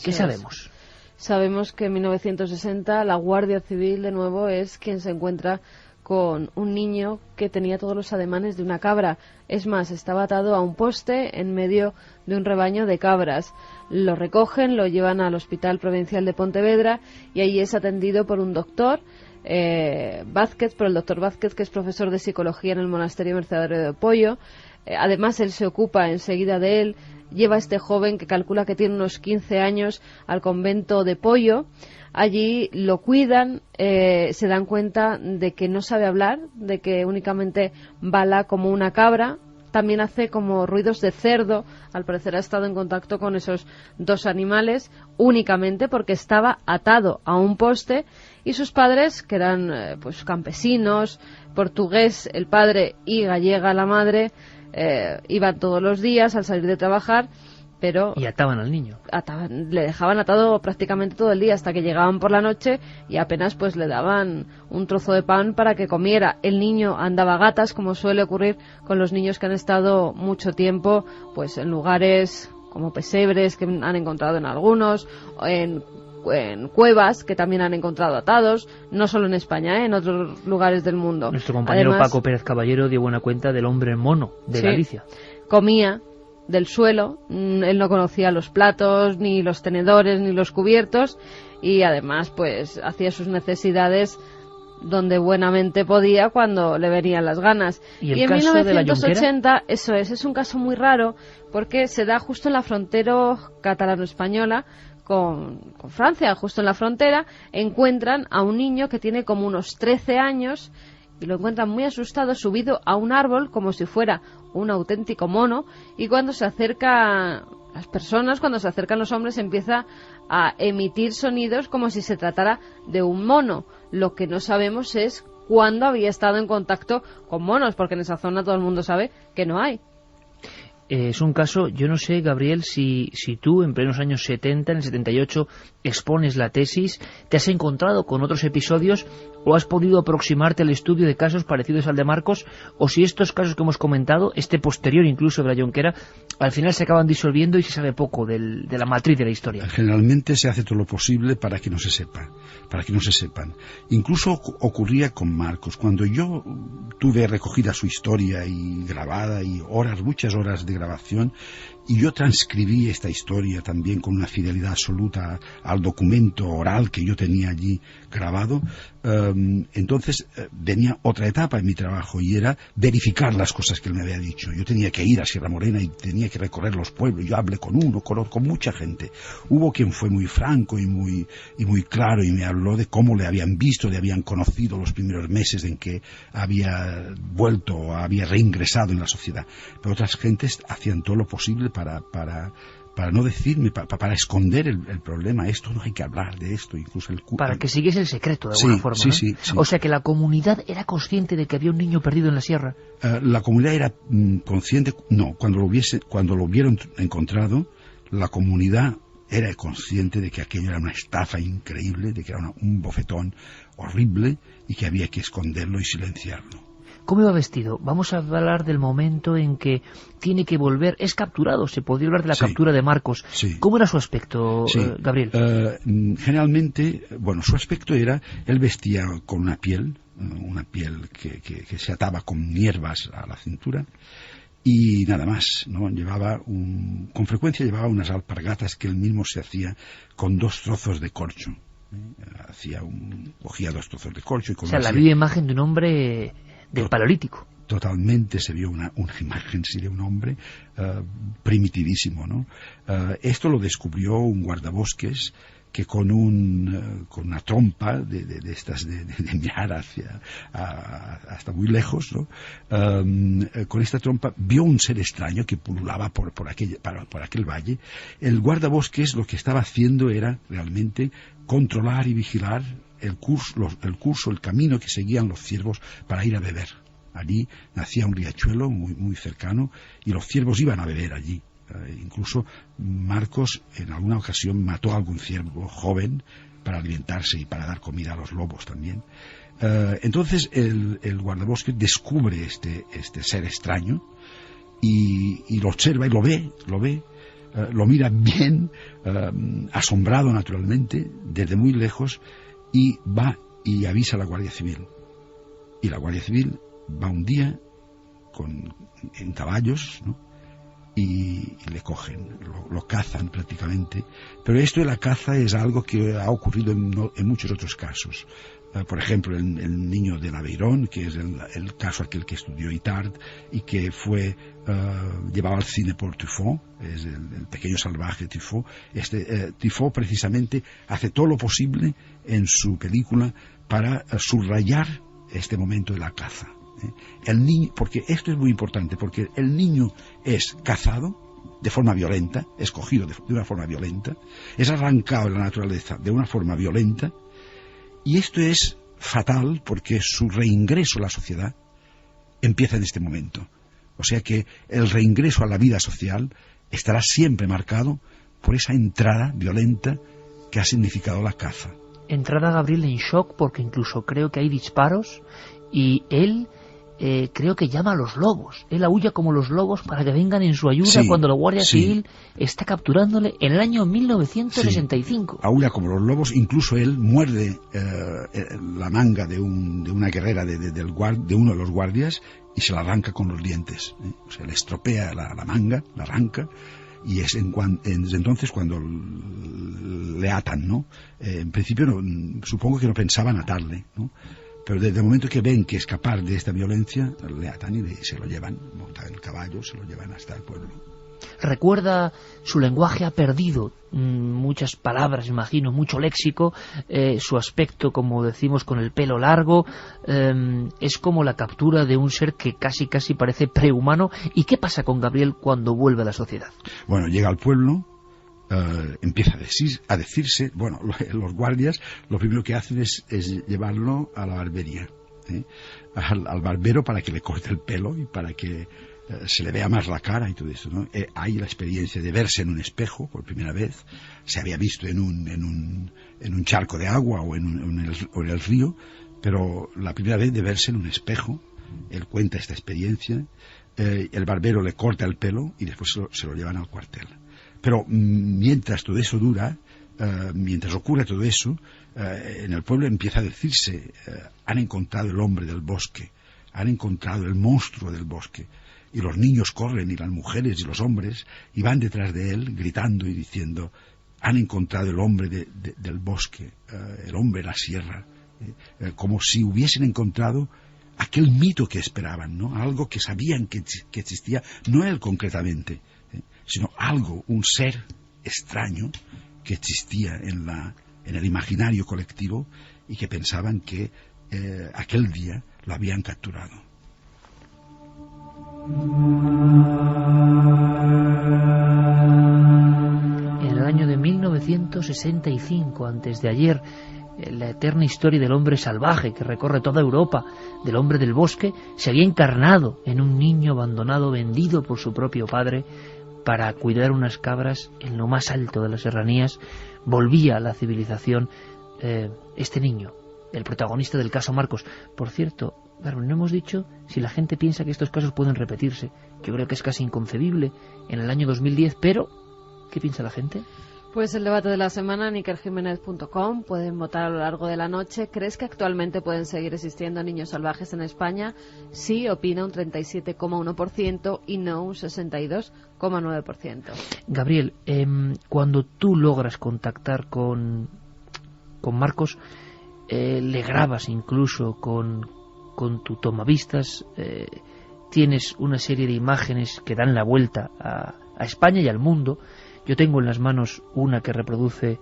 ¿Qué sabemos? Sabemos que en 1960 la Guardia Civil, de nuevo, es quien se encuentra con un niño que tenía todos los ademanes de una cabra. Es más, estaba atado a un poste en medio de un rebaño de cabras. Lo recogen, lo llevan al Hospital Provincial de Pontevedra y allí es atendido por un doctor, Vázquez, por el doctor Vázquez, que es profesor de psicología en el Monasterio Mercedario de Pollo. Además, él se ocupa enseguida de él. Lleva a este joven, que calcula que tiene unos 15 años, al convento de Pollo. Allí lo cuidan, se dan cuenta de que no sabe hablar, de que únicamente bala como una cabra, también hace como ruidos de cerdo. Al parecer ha estado en contacto con esos dos animales únicamente porque estaba atado a un poste, y sus padres, que eran pues campesinos, portugués el padre y gallega la madre, iban todos los días al salir de trabajar, pero... Y ataban al niño. Le dejaban atado prácticamente todo el día hasta que llegaban por la noche y apenas pues le daban un trozo de pan para que comiera. El niño andaba a gatas, como suele ocurrir con los niños que han estado mucho tiempo pues en lugares como pesebres, que han encontrado en algunos, en cuevas que también han encontrado atados, no solo en España, en otros lugares del mundo. Nuestro compañero Además, Paco Pérez Caballero dio buena cuenta del hombre mono de Galicia. Comía del suelo, él no conocía los platos, ni los tenedores, ni los cubiertos, y además pues hacía sus necesidades donde buenamente podía cuando le venían las ganas. Y en caso 1980, eso es un caso muy raro porque se da justo en la frontera catalano-española con Francia, justo en la frontera. Encuentran a un niño que tiene como unos 13 años y lo encuentran muy asustado, subido a un árbol como si fuera un auténtico mono, y cuando se acercan las personas, cuando se acercan los hombres, empieza a emitir sonidos como si se tratara de un mono. Lo que no sabemos es cuándo había estado en contacto con monos, porque en esa zona todo el mundo sabe que no hay. Es un caso, yo no sé, Gabriel, si tú en plenos años 70, en el 78, expones la tesis, te has encontrado con otros episodios o has podido aproximarte al estudio de casos parecidos al de Marcos, o si estos casos que hemos comentado, este posterior incluso de la Jonquera, al final se acaban disolviendo y se sabe poco de la matriz de la historia. Generalmente se hace todo lo posible para que no se sepa, para que no se sepan. Incluso ocurría con Marcos. Cuando yo tuve recogida su historia y grabada, y muchas horas de grabación, y yo transcribí esta historia también con una fidelidad absoluta al documento oral que yo tenía allí grabado. Entonces venía otra etapa en mi trabajo y era verificar las cosas que él me había dicho. Yo tenía que ir a Sierra Morena y tenía que recorrer los pueblos. Yo hablé con uno, con mucha gente. Hubo quien fue muy franco y muy claro y me habló de cómo le habían visto, le habían conocido los primeros meses en que había vuelto o había reingresado en la sociedad. Pero otras gentes hacían todo lo posible para no decirme, para esconder el problema. Esto no hay que hablar de esto, incluso el cura. Para que siguiese el secreto de alguna forma, ¿no? Sí. O sea que la comunidad era consciente de que había un niño perdido en la sierra. La comunidad era consciente, no, cuando lo vieron encontrado, la comunidad era consciente de que aquello era una estafa increíble, de que era un bofetón horrible y que había que esconderlo y silenciarlo. ¿Cómo iba vestido? Vamos a hablar del momento en que tiene que volver, es capturado, se podría hablar de la captura de Marcos. Sí. ¿Cómo era su aspecto, Gabriel? Generalmente, su aspecto era, él vestía con una piel que se ataba con hierbas a la cintura y nada más, ¿no? Con frecuencia llevaba unas alpargatas que él mismo se hacía con 2 trozos de corcho. Cogía 2 trozos de corcho y con la viva imagen de un hombre del Paleolítico. Totalmente se vio una imagen, sí, de un hombre primitivísimo, ¿no? Esto lo descubrió un guardabosques que con una trompa de estas de mirar hasta muy lejos, ¿no? Con esta trompa vio un ser extraño que pululaba por aquel valle. El guardabosques lo que estaba haciendo era realmente controlar y vigilar el camino que seguían los ciervos para ir a beber. Allí nacía un riachuelo muy, muy cercano y los ciervos iban a beber allí. Incluso Marcos en alguna ocasión mató a algún ciervo joven para alimentarse y para dar comida a los lobos también. Entonces el guardabosques descubre este ser extraño y lo observa y lo ve, lo mira bien, asombrado naturalmente, desde muy lejos, y va y avisa a la Guardia Civil. Y la Guardia Civil va un día en caballos, ¿no? Y le cogen, lo cazan prácticamente. Pero esto de la caza es algo que ha ocurrido en muchos otros casos. Por ejemplo, el niño de Naveirón, que es el caso aquel que estudió Itard y que fue llevado al cine por Truffaut, es el pequeño salvaje Truffaut. Truffaut precisamente hace todo lo posible en su película para subrayar este momento de la caza. El niño, porque esto es muy importante, porque el niño es cazado de forma violenta, escogido de una forma violenta, es arrancado de la naturaleza de una forma violenta, y esto es fatal porque su reingreso a la sociedad empieza en este momento. O sea que el reingreso a la vida social estará siempre marcado por esa entrada violenta que ha significado la caza. Entrada, Gabriel, en shock, porque incluso creo que hay disparos y él creo que llama a los lobos. Él aúlla como los lobos para que vengan en su ayuda cuando la Guardia Civil está capturándole en el año 1965. Sí. Aúlla como los lobos, incluso él muerde la manga de una guerrera de uno de los guardias y se la arranca con los dientes. O sea, le estropea la manga, la arranca, y es entonces cuando le atan, ¿no? En principio supongo que no pensaban atarle, ¿no? Pero desde el momento que ven que es capaz de esta violencia, le atan y se lo llevan, montan el caballo, se lo llevan hasta el pueblo. Recuerda, su lenguaje ha perdido muchas palabras, imagino, mucho léxico, su aspecto, como decimos, con el pelo largo, es como la captura de un ser que casi parece prehumano. ¿Y qué pasa con Gabriel cuando vuelve a la sociedad? Bueno, llega al pueblo, empieza a decirse, bueno, los guardias lo primero que hacen es llevarlo a la barbería, al barbero, para que le corte el pelo y para que se le vea más la cara y todo eso, ¿no? Hay la experiencia de verse en un espejo por primera vez. Se había visto en un charco de agua o en el río, pero la primera vez de verse en un espejo. Él cuenta esta experiencia, el barbero le corta el pelo y después se lo llevan al cuartel. Pero mientras todo eso dura, mientras ocurre todo eso, en el pueblo empieza a decirse, han encontrado el hombre del bosque, han encontrado el monstruo del bosque. y los niños corren, y las mujeres y los hombres, y van detrás de él gritando y diciendo: han encontrado el hombre del bosque, el hombre de la sierra, como si hubiesen encontrado aquel mito que esperaban, ¿no? Algo que sabían que existía, no él concretamente, sino algo, un ser extraño que existía en el imaginario colectivo, y que pensaban que aquel día lo habían capturado. En el año de 1965, antes de ayer, la eterna historia del hombre salvaje que recorre toda Europa, del hombre del bosque, se había encarnado en un niño abandonado, vendido por su propio padre para cuidar unas cabras en lo más alto de las serranías. Volvía a la civilización este niño, el protagonista del caso Marcos. Por cierto, Carmen, no hemos dicho si la gente piensa que estos casos pueden repetirse. Yo creo que es casi inconcebible en el año 2010, pero ¿qué piensa la gente? Pues el debate de la semana en ikerjimenez.com. Pueden votar a lo largo de la noche. ¿Crees que actualmente pueden seguir existiendo niños salvajes en España? Sí, opina un 37,1% y no un 62,9%. Gabriel, cuando tú logras contactar con Marcos, le grabas incluso con tu tomavistas, tienes una serie de imágenes que dan la vuelta a España y al mundo. Yo tengo en las manos una que reproduce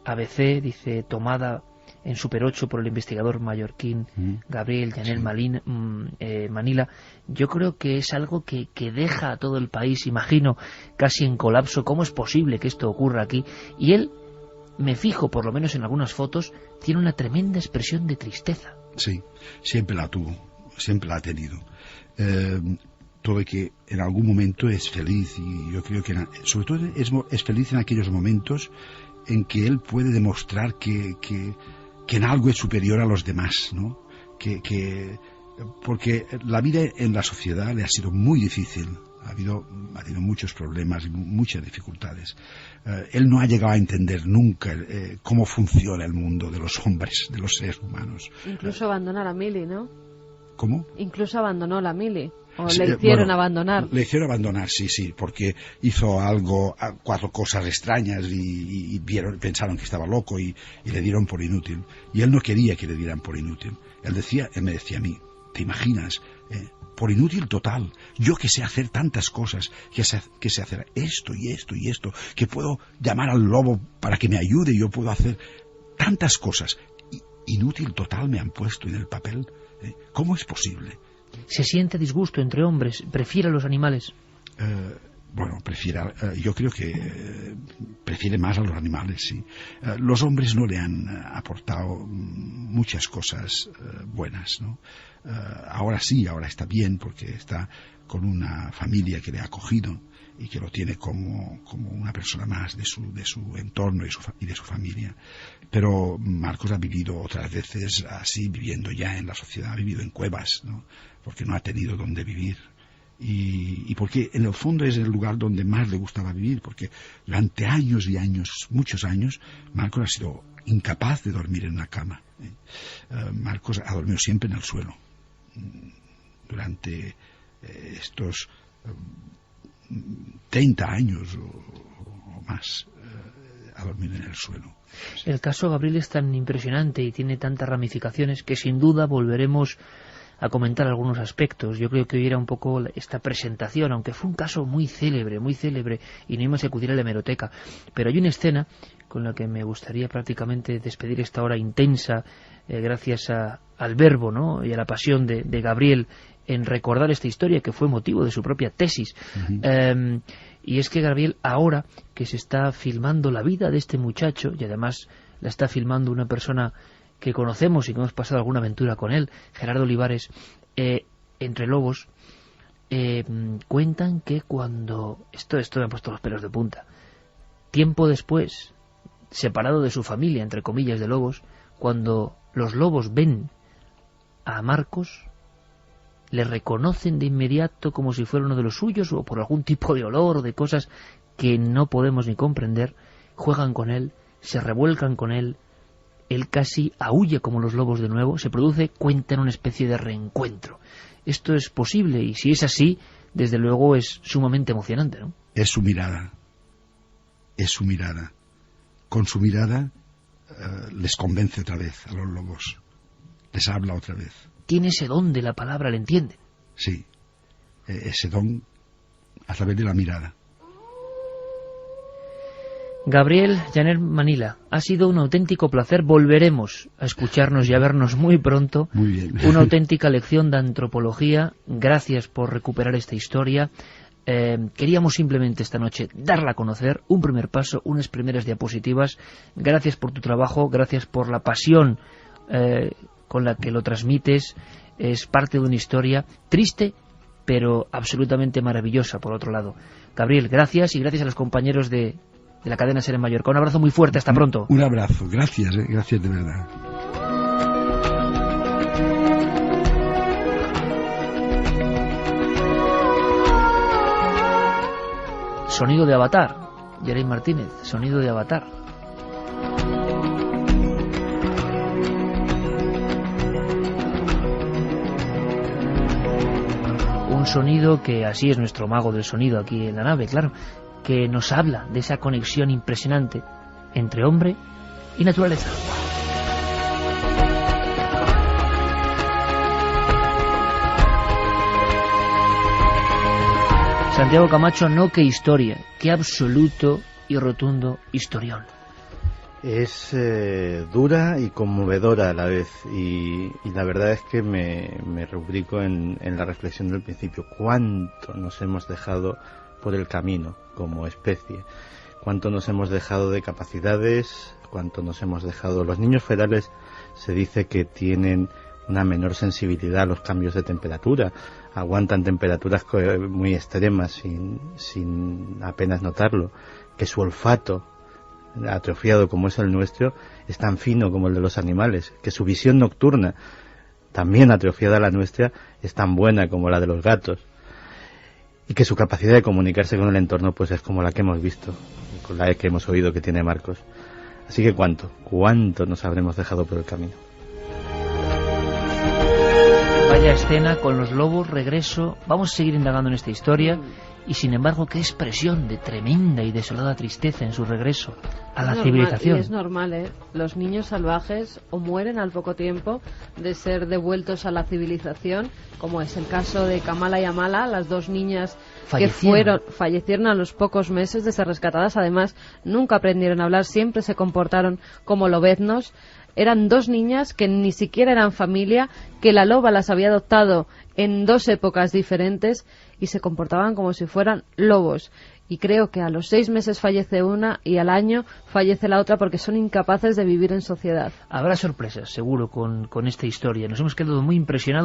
ABC, dice: tomada en Super 8 por el investigador mallorquín Gabriel Llanel Manila. Yo creo que es algo que deja a todo el país, imagino, casi en colapso. ¿Cómo es posible que esto ocurra aquí? Y él, me fijo, por lo menos en algunas fotos, tiene una tremenda expresión de tristeza. Sí, siempre la tuvo, siempre la ha tenido. Todo que en algún momento es feliz, y yo creo que sobre todo es feliz en aquellos momentos en que él puede demostrar que en algo es superior a los demás, ¿no? Porque la vida en la sociedad le ha sido muy difícil, ha tenido muchos problemas y muchas dificultades. Él no ha llegado a entender nunca cómo funciona el mundo de los hombres, de los seres humanos. Incluso abandonar a Mili, ¿no? ¿Cómo? Incluso abandonó la Mili. ¿O sí, le hicieron abandonar? Le hicieron abandonar, sí, porque hizo 4 cosas extrañas y pensaron que estaba loco y le dieron por inútil. Y él no quería que le dieran por inútil. Él me decía a mí: ¿te imaginas? Por inútil total. Yo que sé hacer tantas cosas, que sé hacer esto y esto y esto, que puedo llamar al lobo para que me ayude, yo puedo hacer tantas cosas. Inútil total me han puesto en el papel. ¿Cómo es posible? ¿Se siente disgusto entre hombres? ¿Prefiere a los animales? Bueno, yo creo que prefiere más a los animales, sí. Los hombres no le han aportado muchas cosas buenas, ¿no? Ahora sí, ahora está bien, porque está con una familia que le ha acogido y que lo tiene como una persona más de su entorno y de su familia. Pero Marcos ha vivido otras veces así, viviendo ya en la sociedad, ha vivido en cuevas, ¿no? Porque no ha tenido dónde vivir. Y porque en el fondo es el lugar donde más le gustaba vivir, porque durante años y años, muchos años, Marcos ha sido incapaz de dormir en una cama. Marcos ha dormido siempre en el suelo. Durante estos 30 años o más ha dormido en el suelo. El caso Gabriel es tan impresionante y tiene tantas ramificaciones que sin duda volveremos a comentar algunos aspectos. Yo creo que hoy era un poco esta presentación, aunque fue un caso muy célebre, y no íbamos a acudir a la hemeroteca. Pero hay una escena con la que me gustaría prácticamente despedir esta hora intensa, gracias al verbo, ¿no?, y a la pasión de Gabriel en recordar esta historia que fue motivo de su propia tesis. Y es que Gabriel, ahora que se está filmando la vida de este muchacho, y además la está filmando una persona que conocemos y que hemos pasado alguna aventura con él, Gerardo Olivares, Entre Lobos, cuentan que cuando... Esto me ha puesto los pelos de punta. Tiempo después, separado de su familia, entre comillas, de lobos, cuando los lobos ven a Marcos, le reconocen de inmediato como si fuera uno de los suyos, o por algún tipo de olor o de cosas que no podemos ni comprender. Juegan con él, se revuelcan con él, él casi aúlla como los lobos de nuevo, se produce, cuentan, una especie de reencuentro. Esto es posible, y si es así, desde luego es sumamente emocionante, ¿no? Es su mirada. Es su mirada. Con su mirada les convence otra vez a los lobos. Les habla otra vez. Tiene ese don de la palabra, ¿le entienden? Sí. Ese don a través de la mirada. Gabriel Llaner Manila, ha sido un auténtico placer. Volveremos a escucharnos y a vernos muy pronto. Muy bien. Una auténtica lección de antropología. Gracias por recuperar esta historia. Queríamos simplemente esta noche darla a conocer, un primer paso, unas primeras diapositivas. Gracias por tu trabajo, gracias por la pasión con la que lo transmites. Es parte de una historia triste, pero absolutamente maravillosa, por otro lado. Gabriel, gracias, y gracias a los compañeros de la cadena SER en Mallorca. Un abrazo muy fuerte, hasta pronto. Un abrazo, gracias, gracias de verdad. Sonido de Avatar, Jeremy Martínez, sonido de Avatar. Un sonido que, así es nuestro mago del sonido aquí en la nave, claro, que nos habla de esa conexión impresionante entre hombre y naturaleza. Santiago Camacho, no qué historia, qué absoluto y rotundo historión. Es dura y conmovedora a la vez, y la verdad es que me rubrico en la reflexión del principio. ¿Cuánto nos hemos dejado por el camino como especie? ¿Cuánto nos hemos dejado de capacidades? ¿Cuánto nos hemos dejado? Los niños ferales se dice que tienen una menor sensibilidad a los cambios de temperatura, aguantan temperaturas muy extremas sin apenas notarlo, que su olfato, atrofiado como es el nuestro, es tan fino como el de los animales, que su visión nocturna, también atrofiada la nuestra, es tan buena como la de los gatos, y que su capacidad de comunicarse con el entorno pues es como la que hemos visto, con la que hemos oído que tiene Marcos. Así que cuánto nos habremos dejado por el camino. Vaya escena con los lobos, regreso. Vamos a seguir indagando en esta historia. Y sin embargo, qué expresión de tremenda y desolada tristeza en su regreso a la civilización. Y es normal, ¿eh? Los niños salvajes o mueren al poco tiempo de ser devueltos a la civilización, como es el caso de Kamala y Amala, las dos niñas que fallecieron a los pocos meses de ser rescatadas. Además, nunca aprendieron a hablar, siempre se comportaron como lobeznos. Eran dos niñas que ni siquiera eran familia, que la loba las había adoptado en dos épocas diferentes y se comportaban como si fueran lobos. Y creo que a los 6 meses fallece una y al año fallece la otra porque son incapaces de vivir en sociedad. Habrá sorpresas, seguro, con esta historia. Nos hemos quedado muy impresionados.